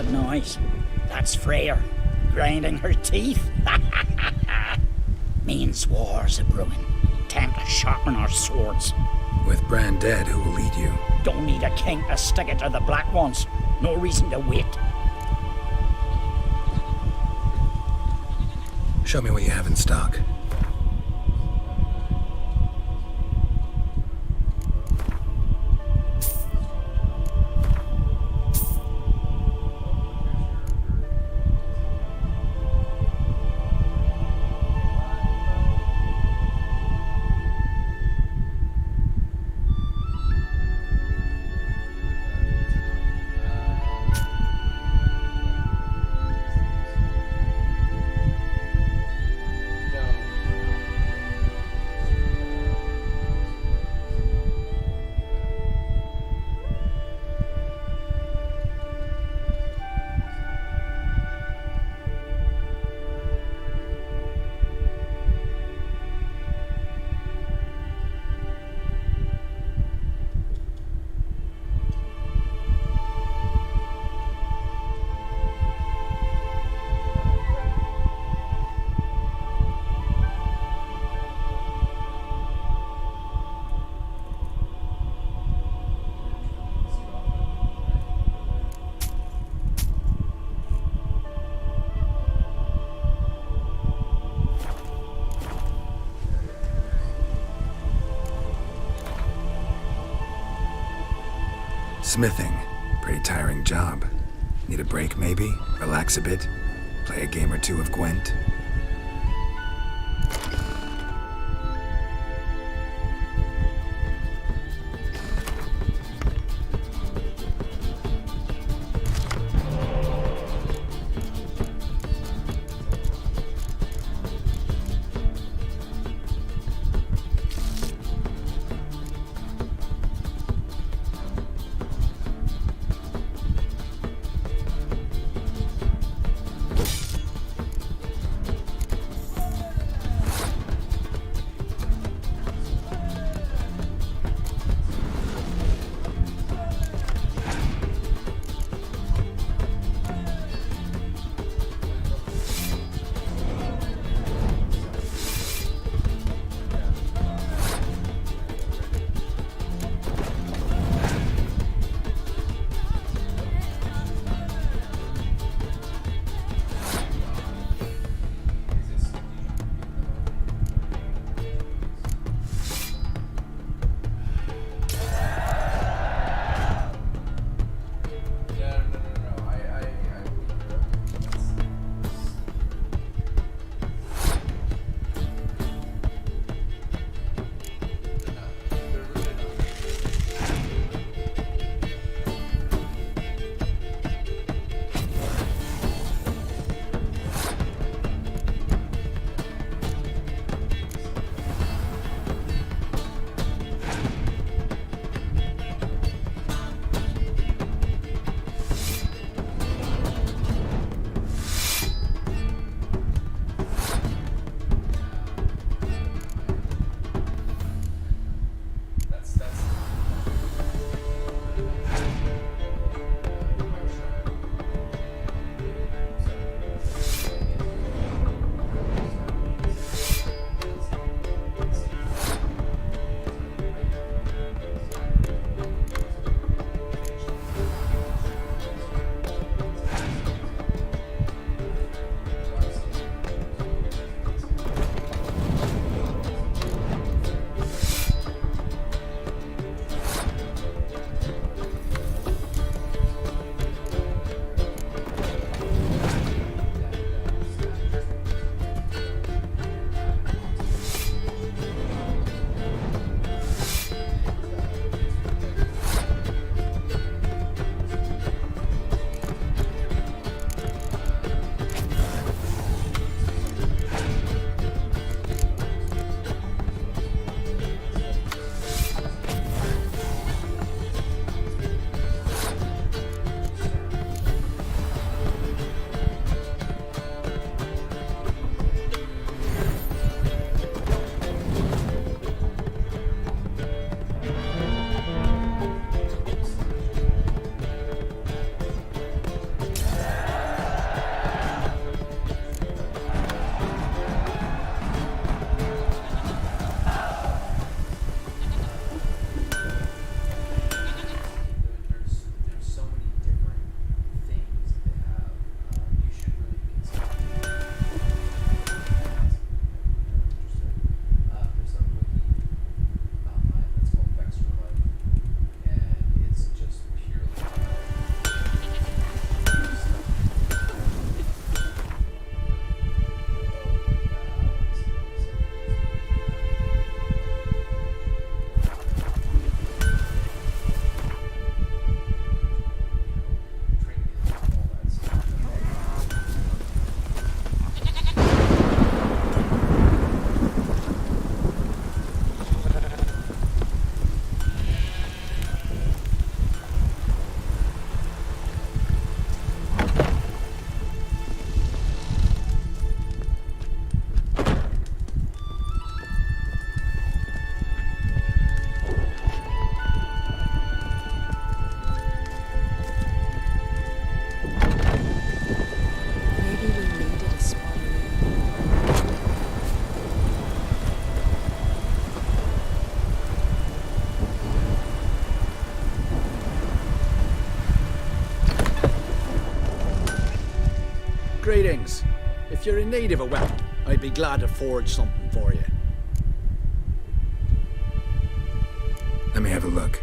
that noise? That's Freyr, grinding her teeth. Means war's a brewing. Time to sharpen our swords. With Bran dead, who will lead you? Don't need a king to stick it to the Black Ones. No reason to wait. Show me what you have in stock. Smithing. Pretty tiring job. Need a break, maybe? Relax a bit? Play a game or two of Gwent? things. If you're in need of a weapon, I'd be glad to forge something for you. Let me have a look.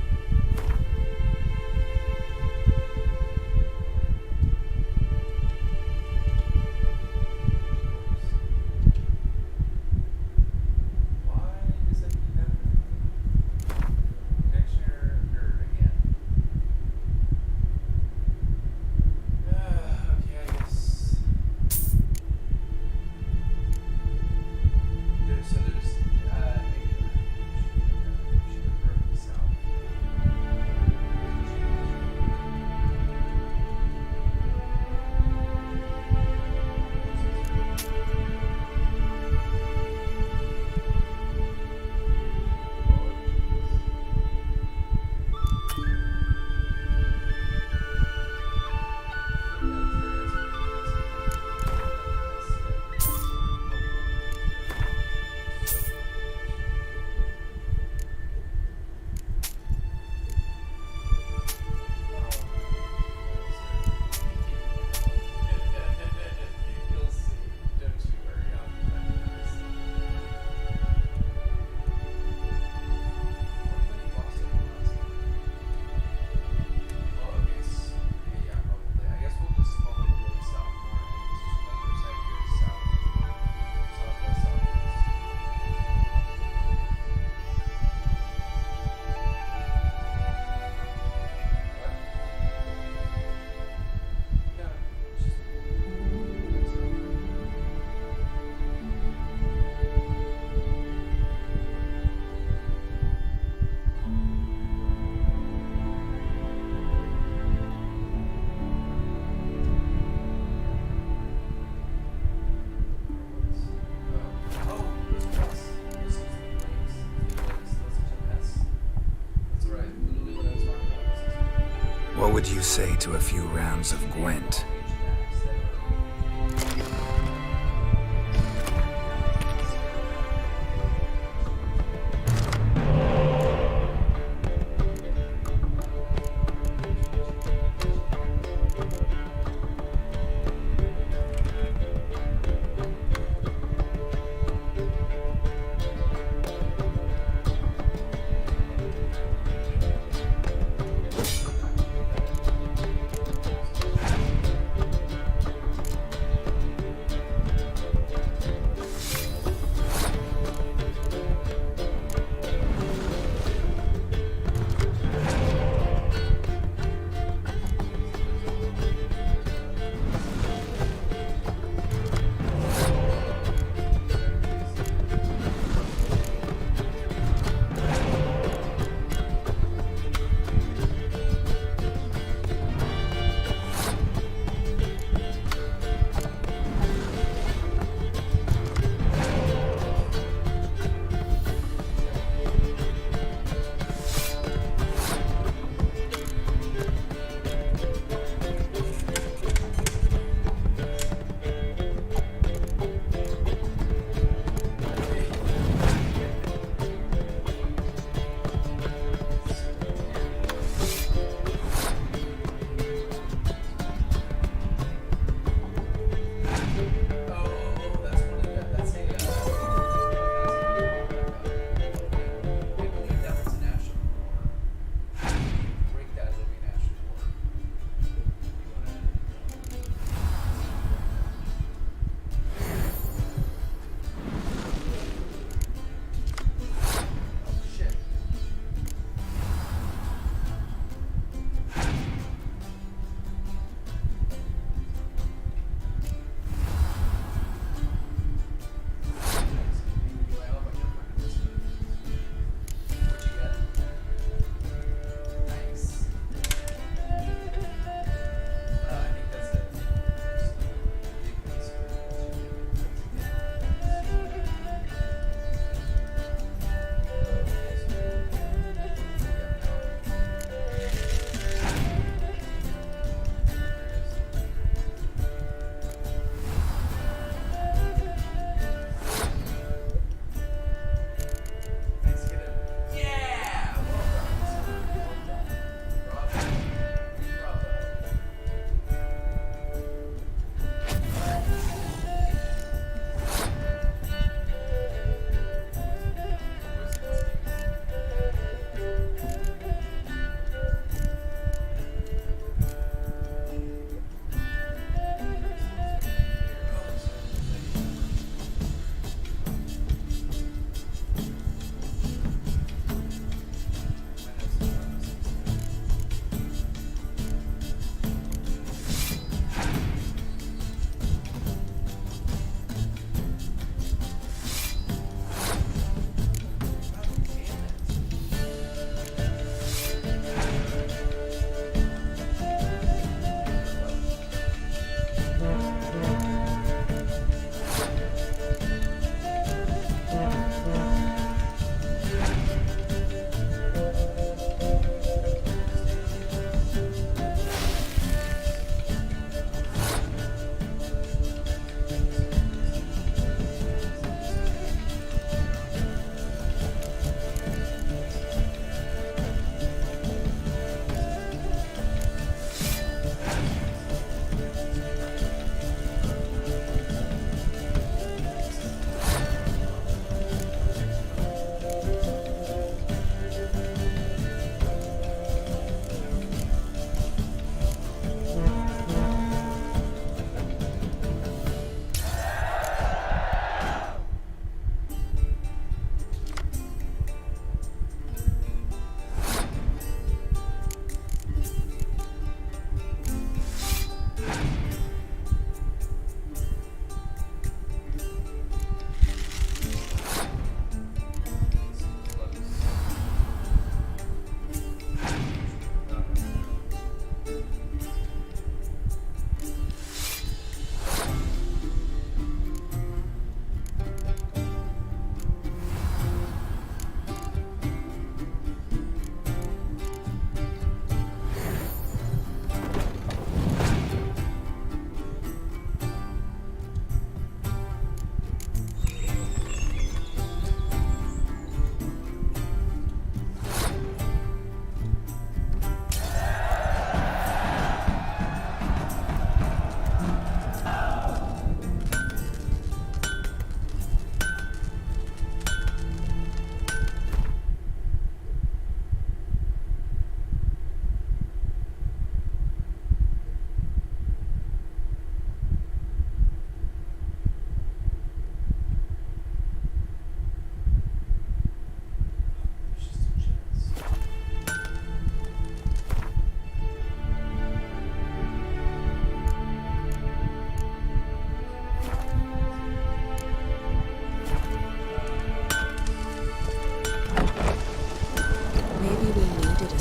What would you say to a few rounds of Gwent?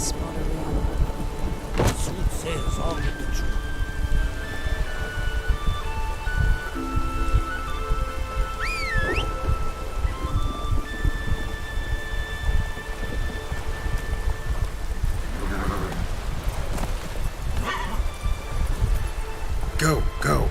spot of it. Soothsayers all get the truth. Go, go.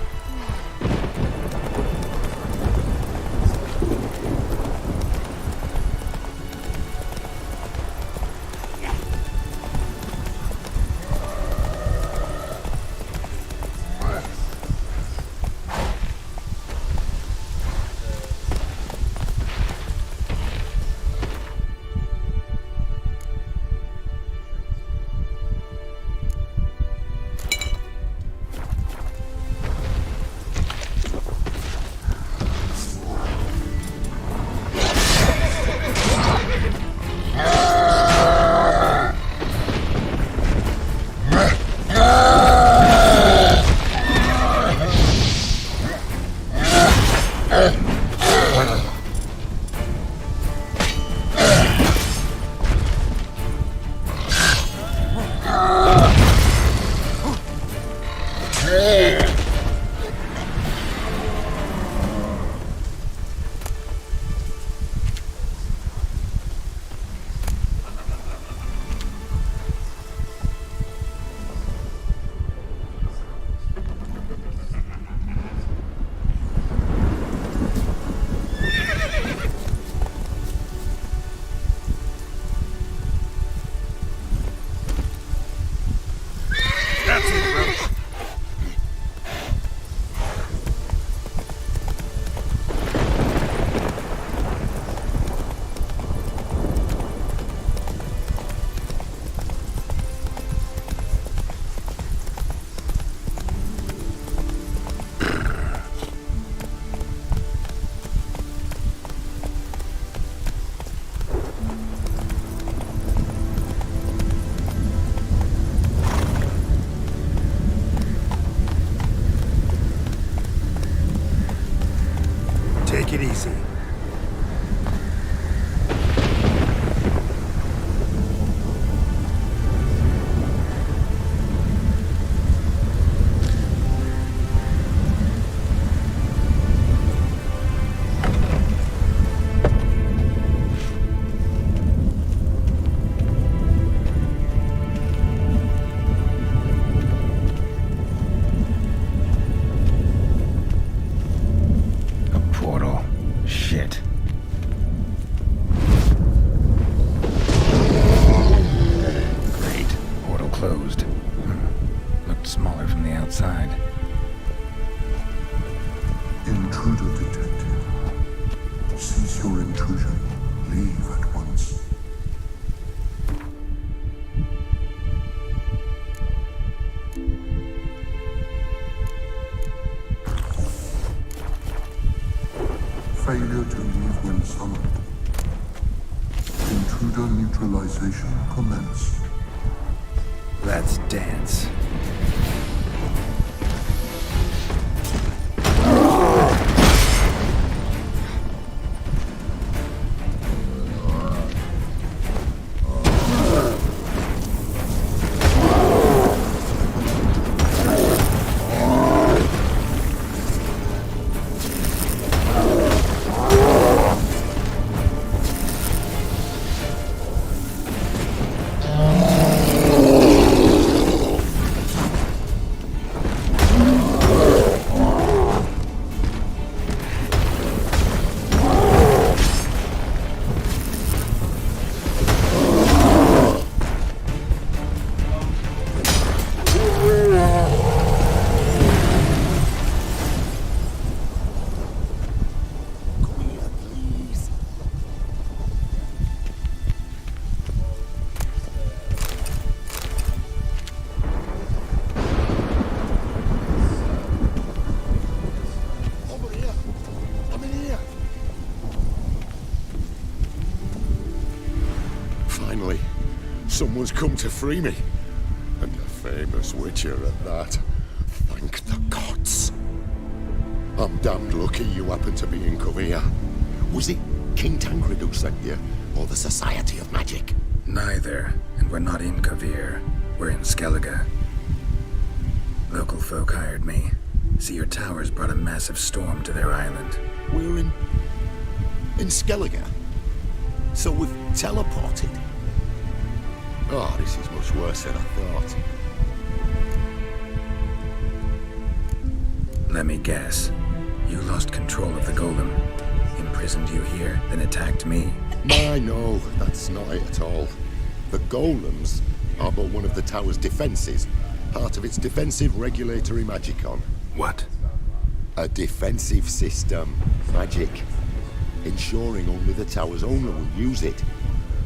Take it easy. Shit. Great. Portal closed. Looked smaller from the outside. Intruder detected. Cease your intrusion. Leave at once. Failure to leave when summoned. Intruder neutralization commenced. Let's dance. Finally, someone's come to free me. And a famous witcher at that. Thank the gods. I'm damned lucky you happen to be in Kovia. Was it King Tancred who sent you? Or the Society of Magic? Neither, and we're not in Kavir. We're in Skellige. Local folk hired me. See, your towers brought a massive storm to their island. We're in Skellige. So we've teleported. Oh, this is much worse than I thought. Let me guess. You lost control of the golem. Imprisoned you here, then attacked me. No, that's not it at all. The golems are but one of the tower's defenses, part of its defensive regulatory magicon. What? A defensive system. Magic. Ensuring only the tower's owner will use it.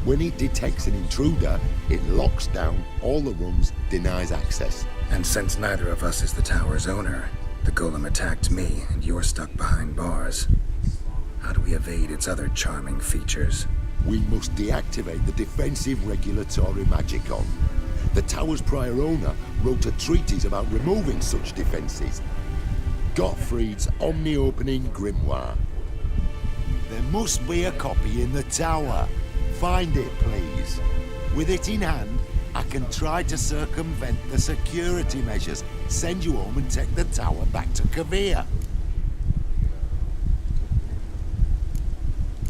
When it detects an intruder, it locks down all the rooms, denies access. And since neither of us is the tower's owner, the golem attacked me, and you're stuck behind bars. How do we evade its other charming features? We must deactivate the defensive regulatory magicon. The tower's prior owner wrote a treatise about removing such defenses. Gottfried's omni-opening grimoire. There must be a copy in the tower. Find it, please. With it in hand, I can try to circumvent the security measures, send you home and take the tower back to Kavir.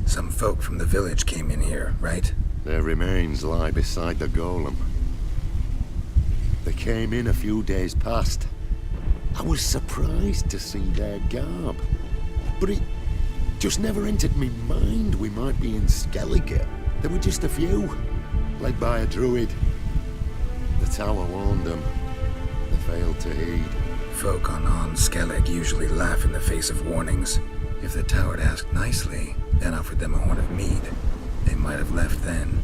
Some folk from the village came in here, right? Their remains lie beside the golem. They came in a few days past. I was surprised to see their garb. But it just never entered me mind we might be in Skellige. There were just a few, led by a druid. The tower warned them. They failed to heed. Folk on Skellig usually laugh in the face of warnings. If the tower had asked nicely, then offered them a horn of mead, they might have left then.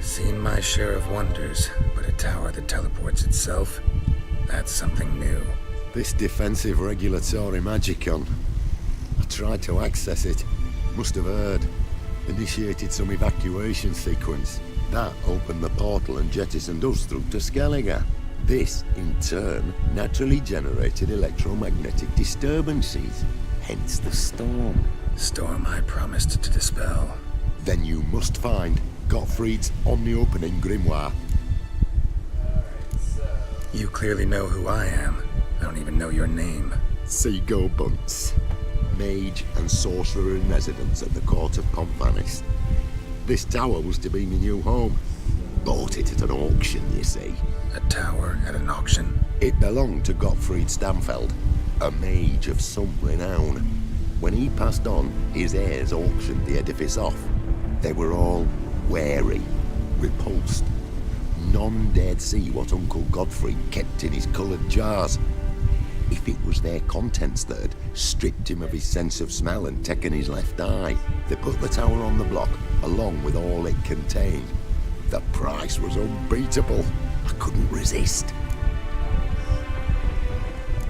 Seen my share of wonders, but a tower that teleports itself, that's something new. This defensive regulatory magicon. I tried to access it. Must have heard. Initiated some evacuation sequence. That opened the portal and jettisoned us through to Skellige. This, in turn, naturally generated electromagnetic disturbances. Hence the storm. Storm I promised to dispel. Then you must find Gottfried's omni-opening grimoire. You clearly know who I am. I don't even know your name. Seago Bunce. Mage and sorcerer in residence at the court of Pontvanis. This tower was to be my new home. Bought it at an auction, you see. A tower at an auction? It belonged to Gottfried Stamfeld, a mage of some renown. When he passed on, his heirs auctioned the edifice off. They were all wary, repulsed. None dared see what Uncle Godfrey kept in his coloured jars. If it was their contents that had stripped him of his sense of smell and taken his left eye, they put the tower on the block, along with all it contained. The price was unbeatable. I couldn't resist.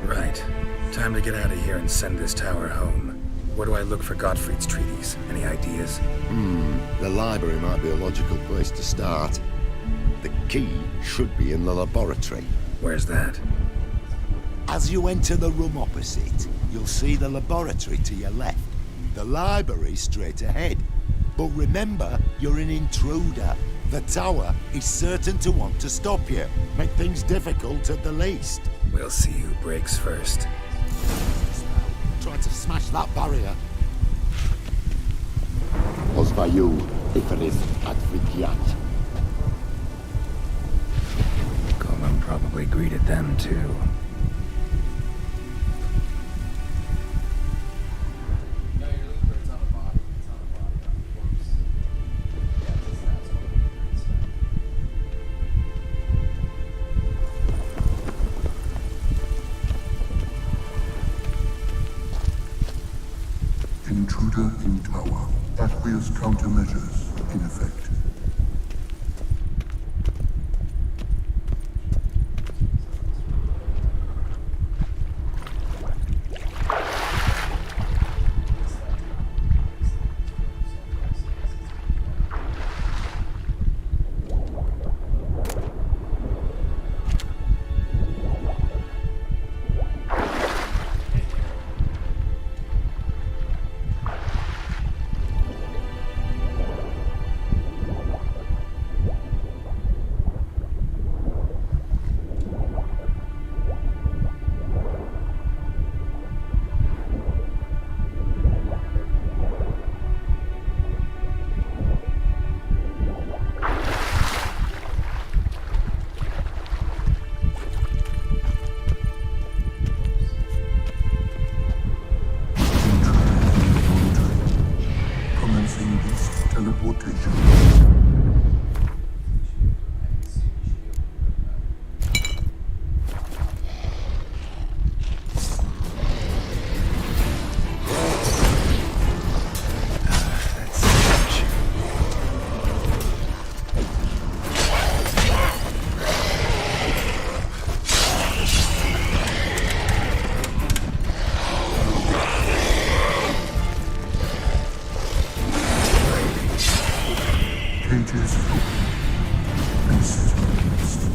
Right. Time to get out of here and send this tower home. Where do I look for Gottfried's treaties? Any ideas? The library might be a logical place to start. The key should be in the laboratory. Where's that? As you enter the room opposite, you'll see the laboratory to your left. The library straight ahead. But remember, you're an intruder. The tower is certain to want to stop you. Make things difficult at the least. We'll see who breaks first. Try to smash that barrier. Osvayu, Iferis, Advigiat. Golem probably greeted them too. Intruder in tower. Aqueous countermeasures in effect. teleportation. Cages full. Beasts released.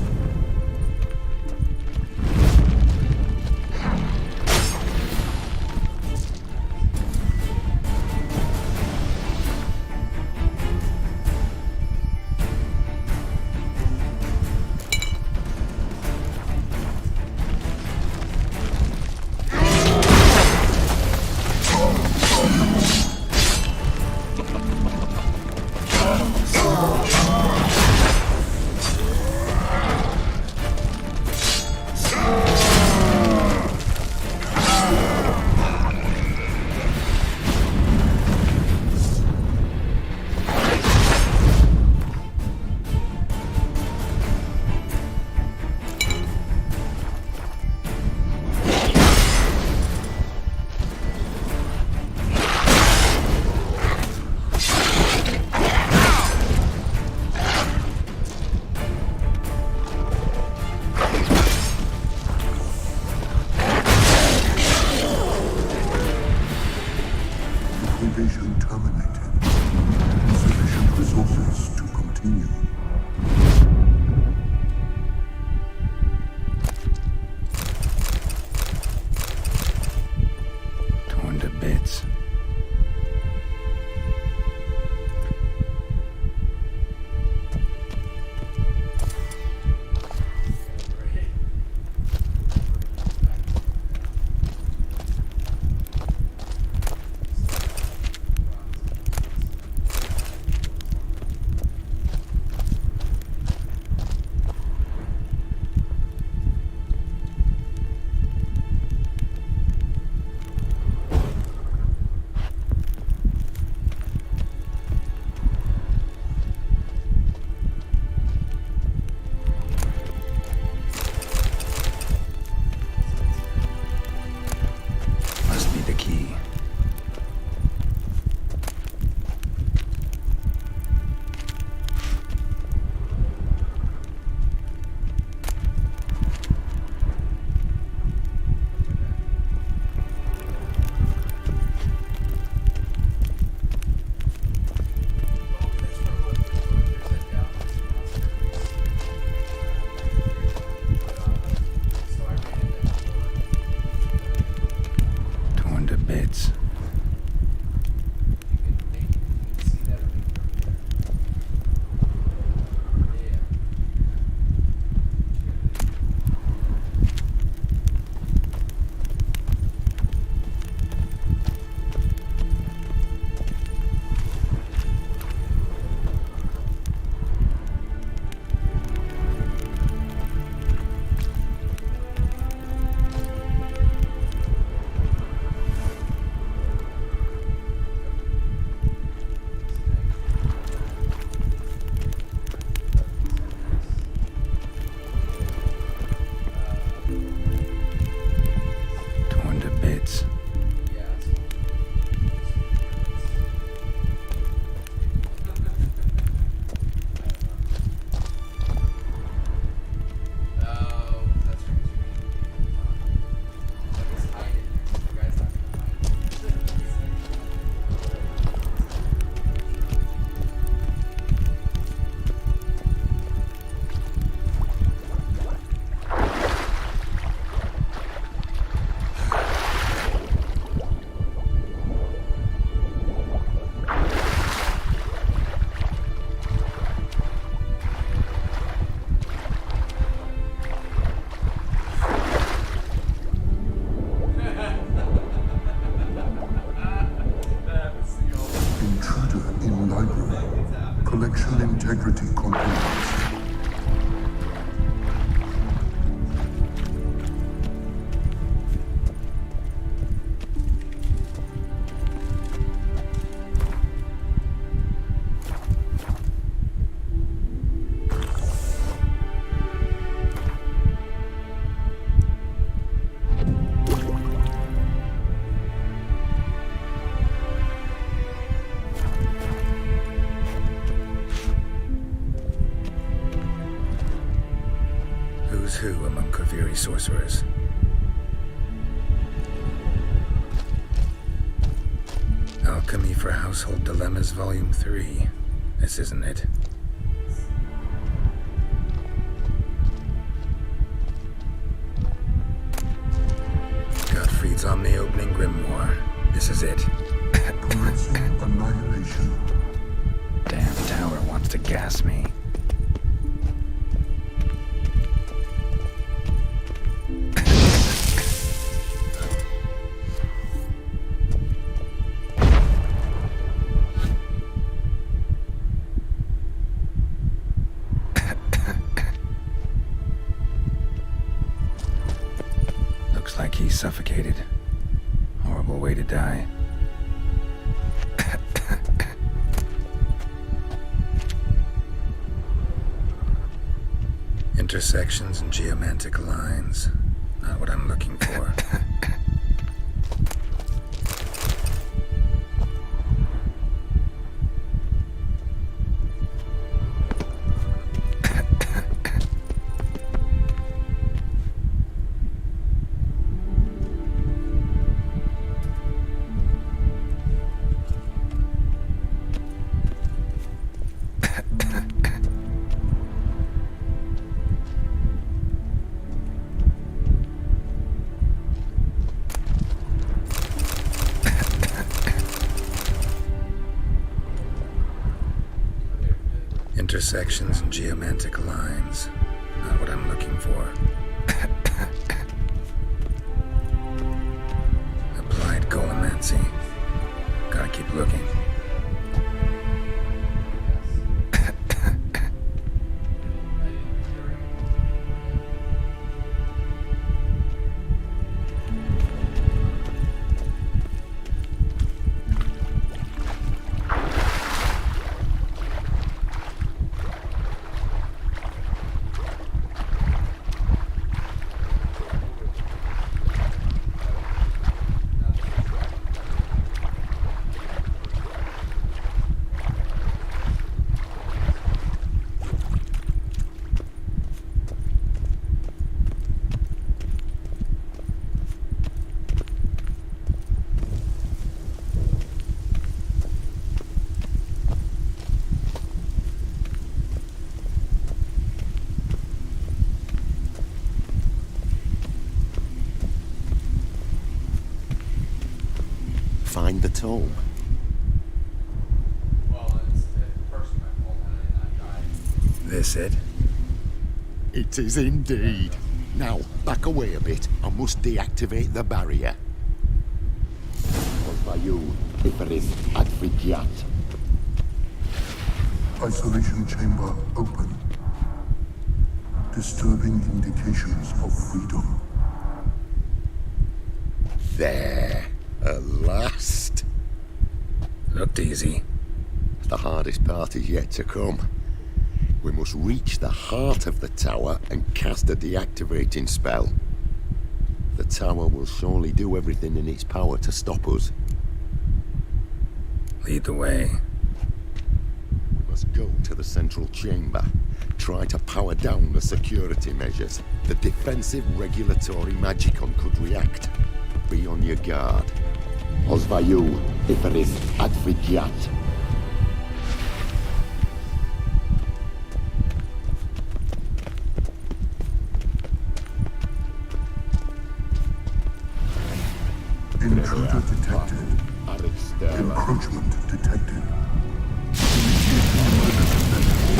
Invasion terminated. Insufficient resources to continue. Torn to bits. Must be the key. Torn to bits. Torn to bits. Intruder in library. Collection integrity compromised. 2 among Kaviri sorcerers. Alchemy for Household Dilemmas, Volume 3. This isn't it. Gottfried's on the opening grimoire. This is it. Commencing annihilation. Damn tower wants to gas me. Looks like he's suffocated. Horrible way to die. Intersections and geomantic lines. Not what I'm looking for. Intersections and geomantic lines. Not what I'm looking for. Applied Golemancy. Gotta keep looking. Find the tome. This it? It is indeed. Now, back away a bit. I must deactivate the barrier. What by you, Iferith Advigiat? Isolation chamber open. Disturbing indications of freedom. There. At last. Looked easy. The hardest part is yet to come. We must reach the heart of the tower and cast a deactivating spell. The tower will surely do everything in its power to stop us. Lead the way. We must go to the central chamber. Try to power down the security measures. The defensive regulatory magicon could react. Be on your guard. Osvayu, Iferith Advigiat. Intruder detected. Encroachment detected. Initiating emergency measures.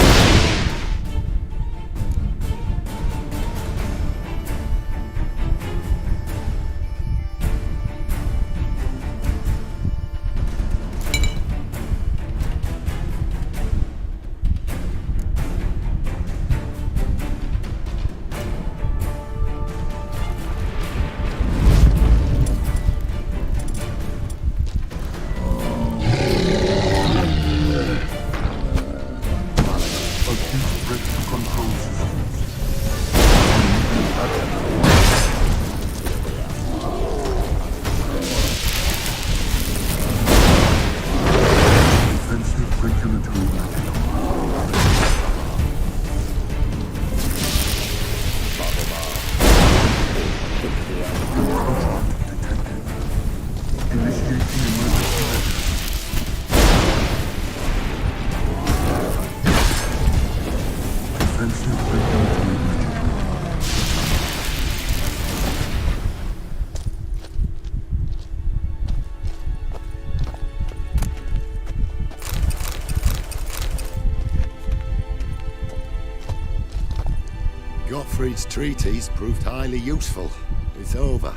Gottfried's treatise proved highly useful. It's over.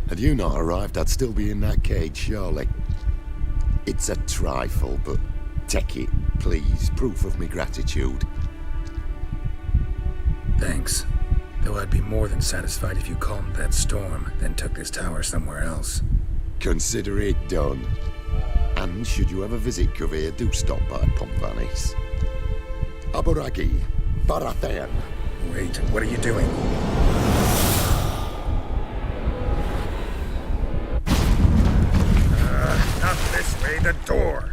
Had you not arrived, I'd still be in that cage, surely. It's a trifle, but take it, please. Proof of me gratitude. Thanks. Though I'd be more than satisfied if you calmed that storm, then took this tower somewhere else. Consider it done. And should you ever visit Kovir, do stop by Pompvanis. Aburagi, Baratheon. Wait, what are you doing? Not this way, the door!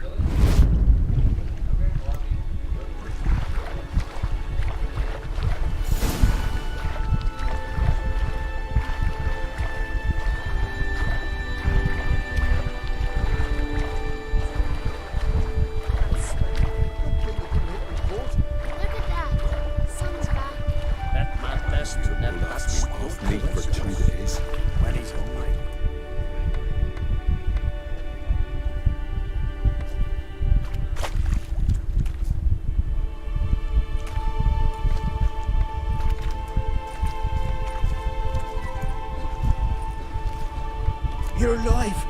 You're alive,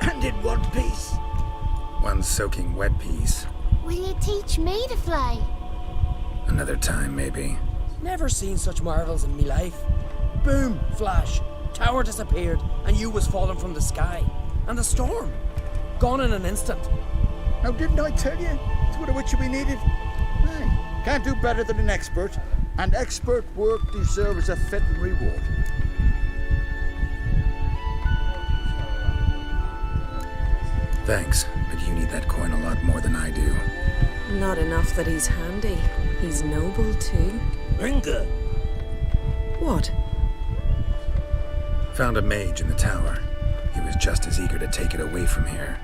and in one piece. One soaking wet piece. Will you teach me to fly? Another time, maybe. Never seen such marvels in me life. Boom, flash, tower disappeared, and you was falling from the sky. And the storm, gone in an instant. Now, didn't I tell you? It's what a witcher we needed. Hey, can't do better than an expert, and expert work deserves a fitting reward. Thanks, but you need that coin a lot more than I do. Not enough that he's handy. He's noble, too. Inga! What? Found a mage in the tower. He was just as eager to take it away from here.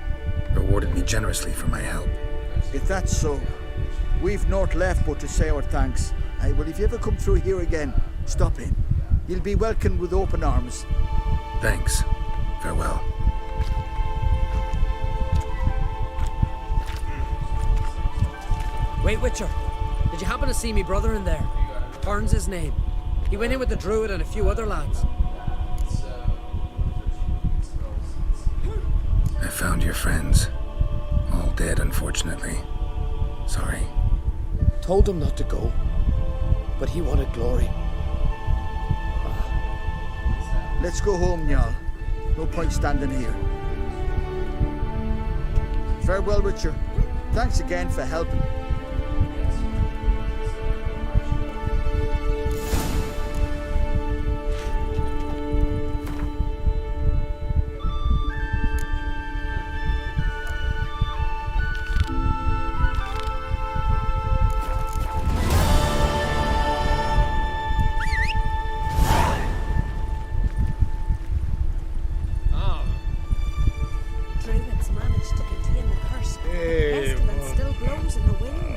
Rewarded me generously for my help. If that's so, we've naught left but to say our thanks. Aye, well, if you ever come through here again, stop in. You'll be welcomed with open arms. Thanks. Farewell. Wait, Witcher. Did you happen to see me brother in there? Turn's his name. He went in with the druid and a few other lads. I found your friends. All dead, unfortunately. Sorry. Told him not to go, but he wanted glory. Let's go home, Jarl. No point standing here. Farewell, Witcher. Thanks again for helping. Druids managed to contain the curse. The pestilence still blows in the wind.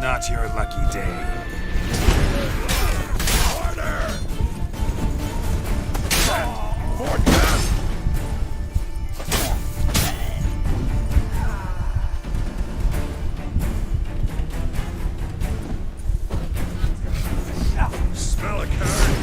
Not your lucky day. Smell a card.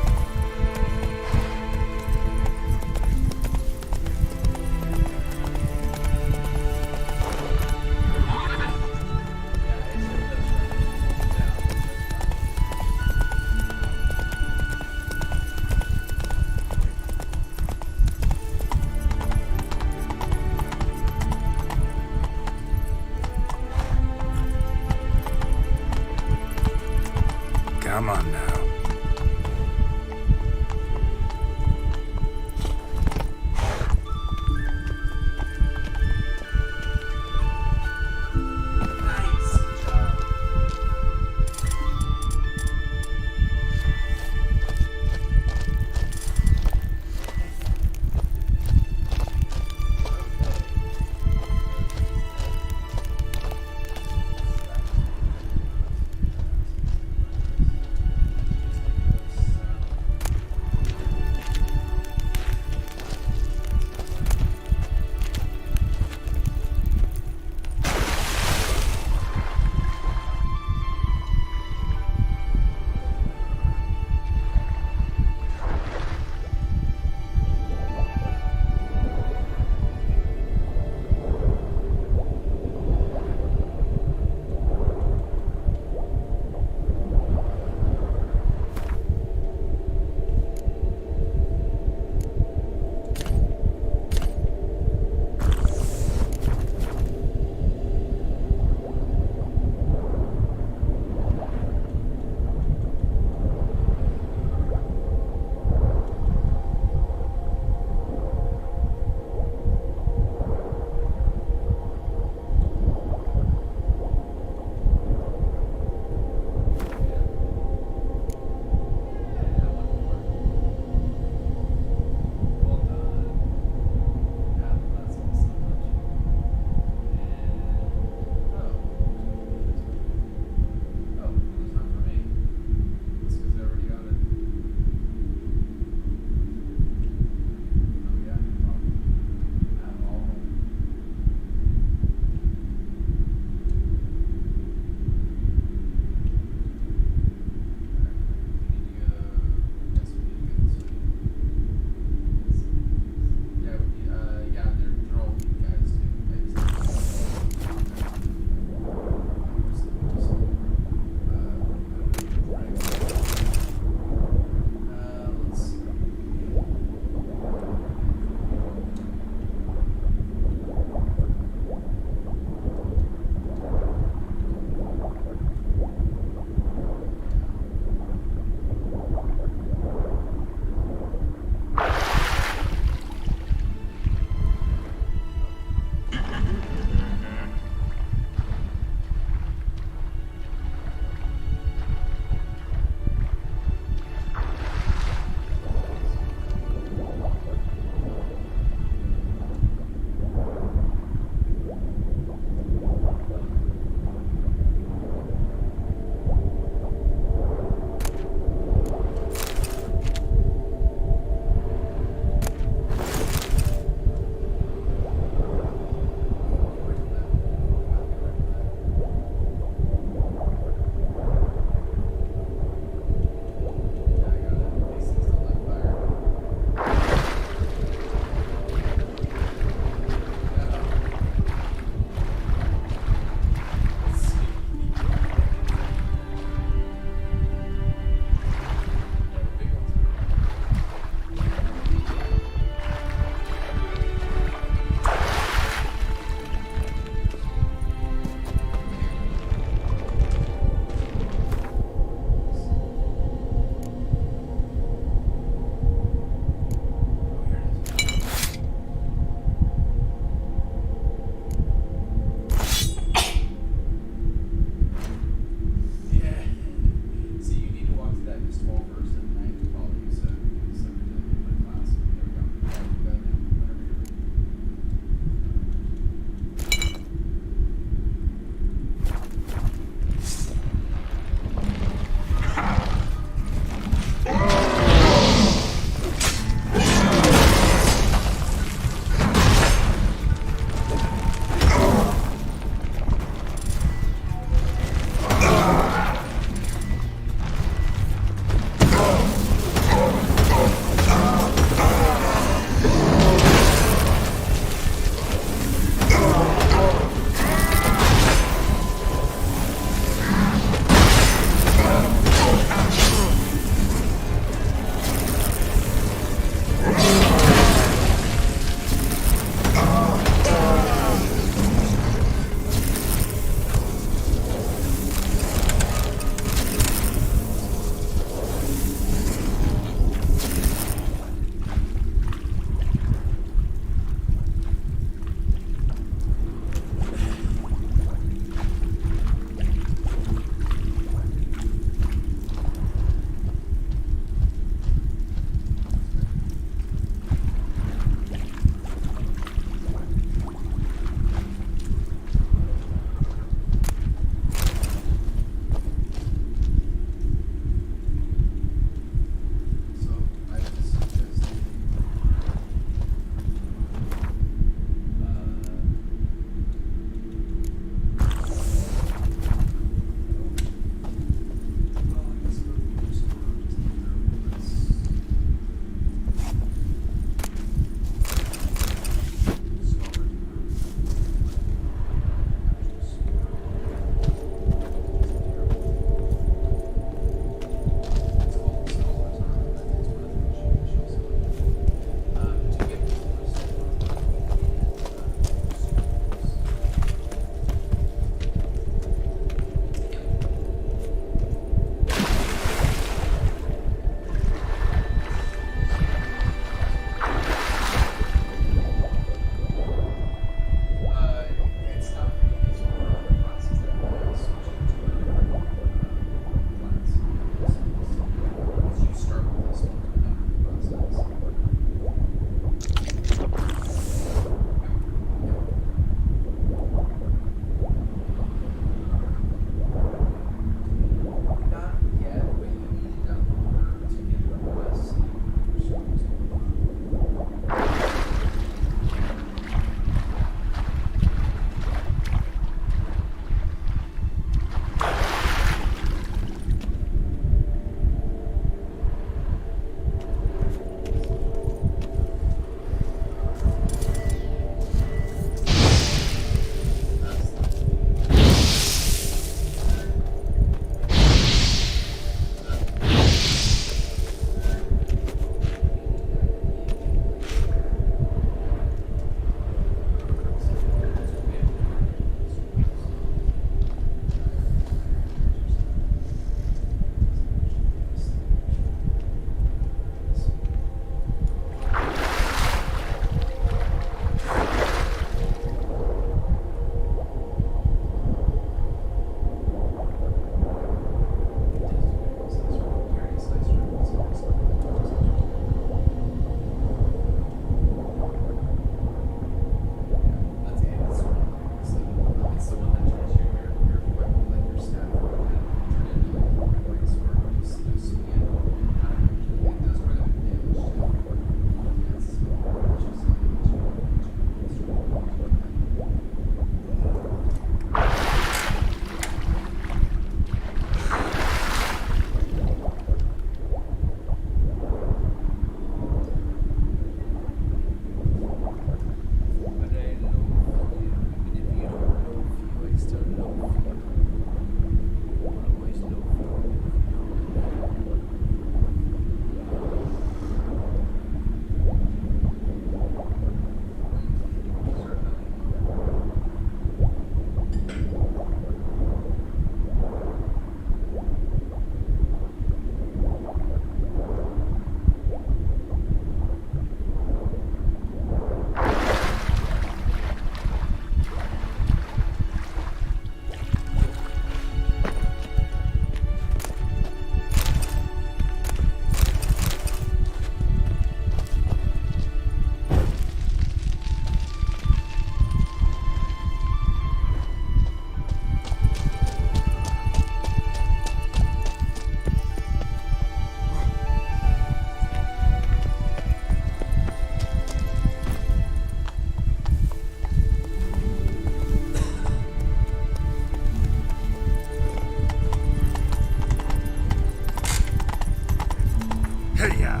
Hey-ya!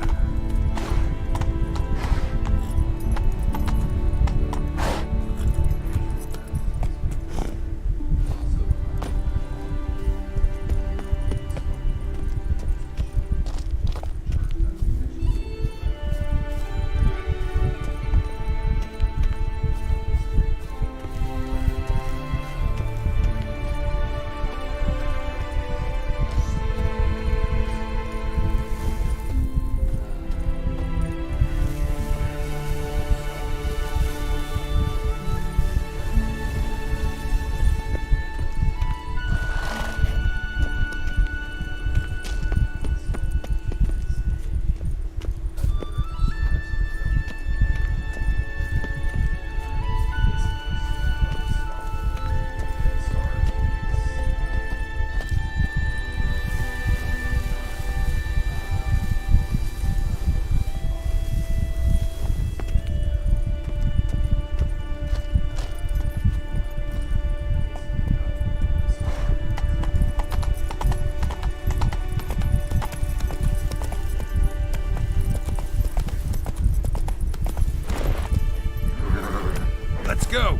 Let's go!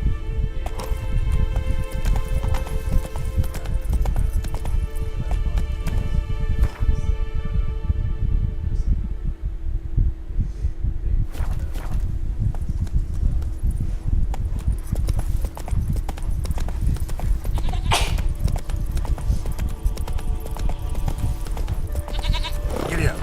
Giddy up.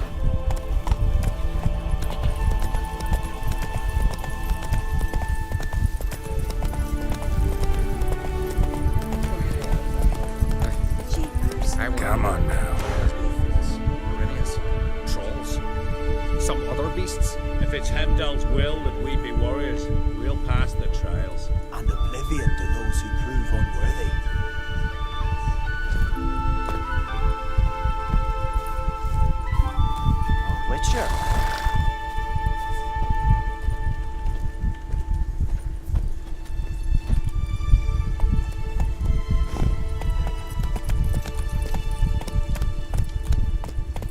Come on now. Trolls. Some other beasts. If it's Heimdall's will that we be warriors, we'll pass the trials. And oblivion to those who prove unworthy. Witcher.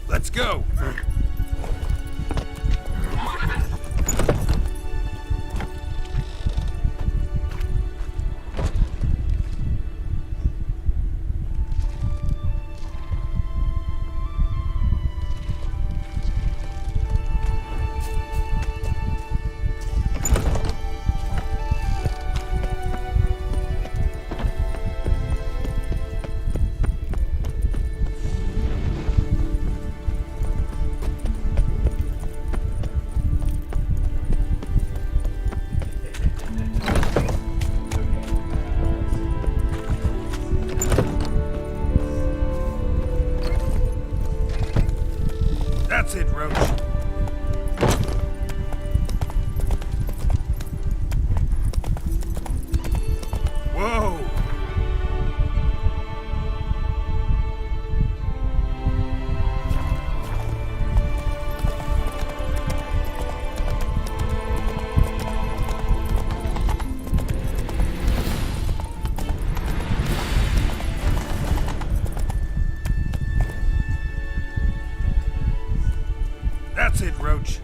Let's go! That's it, Roach. Whoa! That's it, Roach.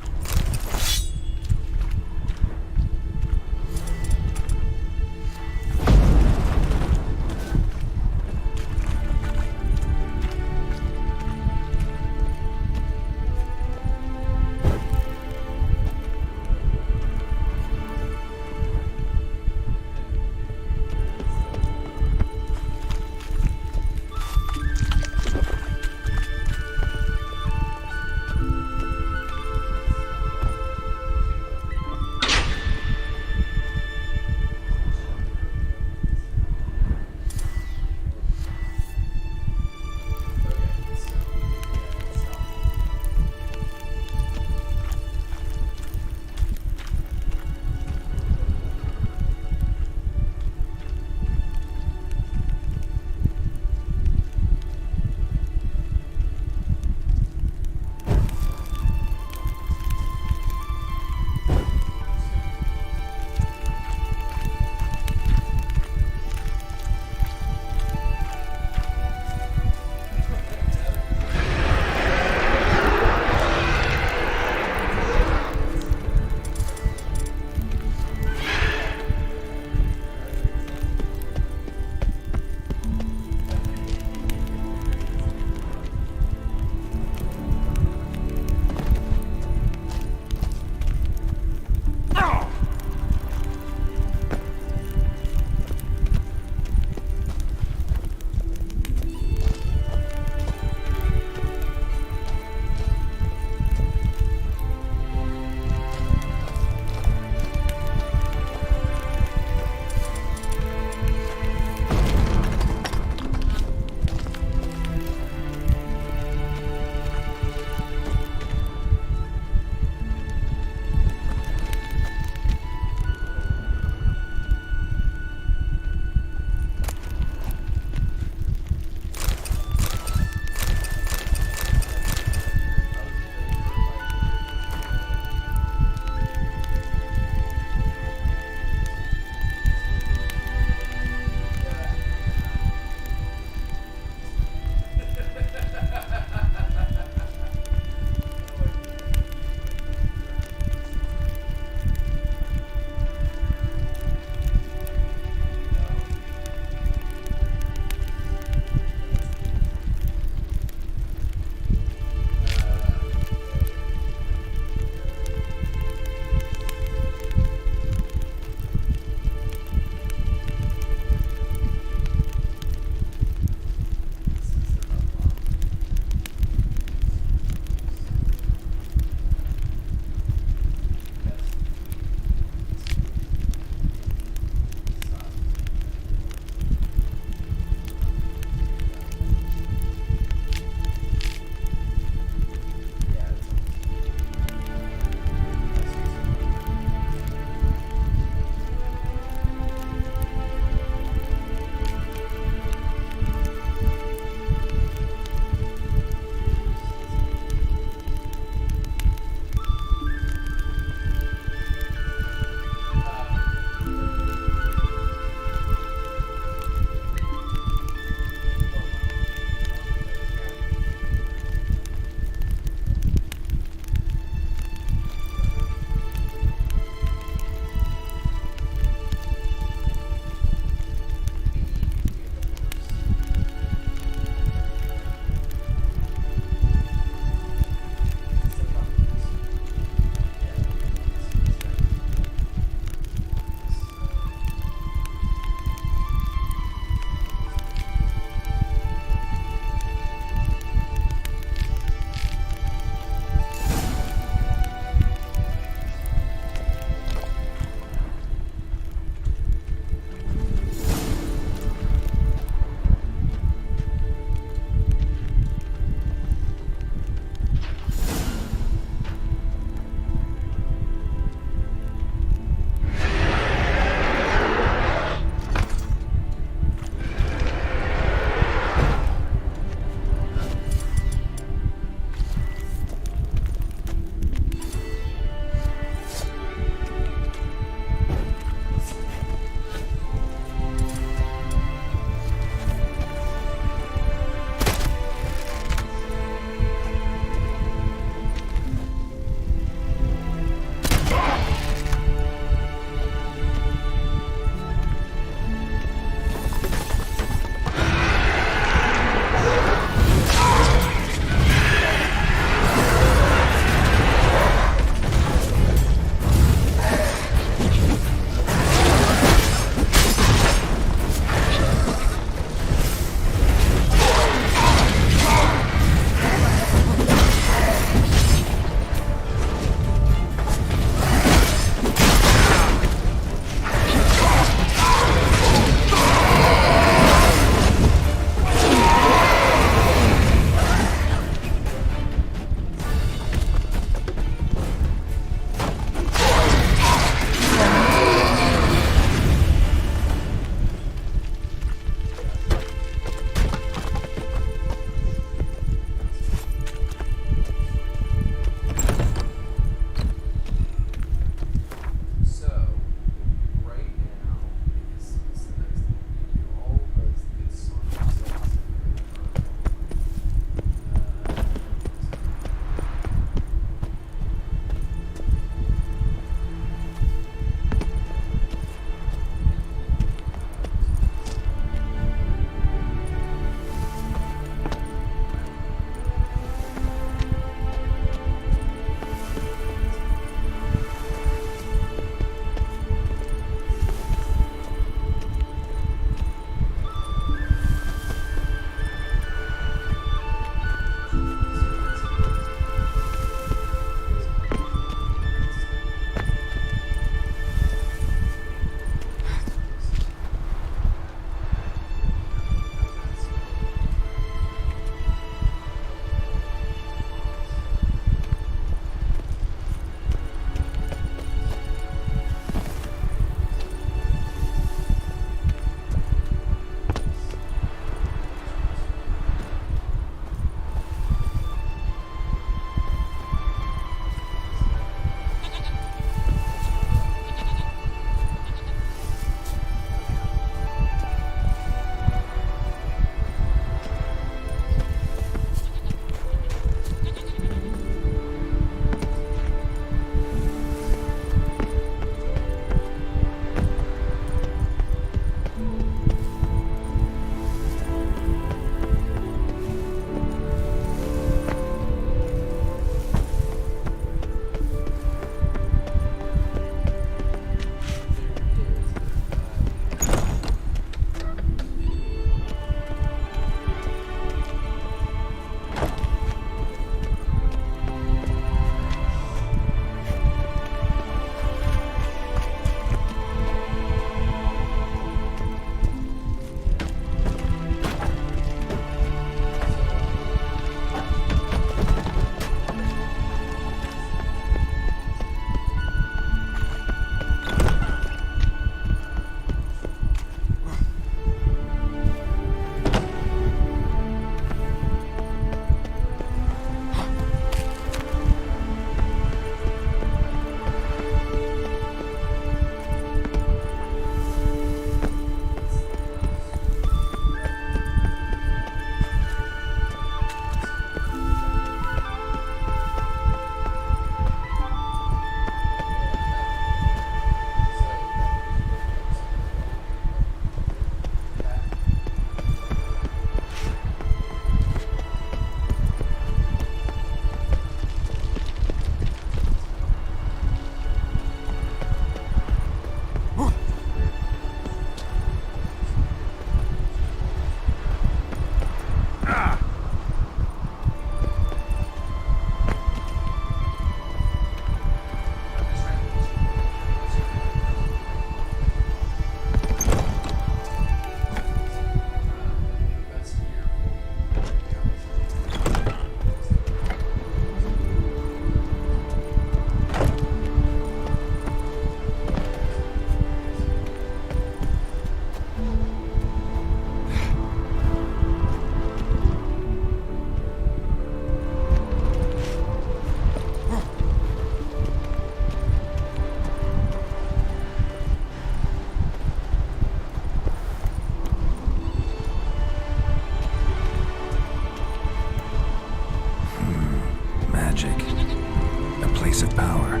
massive power.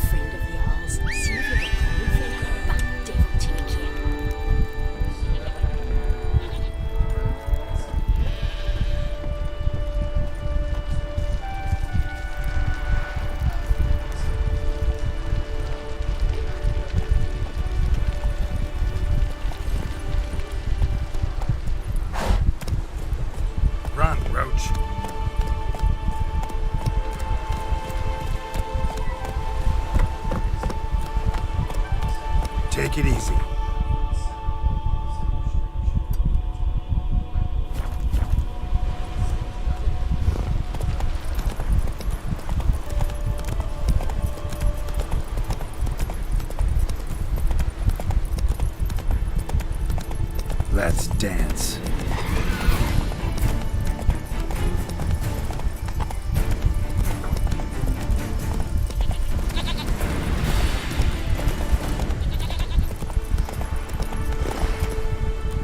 Friend of yours, see if you can call for her back, devil take care. Run, Roach. Take it easy. Let's dance.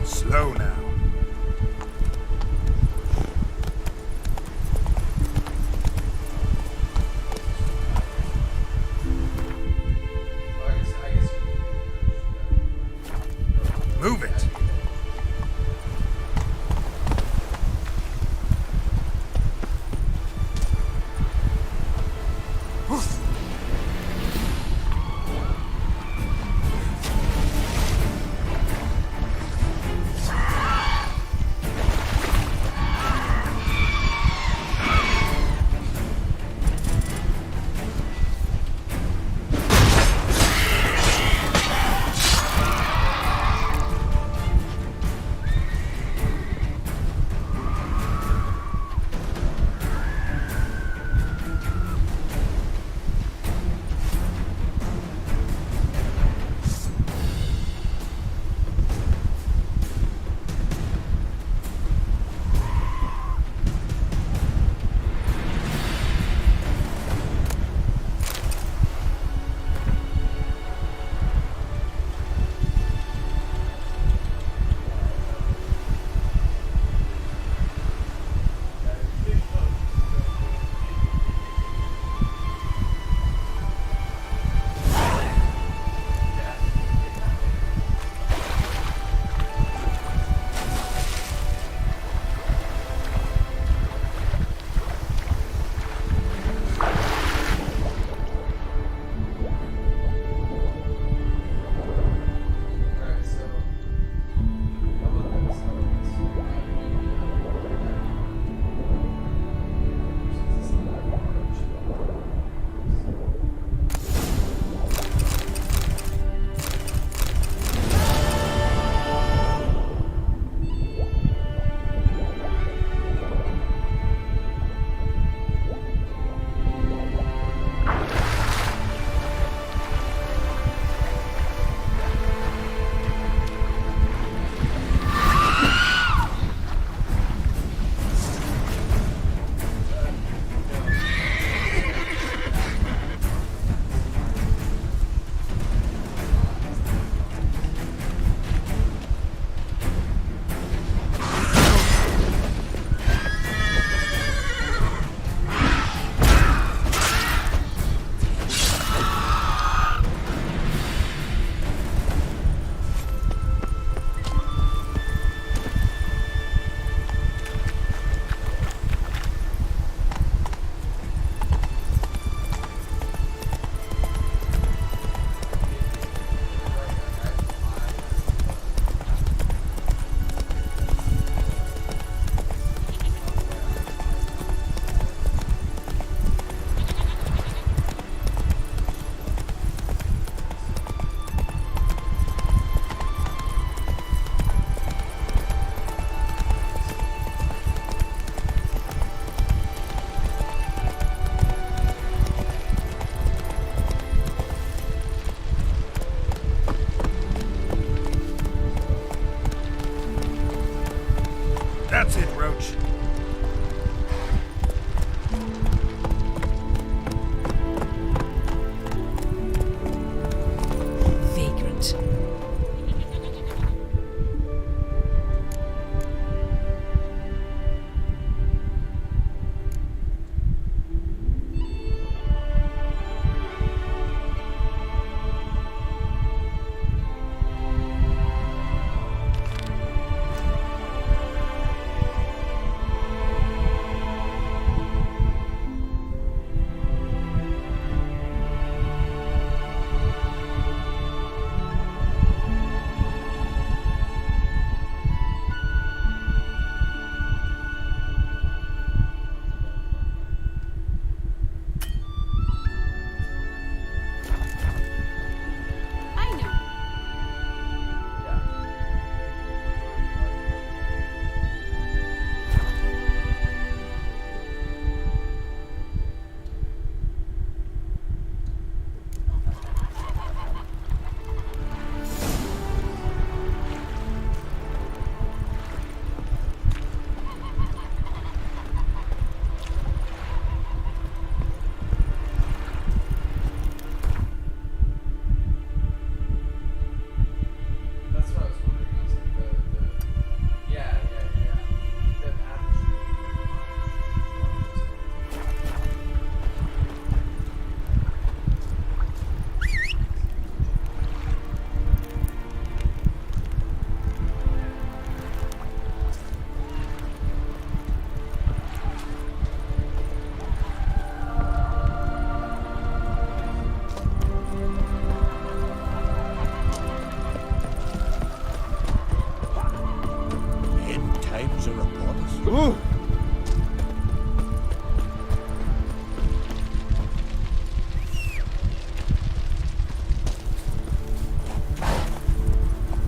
Slow now. Move it. That's it, Roach. Vagrant. That's what I was wondering. I was like, yeah. The End times are upon us.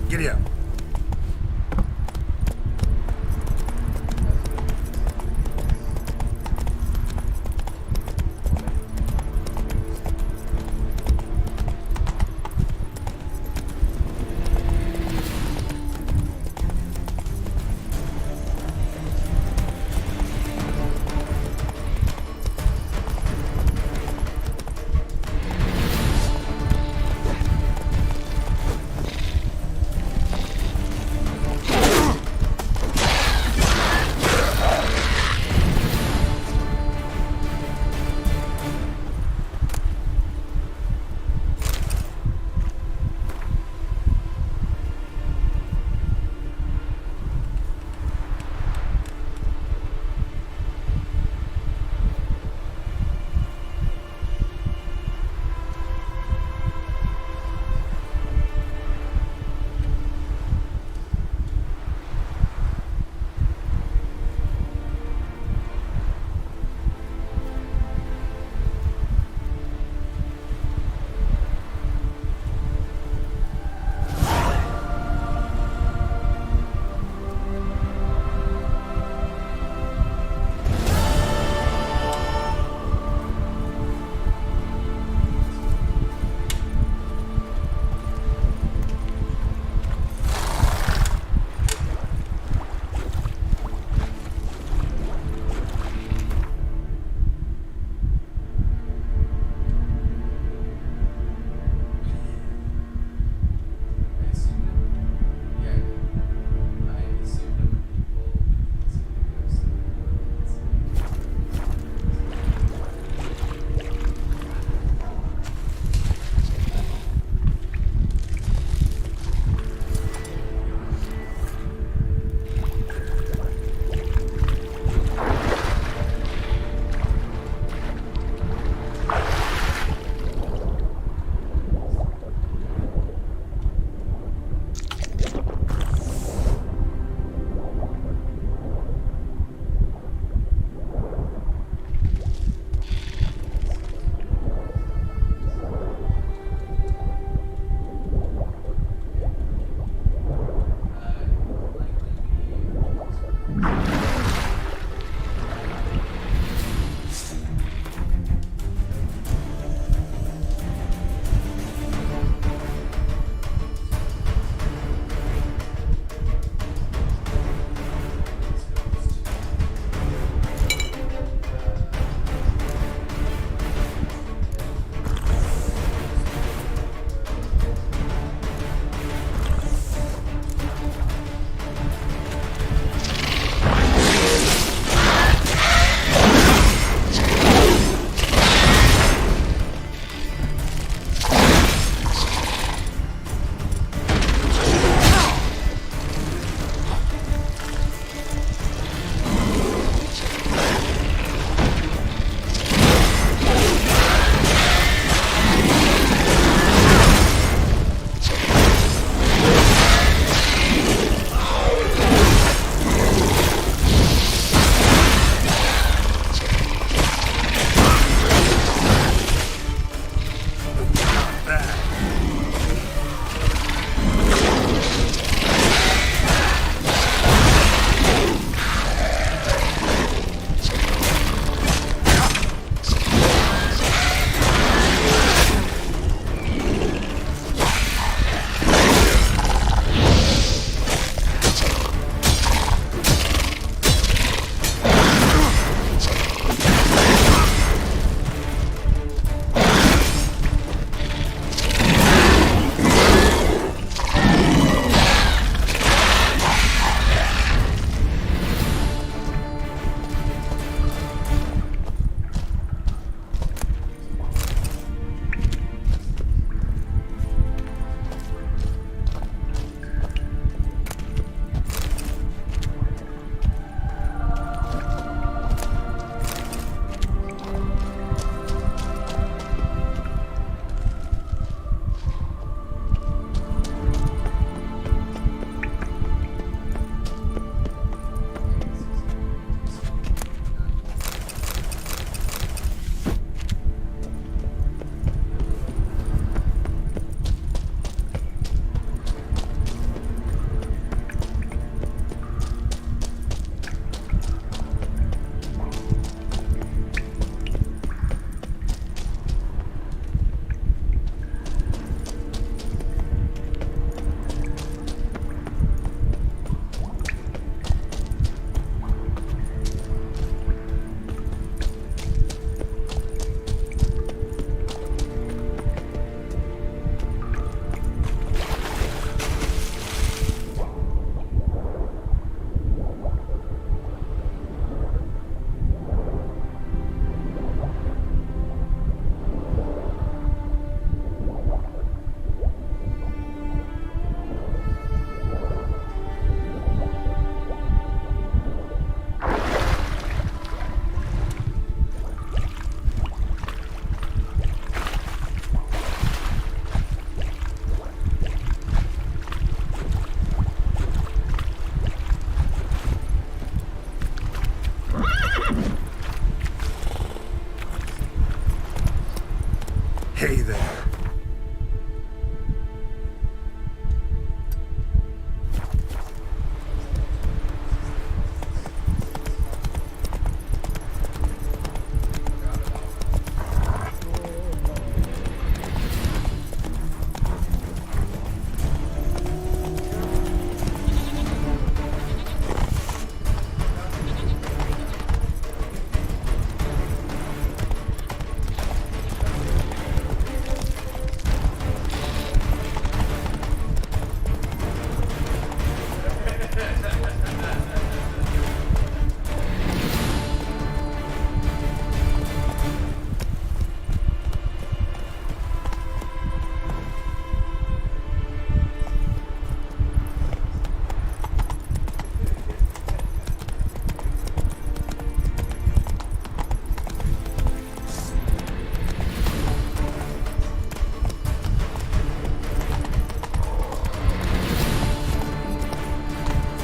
Giddy up.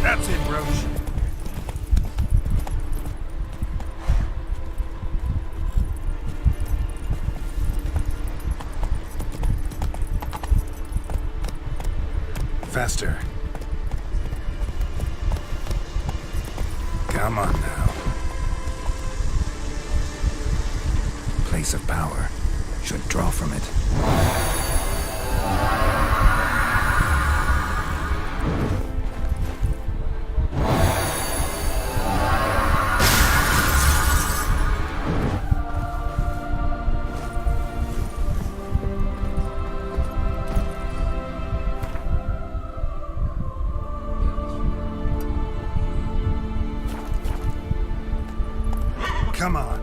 That's it, Roche. Faster. Come on now. Place of power. Should draw from it. Come on.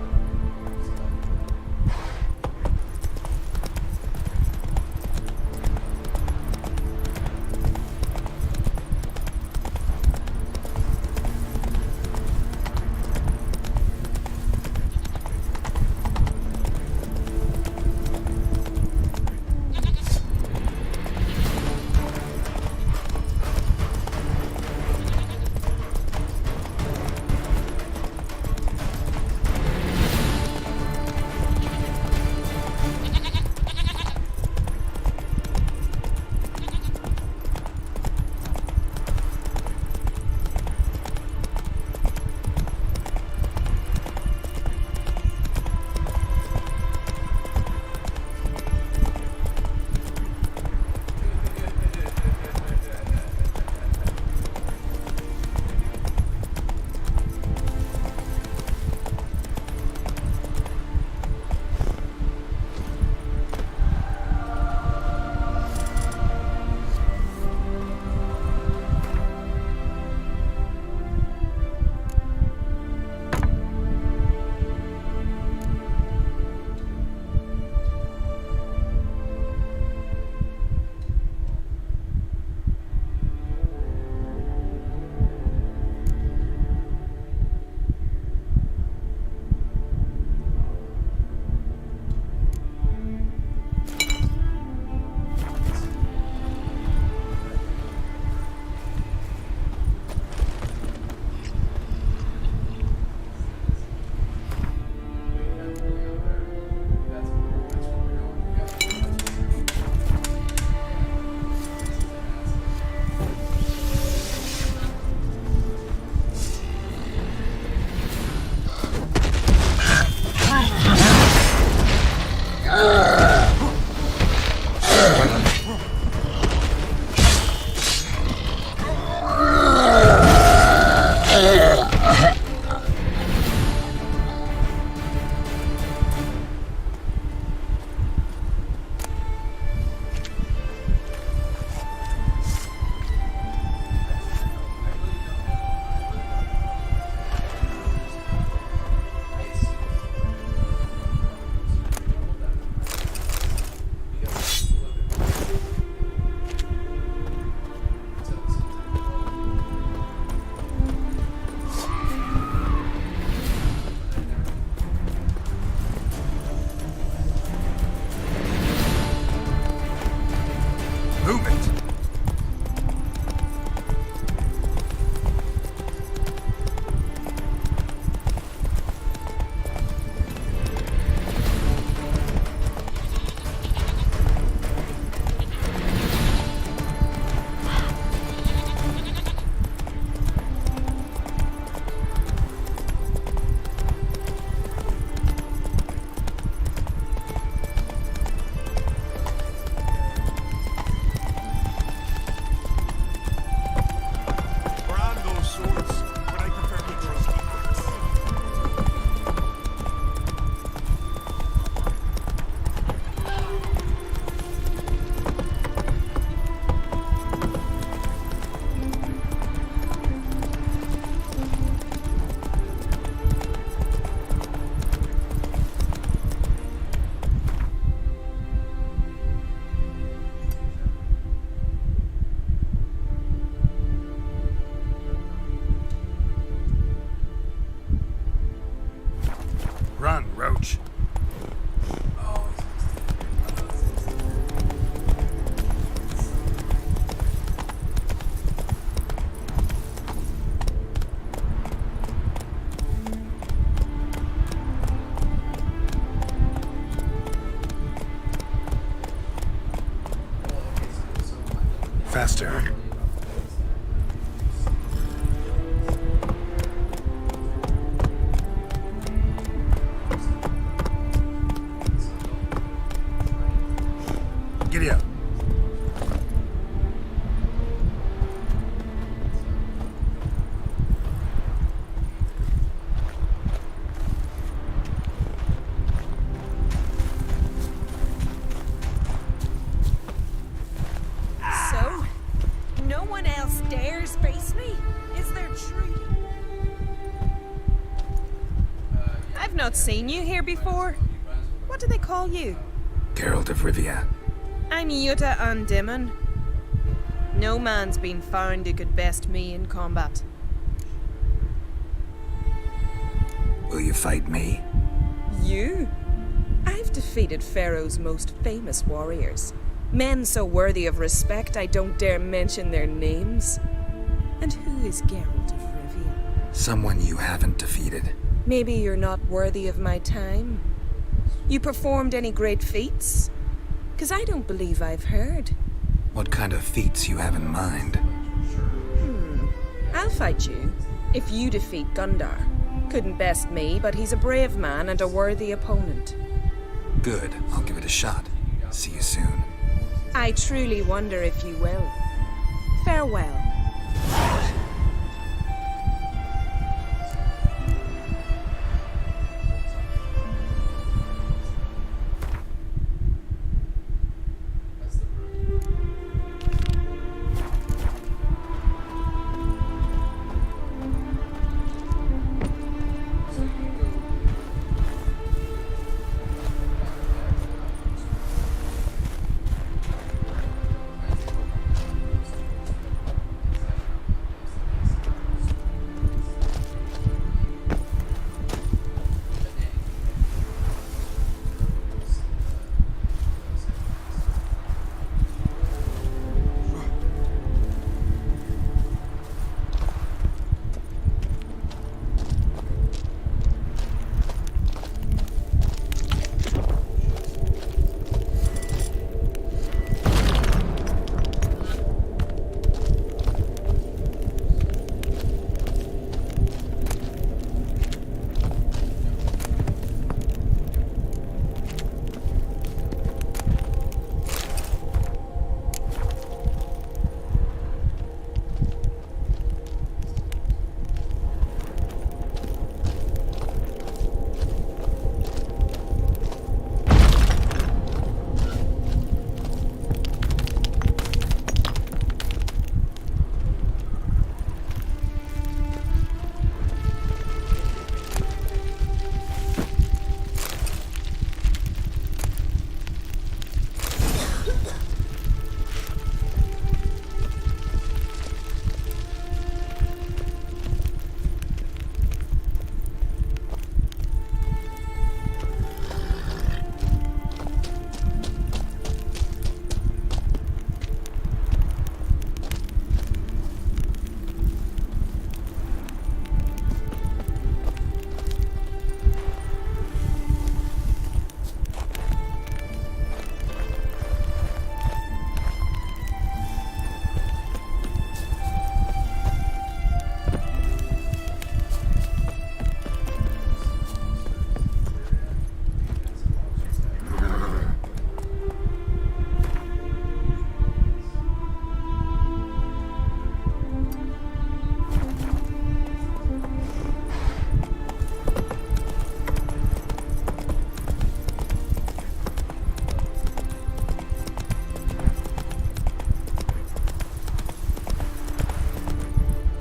faster. Giddy up. So, no one else dares face me? Is there truly? I've not seen you here before. What do they call you? Geralt of Rivia. I'm Jutta Undimmen. No man's been found who could best me in combat. Will you fight me? You? I've defeated Pharaoh's most famous warriors. Men so worthy of respect I don't dare mention their names. And who is Geralt of Rivia? Someone you haven't defeated. Maybe you're not worthy of my time. You performed any great feats? 'Cause I don't believe I've heard. What kind of feats you have in mind? I'll fight you, if you defeat Gundar. Couldn't best me, but he's a brave man and a worthy opponent. Good, I'll give it a shot. See you soon. I truly wonder if you will. Farewell.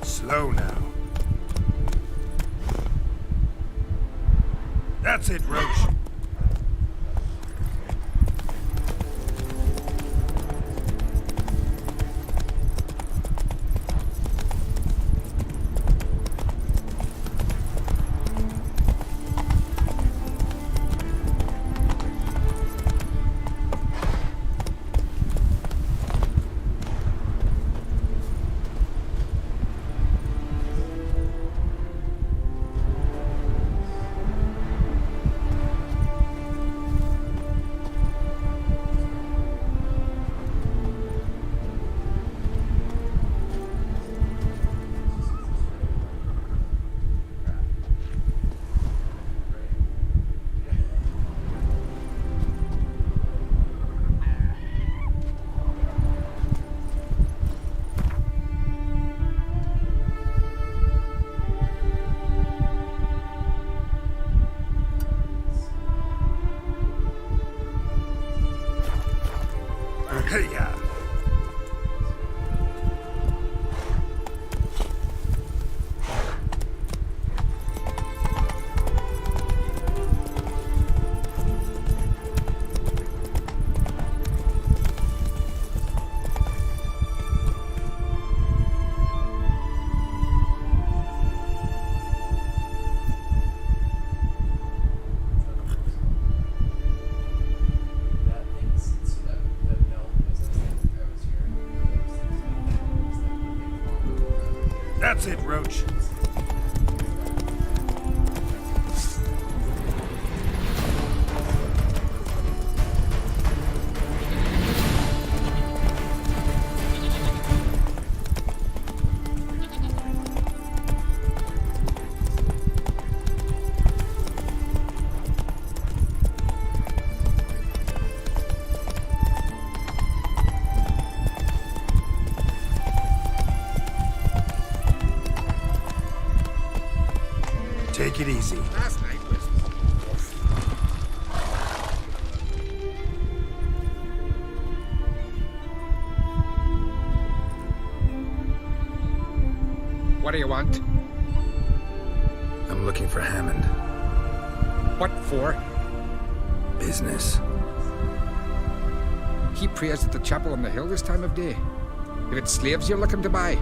Slow now. That's it, Roche. That's it, Roach. Take it easy. Last night was... What do you want? I'm looking for Hammond. What for? Business. He prays at the chapel on the hill this time of day. If it's slaves you're looking to buy,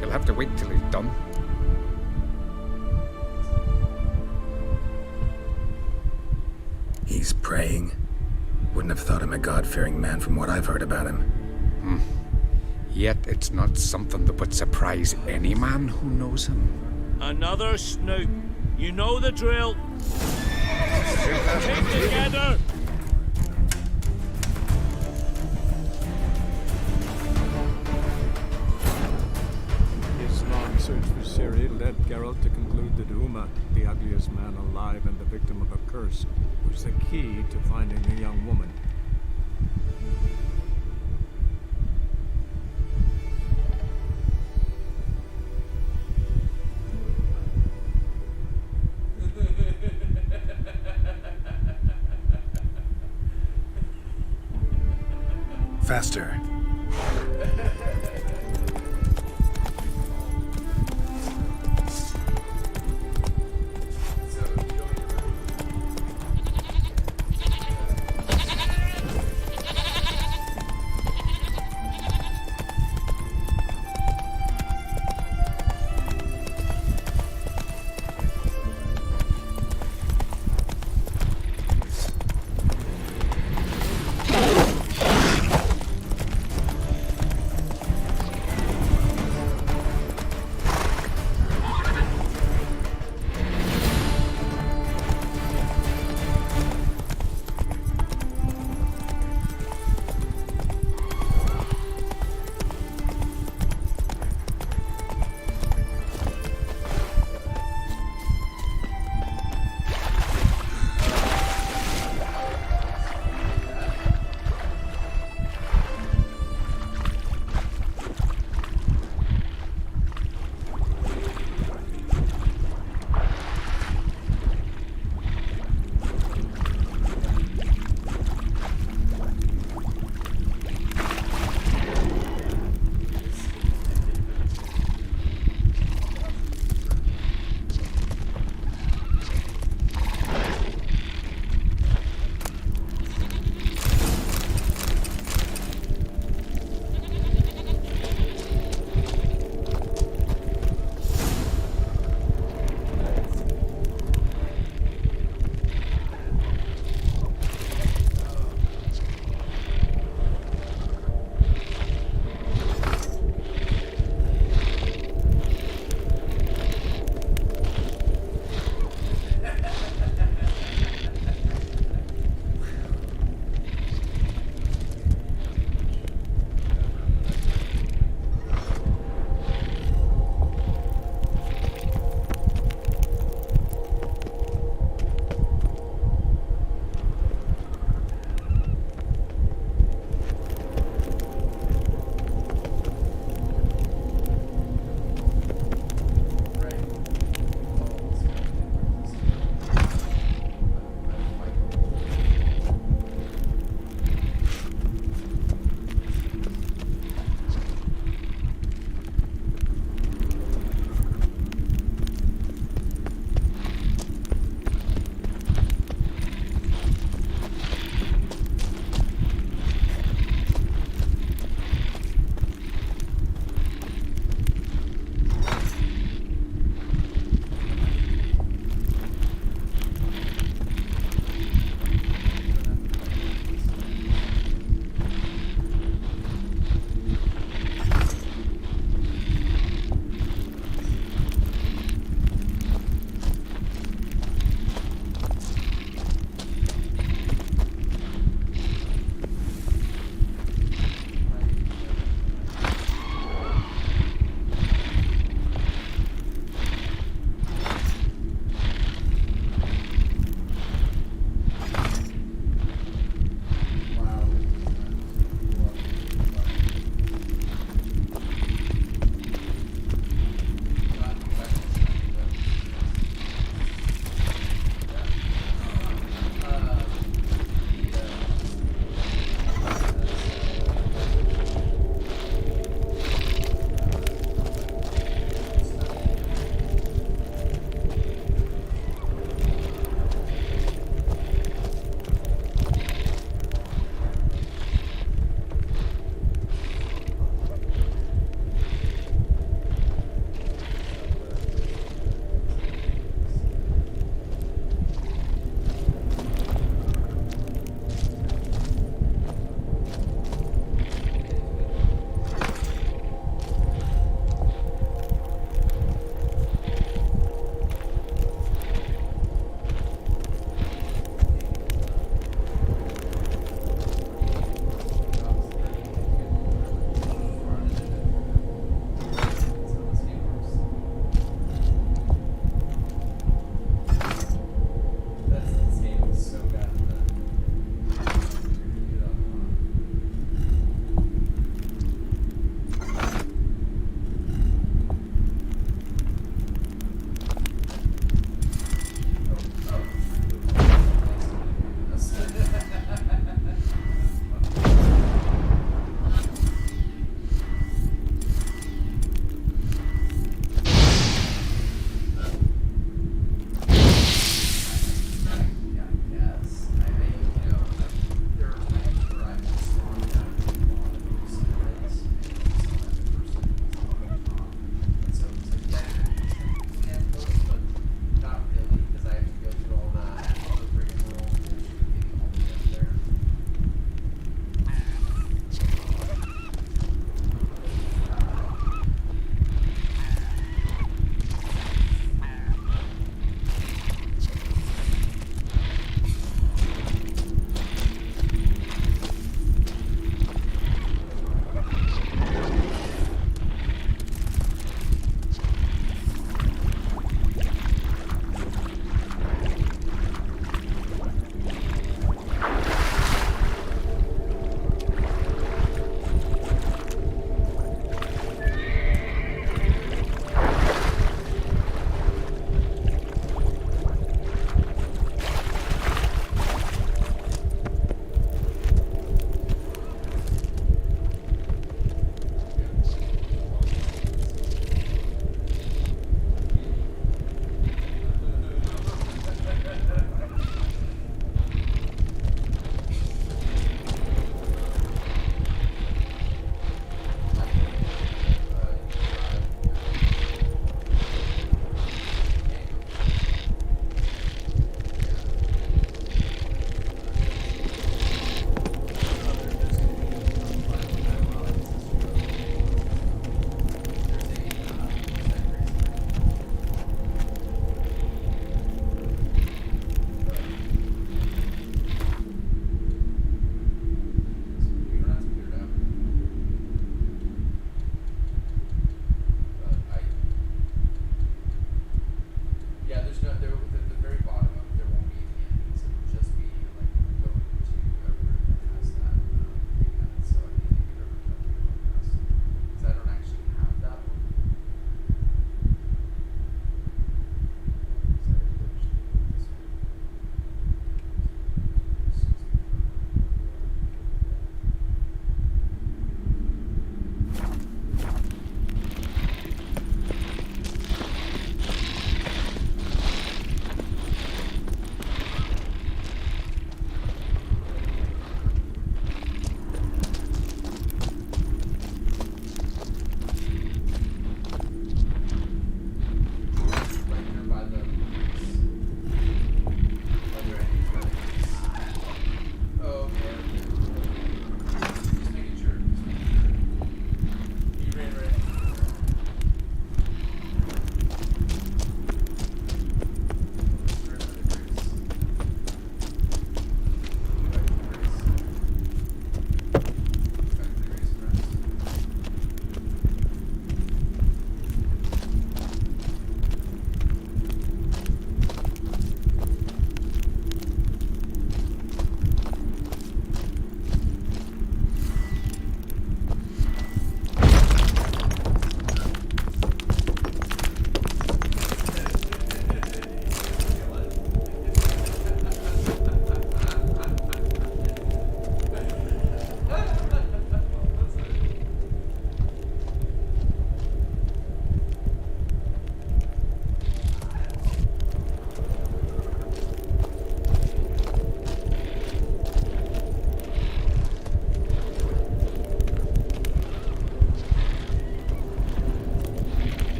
you'll have to wait till he's done. He's praying. Wouldn't have thought him a God-fearing man from what I've heard about him. Yet it's not something that would surprise any man who knows him. Another snoop. You know the drill. Keep together. His long search for Ciri led Geralt to conclude that Uma, the ugliest man alive and the victim of a curse, was the key to finding the young woman. Faster.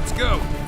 Let's go.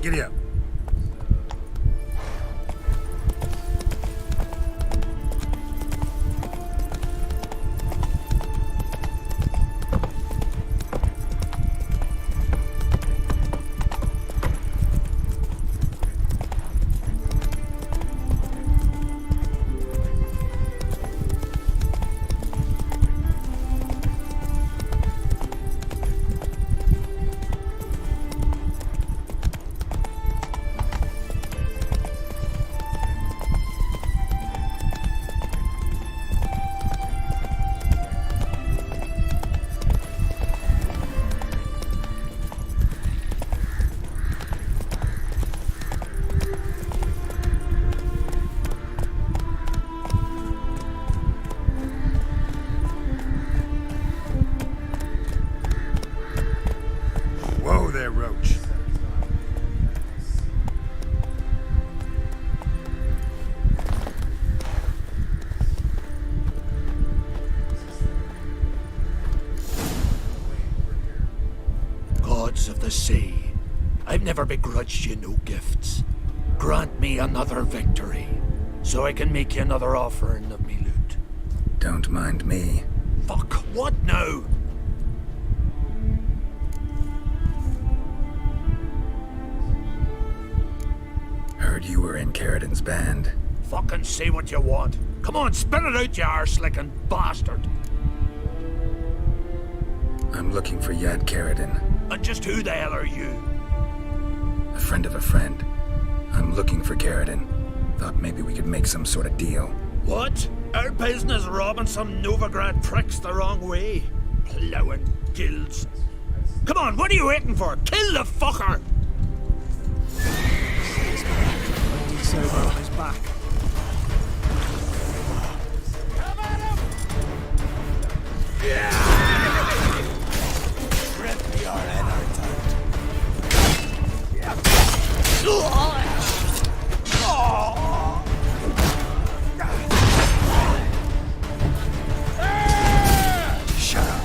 Giddy up. Whoa there, Roach. Gods of the sea, I've never begrudged you no gifts. Grant me another victory, so I can make you another offering of me loot. Don't mind me. Fuck, what now? Heard you were in Carradin's band. Fucking say what you want. Come on, spit it out, you arse-licking bastard. I'm looking for Yad Carradin, And just who the hell are you? a friend of a friend. I'm looking for Carradin. Thought maybe we could make some sort of deal. What? Our business robbing some Novigrad pricks the wrong way? Plowing guilds. Come on, what are you waiting for? Kill the fucker! Silver on his back. Rip your innards out. Shut up.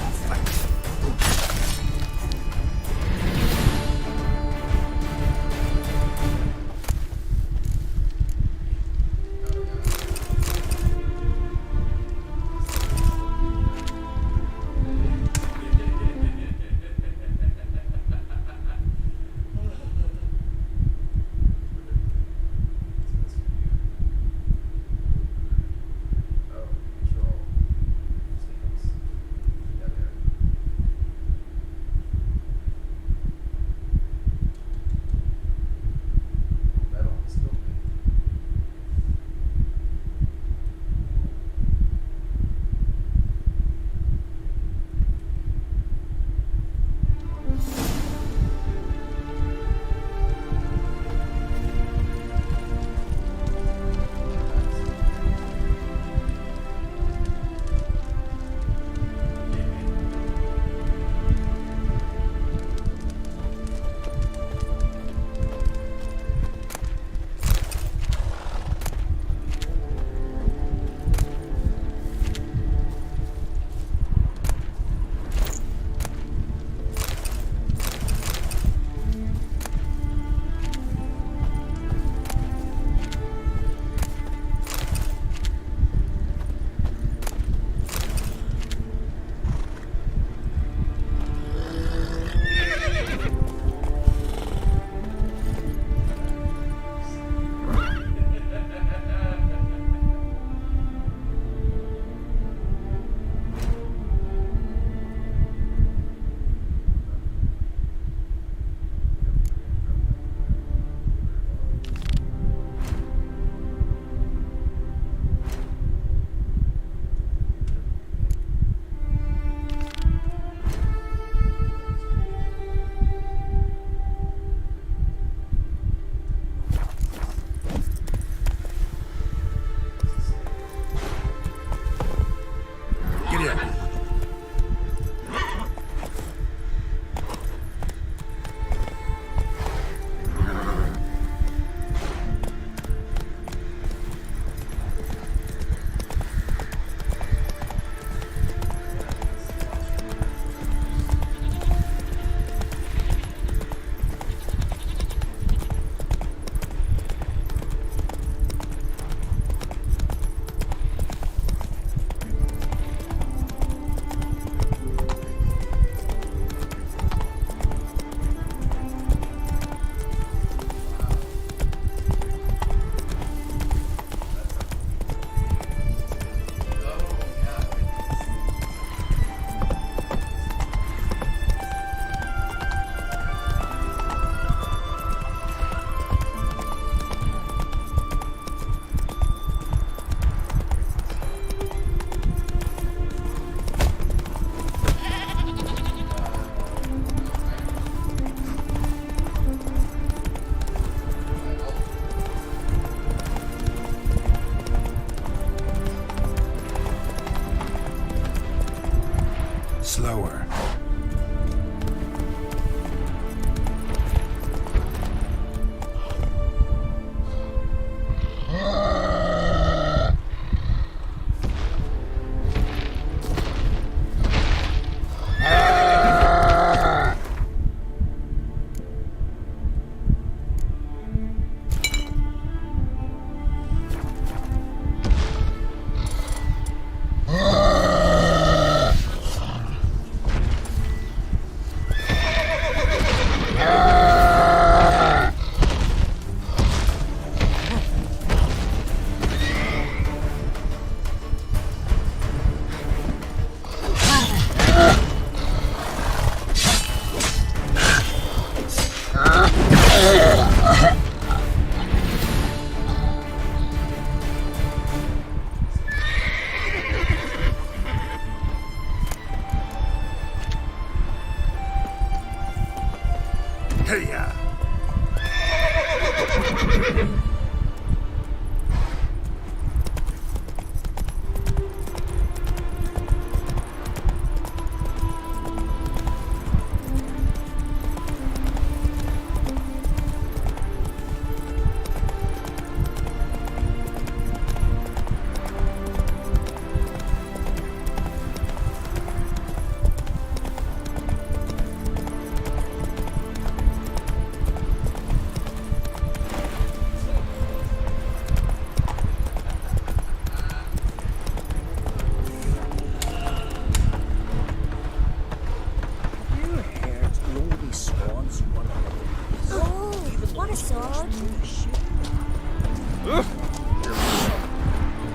What a sword.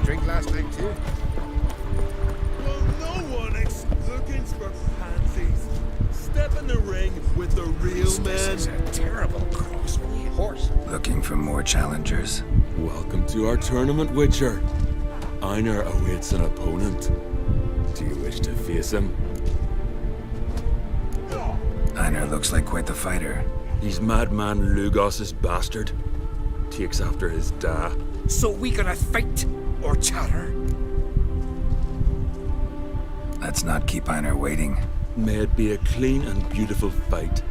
Drink last night too? Well, no one looking for pansies. Step in the ring with the real man. This is a terrible cross for the horse. Looking for more challengers. Welcome to our tournament, Witcher. Einar awaits an opponent. Do you wish to face him? Einar looks like quite the fighter. He's madman Lugos's bastard. Takes after his da. So we gonna fight or chatter? Let's not keep Einar waiting. May it be a clean and beautiful fight.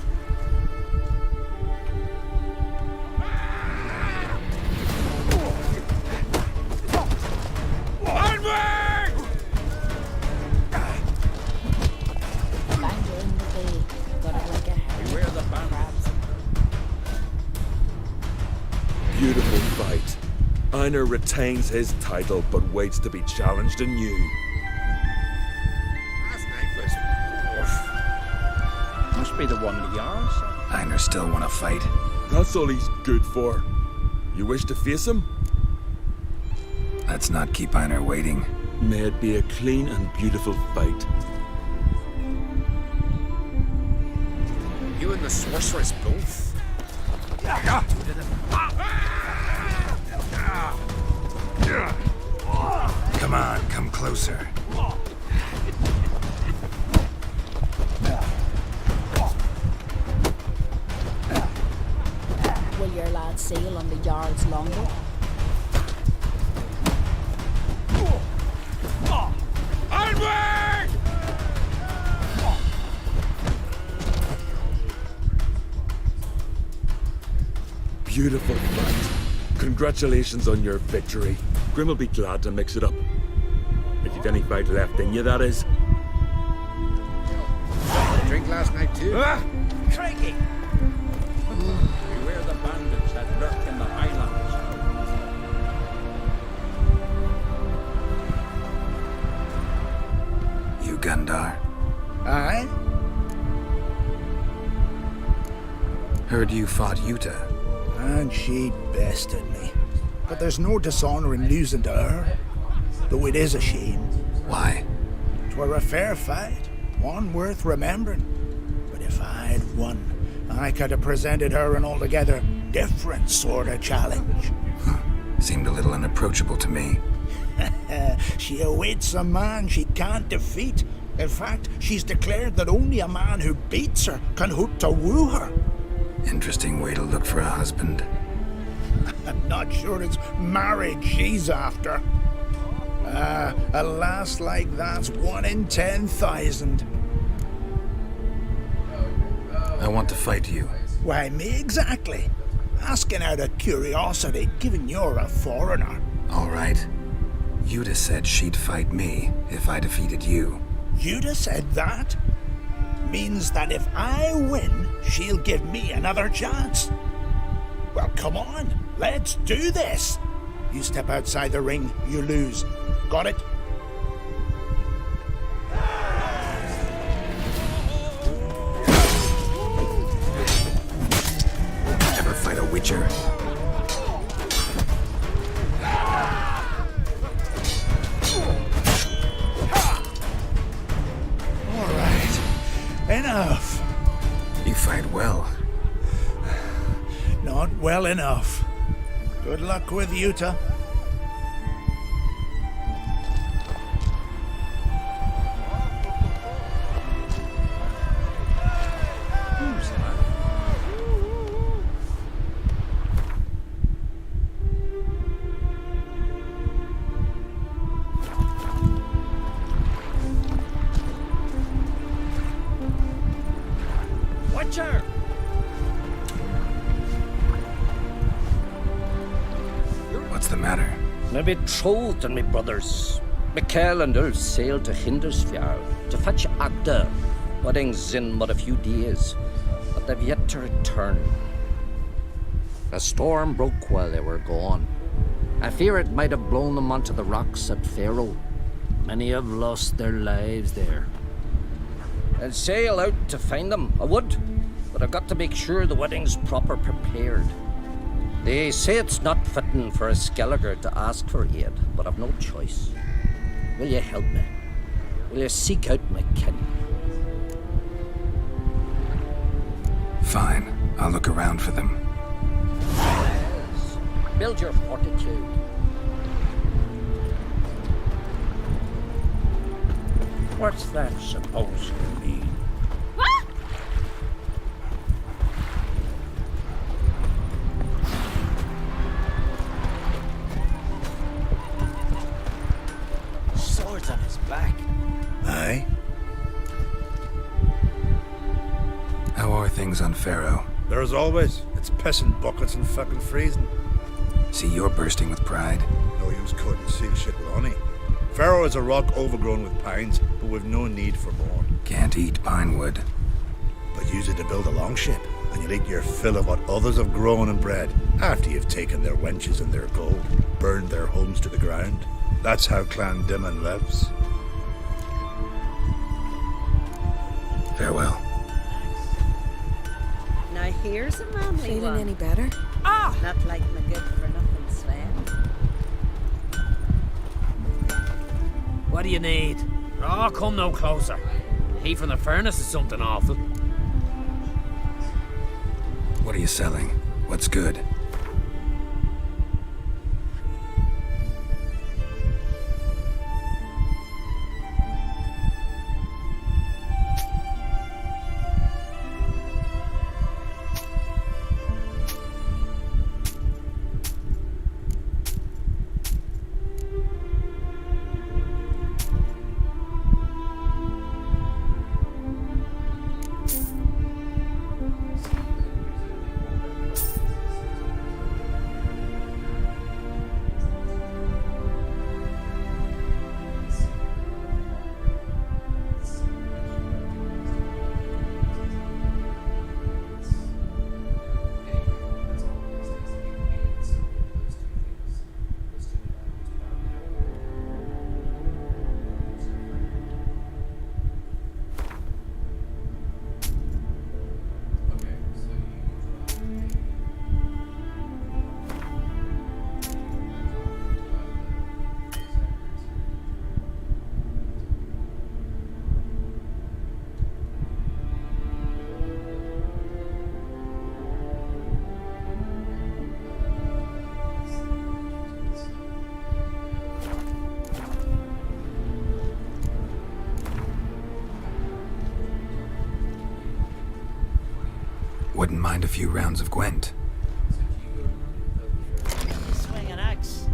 Beautiful fight. Einar retains his title, but waits to be challenged anew. Last night was Must be the one the Jarl said. Einar still want to fight. That's all he's good for. You wish to face him? Let's not keep Einar waiting. May it be a clean and beautiful fight. You and the sorceress both. Come on, come closer. Will your lad sail on the Jarl's longboat? Onward! Beautiful fight. Congratulations on your victory. Grim will be glad to mix it up. If you've any fight left in you, that is. Drink last night too? Crikey! Beware the bandits that lurk in the highlands. You Gundar. Aye? Heard you fought Yuta. And she bested me. But there's no dishonour in losing to her. Though it is a shame. Why? 'Twere a fair fight, one worth remembering. But if I'd won, I could have presented her an altogether different sort of challenge. Seemed a little unapproachable to me. She awaits a man she can't defeat. In fact, she's declared that only a man who beats her can hope to woo her. Interesting way to look for a husband. I'm not sure it's marriage she's after. A lass like that's 1 in 10,000. I want to fight you. Why, me exactly. Asking out of curiosity, given you're a foreigner. All right. Yuta said she'd fight me if I defeated you. Yuta said that? Means that if I win, she'll give me another chance. Well, come on, let's do this. You step outside the ring, you lose. Got it? Ever fight a Witcher? All right, enough. You fight well. Not well enough. Good luck with Yuta. Me betrothed and me brothers. Mikkel and Ulf sailed to Hindersfjall to fetch Agda. Wedding's in but a few days, but they've yet to return. A storm broke while they were gone. I fear it might have blown them onto the rocks at Faroe. Many have lost their lives there. I'd sail out to find them, I would, but I've got to make sure the wedding's proper prepared. They say it's not fitting for a Skelliger to ask for aid, but I've no choice. Will you help me? Will you seek out my kin? Fine. I'll look around for them. Yes. Build your fortitude. What's that supposed to mean? Swords on his back. Aye. How are things on Faroe? There as always. It's pissing buckets and fucking freezing. See, you're bursting with pride. No use couldn't see shit with honey. Faroe is a rock overgrown with pines, but we've no need for more. Can't eat pine wood. But use it to build a longship, and you'll eat your fill of what others have grown and bred, after you've taken their wenches and their gold, burned their homes to the ground. That's how Clan Dimon lives. Farewell. Now here's a manly Feeling one. any better? Ah! Not like my good-for-nothing Sven. What do you need? Oh, come no closer. Heat from the furnace is something awful. What are you selling? What's good? Wouldn't mind a few rounds of Gwent. Swing an axe.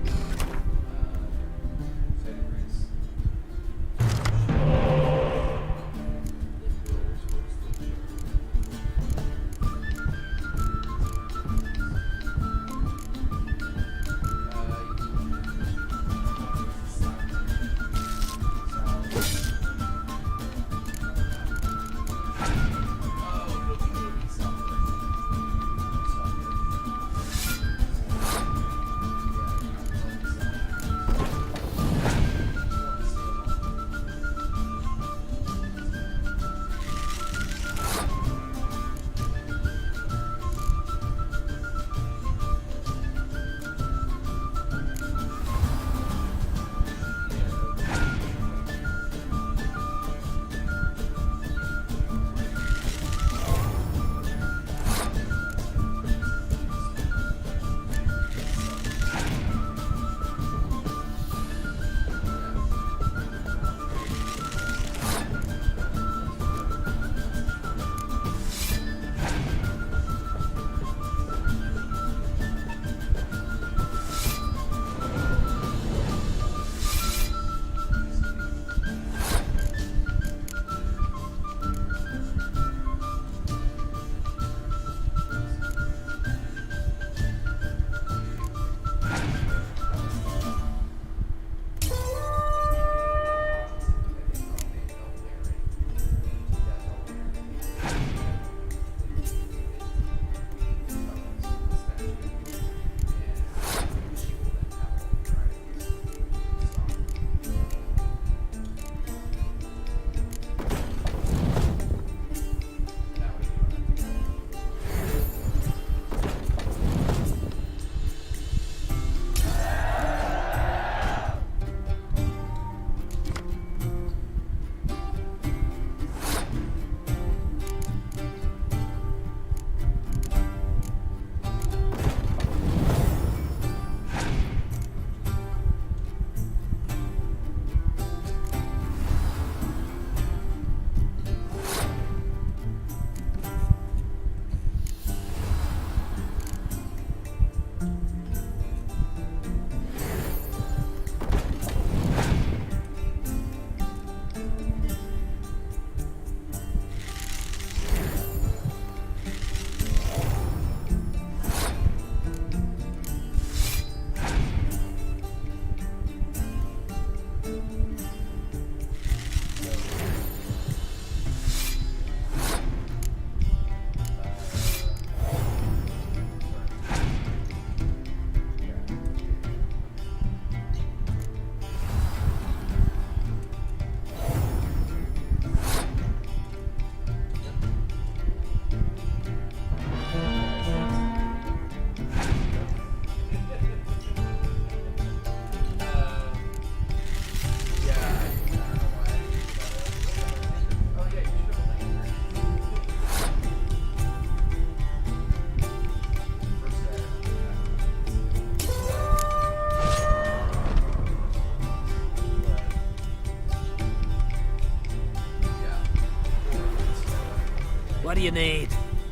you need?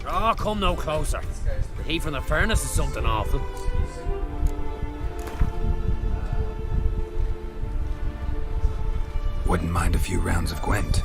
Oh, come no closer. The heat from the furnace is something awful. Wouldn't mind a few rounds of Gwent.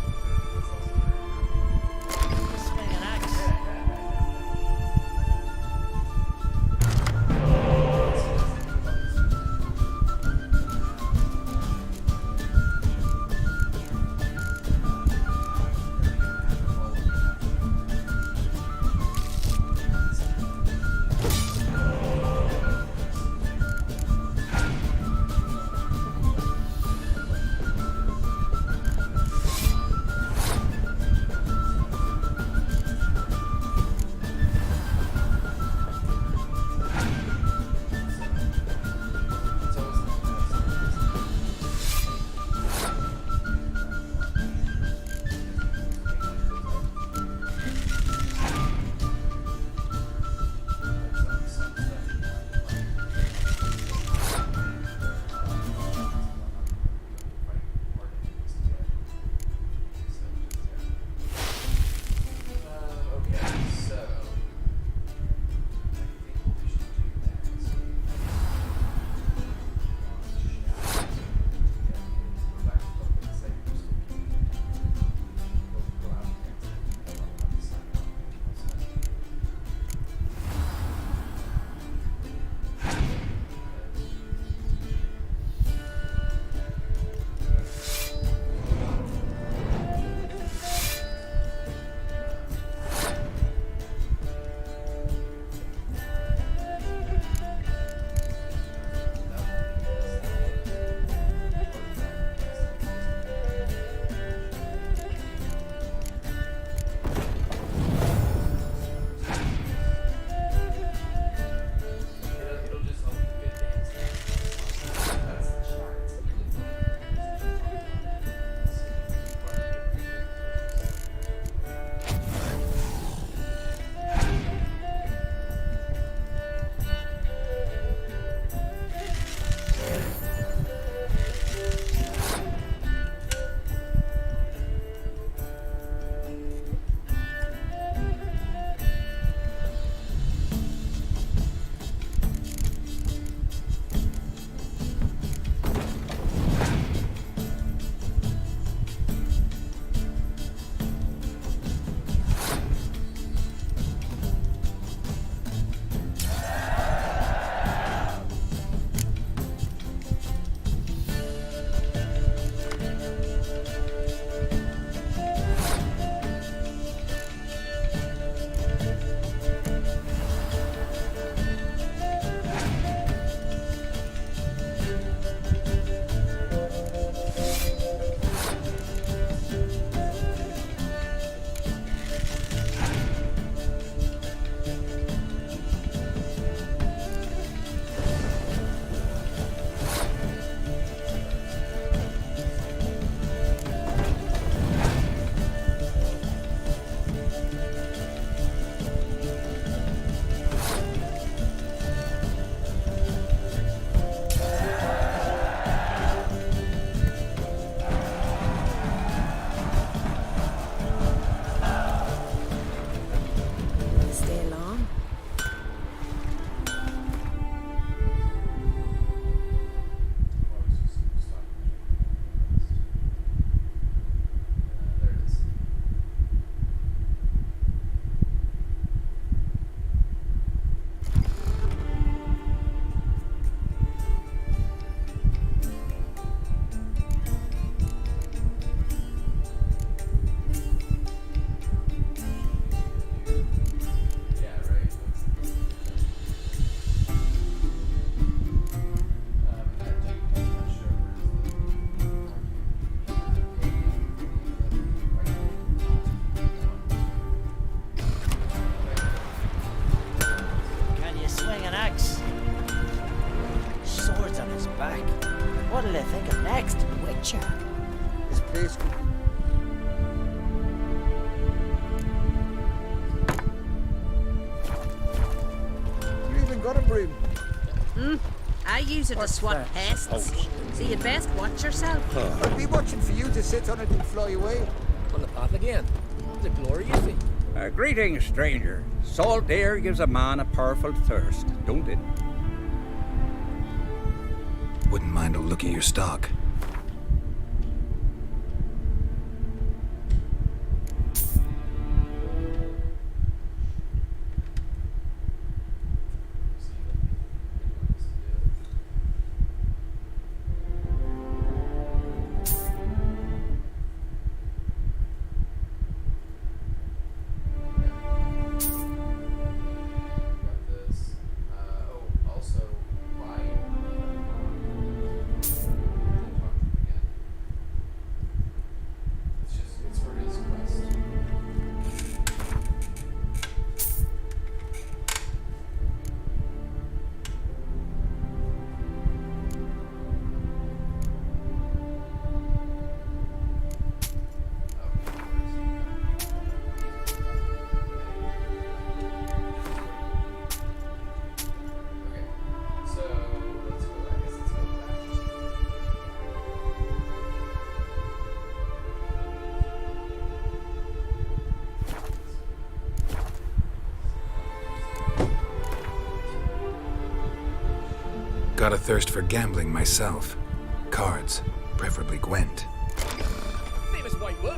What'll they think of next? Witcher. This place could... You even got a broom? I use it to swat pests. So you'd best watch yourself. I'd be watching for you to sit on it and fly away. On the path again. The glory, you see. Greetings, stranger. Salt air gives a man a powerful thirst, don't it? Wouldn't mind a look at your stock. Got a thirst for gambling myself. Cards, preferably Gwent. Famous White Wolf.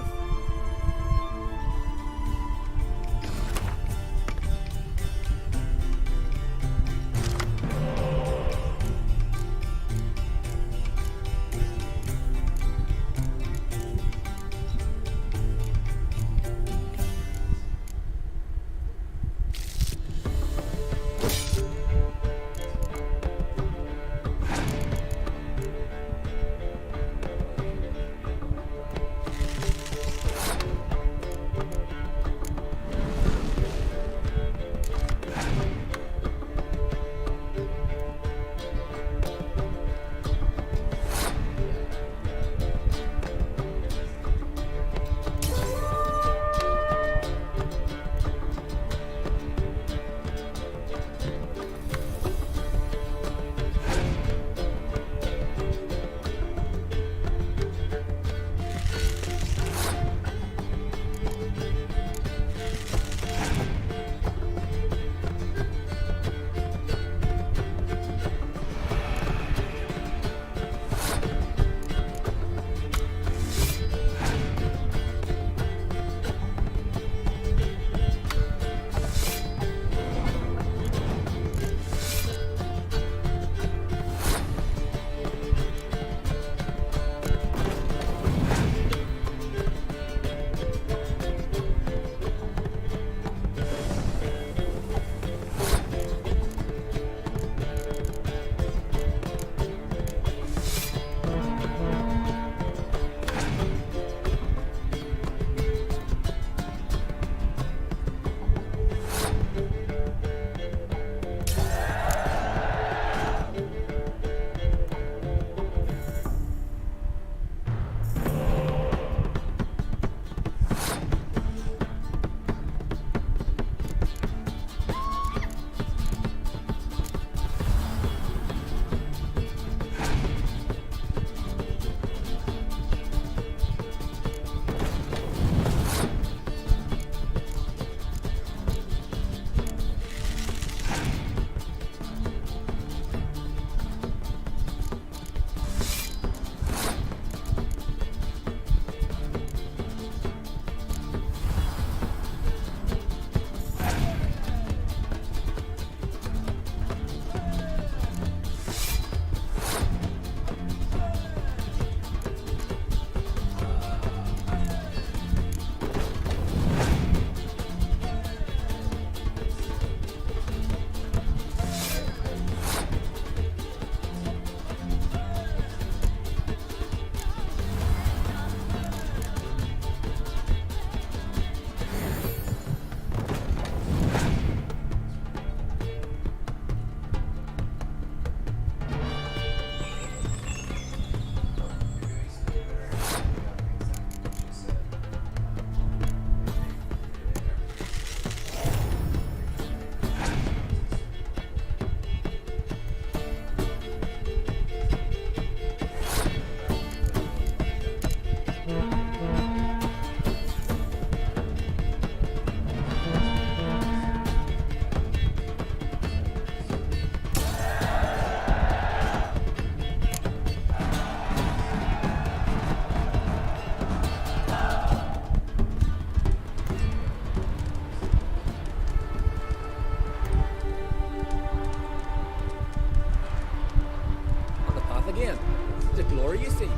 sure, you see.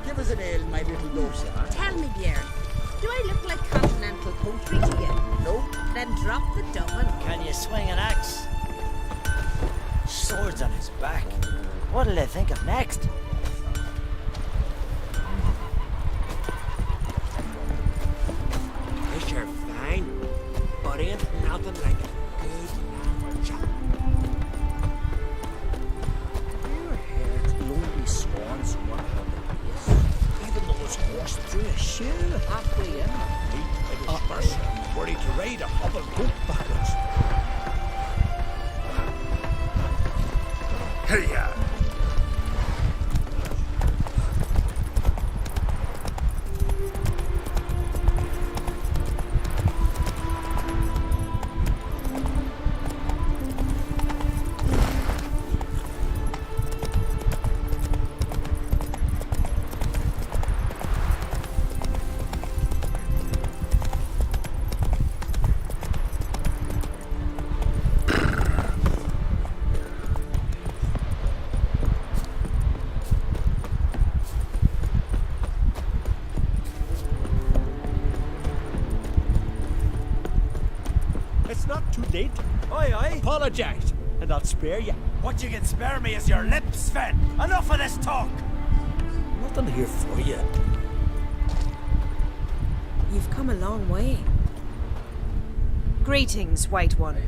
Give us an ale, my little dose. Tell me, Björn, do I look like continental poultry to you? No. Then drop the Dublin. Can you swing an axe? Swords on his back. What'll they think of next? This you're fine, but ain't nothing like a good lamb chop. You heard lonely swans run on the place. Even those horse through a shoe halfway in. Neat little person, ready to raid a hobble goat backwards. Hey-ya! It's not too late. Oi, oi. Apologize, and I'll spare you. What you can spare me is your lips, Sven. Enough of this talk. Nothing here for you. You've come a long way. Greetings, White One.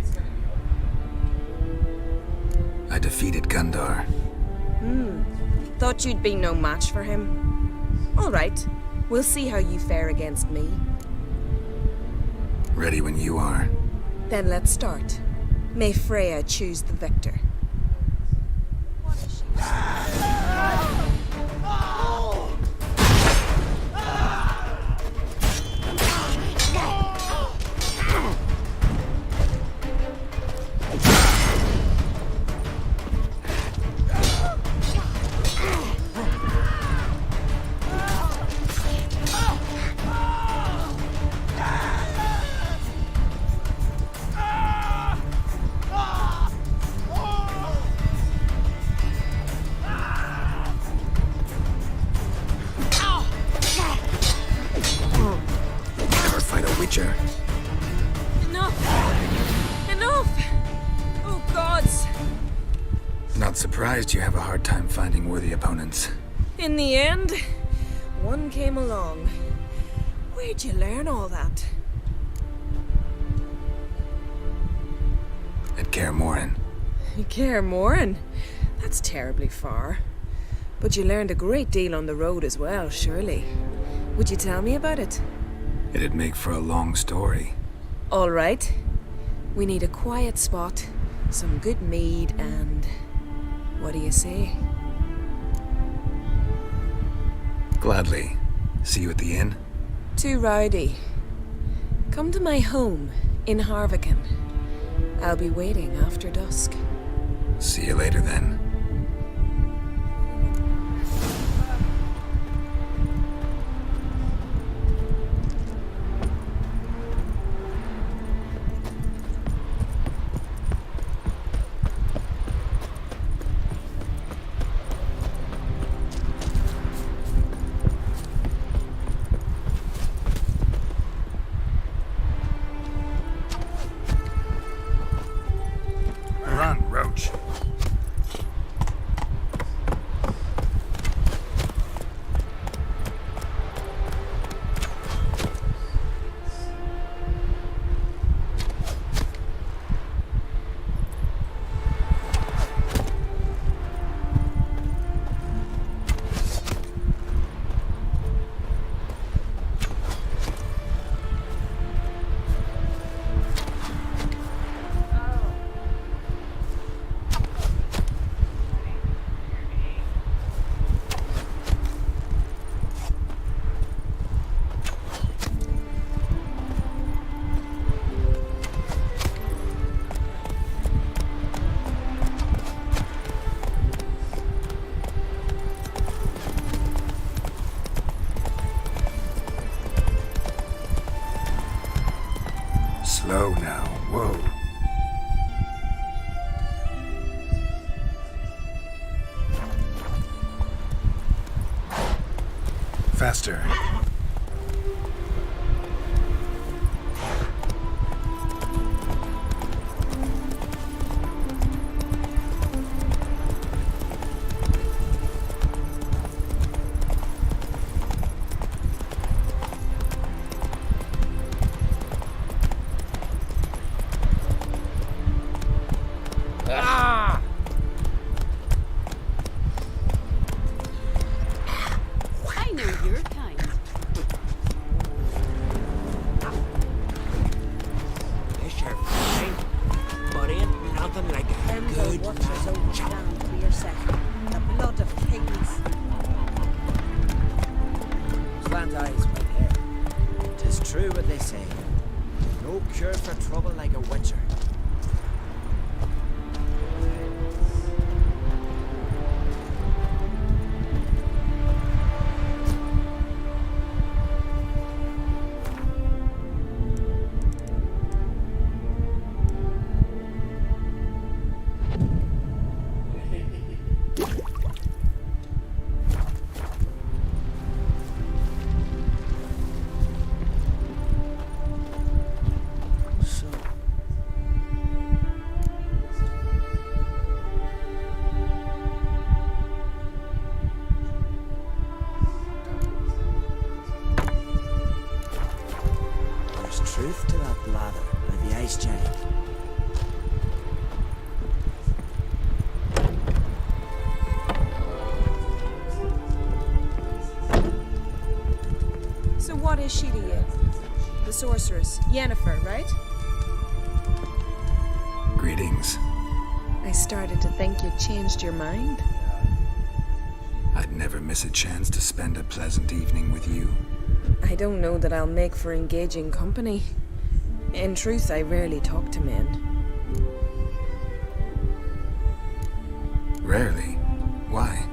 I defeated Gundar. Thought you'd be no match for him. All right. We'll see how you fare against me. Ready when you are. Then let's start. May Freya choose the victor. Never fight a Witcher. Enough! Enough! Oh, gods! Not surprised you have a hard time finding worthy opponents. In the end, one came along. Where'd you learn all that? At Kaer Morhen. Kaer Morhen? That's terribly far. But you learned a great deal on the road as well, surely. Would you tell me about it? It'd make for a long story. All right. We need a quiet spot, some good mead, and... what do you say? Gladly. See you at the inn? Too rowdy. Come to my home in Harviken. I'll be waiting after dusk. See you later then. Run, Roach. Slow now. Whoa. Faster. Ah! I know your kind. This your fine, but ain't nothing like a Them the good watchers over stand for your second. The blood of kings. slant eyes right here. 'Tis true what they say. No cure for trouble like a witcher. Truth to that blather by the ice giant. So what is she to you? The sorceress, Yennefer, right? Greetings. I started to think you'd changed your mind. I'd never miss a chance to spend a pleasant evening with you. I don't know that I'll make for engaging company. In truth, I rarely talk to men. Rarely? Why?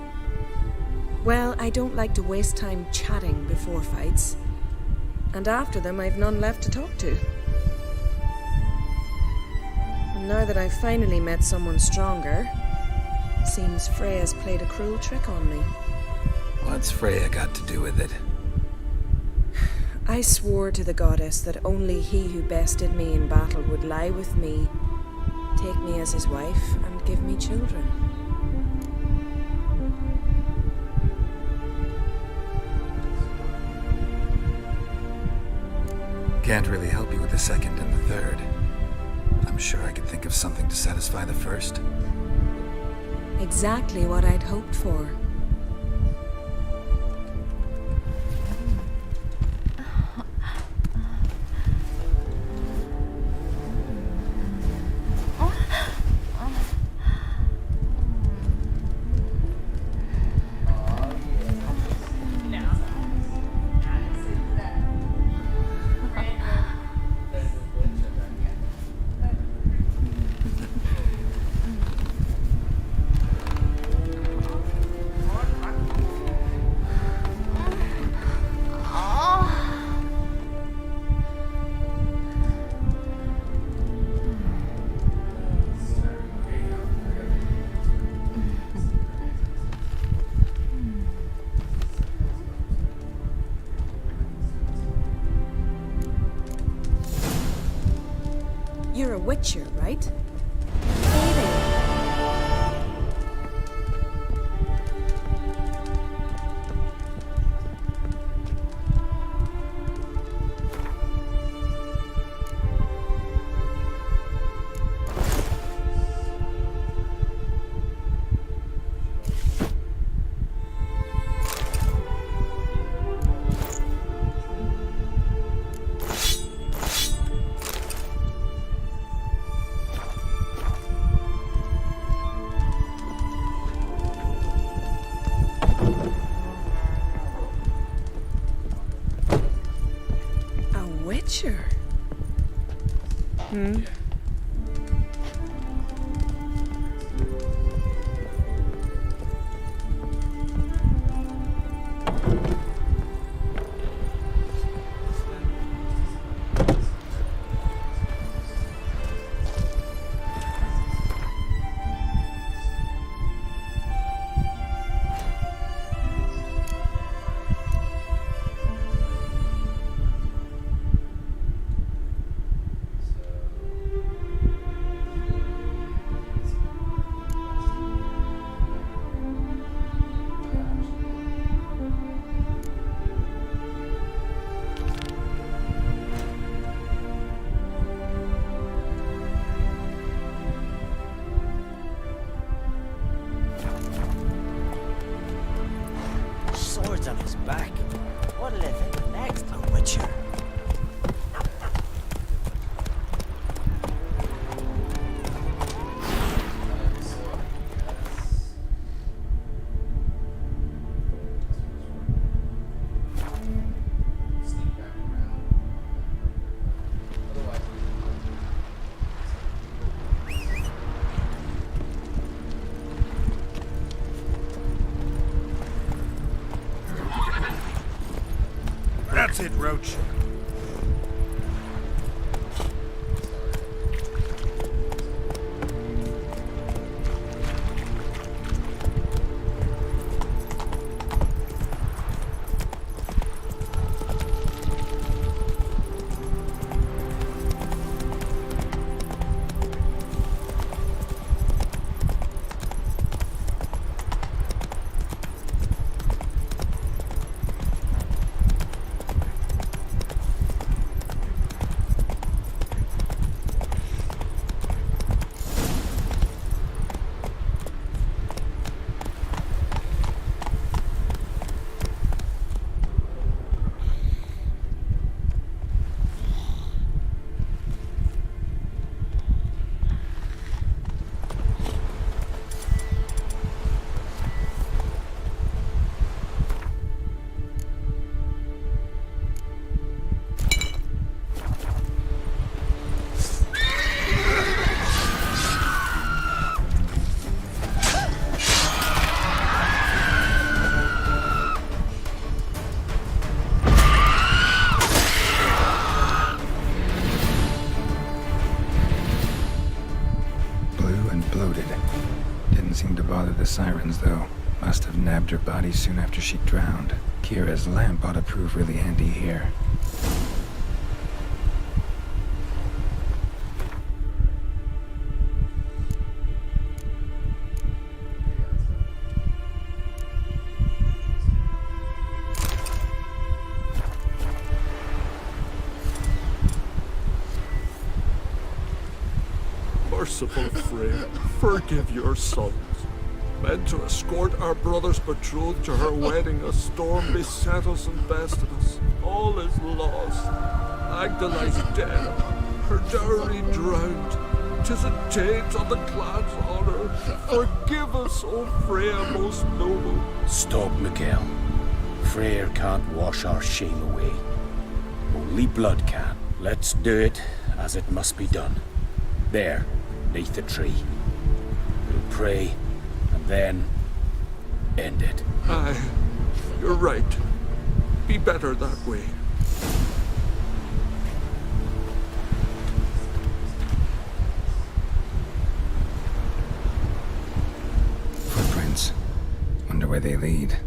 Well, I don't like to waste time chatting before fights. And after them, I've none left to talk to. And now that I've finally met someone stronger, seems Freya's played a cruel trick on me. What's Freya got to do with it? I swore to the goddess that only he who bested me in battle would lie with me, take me as his wife, and give me children. Can't really help you with the second and the third. I'm sure I could think of something to satisfy the first. Exactly what I'd hoped for. You're a witcher, right? Witcher? Hmm? Roach. Didn't seem to bother the sirens, though. Must have nabbed her body soon after she drowned. Kira's lamp ought to prove really handy here. Merciful Freya, forgive your sons. Meant to escort our brother's betrothed to her wedding, a storm beset us and bested us. All is lost. Agdali's dead, her dowry drowned. 'Tis a taint on the clan's honor. Forgive us, O Freya most noble. Stop, Miguel. Freyr can't wash our shame away. Only blood can. Let's do it as it must be done. There, neath the tree. We'll pray, and then end it. Aye, you're right. Be better that way. Footprints. Wonder where they lead.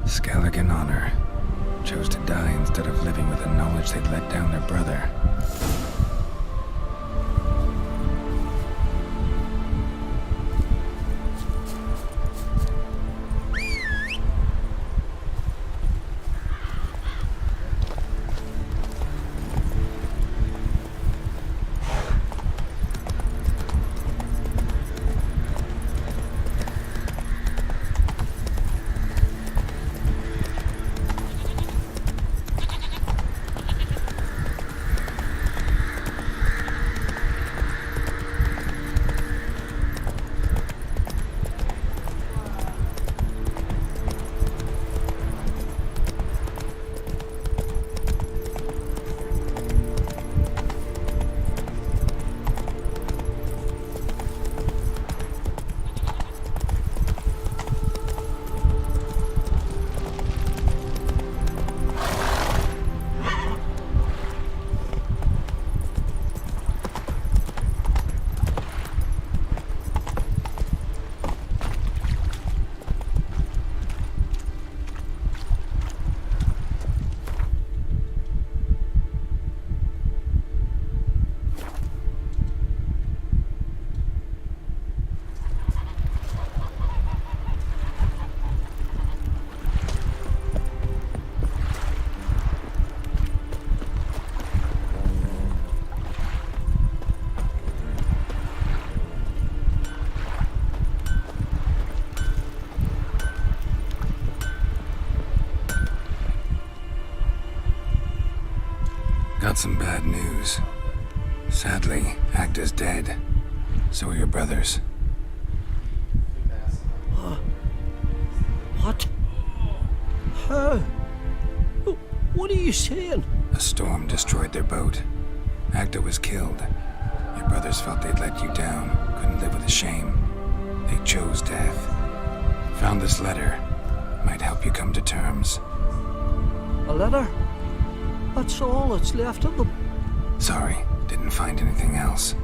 Skellig in honor. Chose to die instead of living with the knowledge they'd let down their brother. Got some bad news. Sadly, Agda's dead. So are your brothers. What? How? What are you saying? A storm destroyed their boat. Agda was killed. Your brothers felt they'd let you down, couldn't live with the shame. They chose death. Found this letter. Might help you come to terms. A letter? That's all that's left of them. Sorry, didn't find anything else.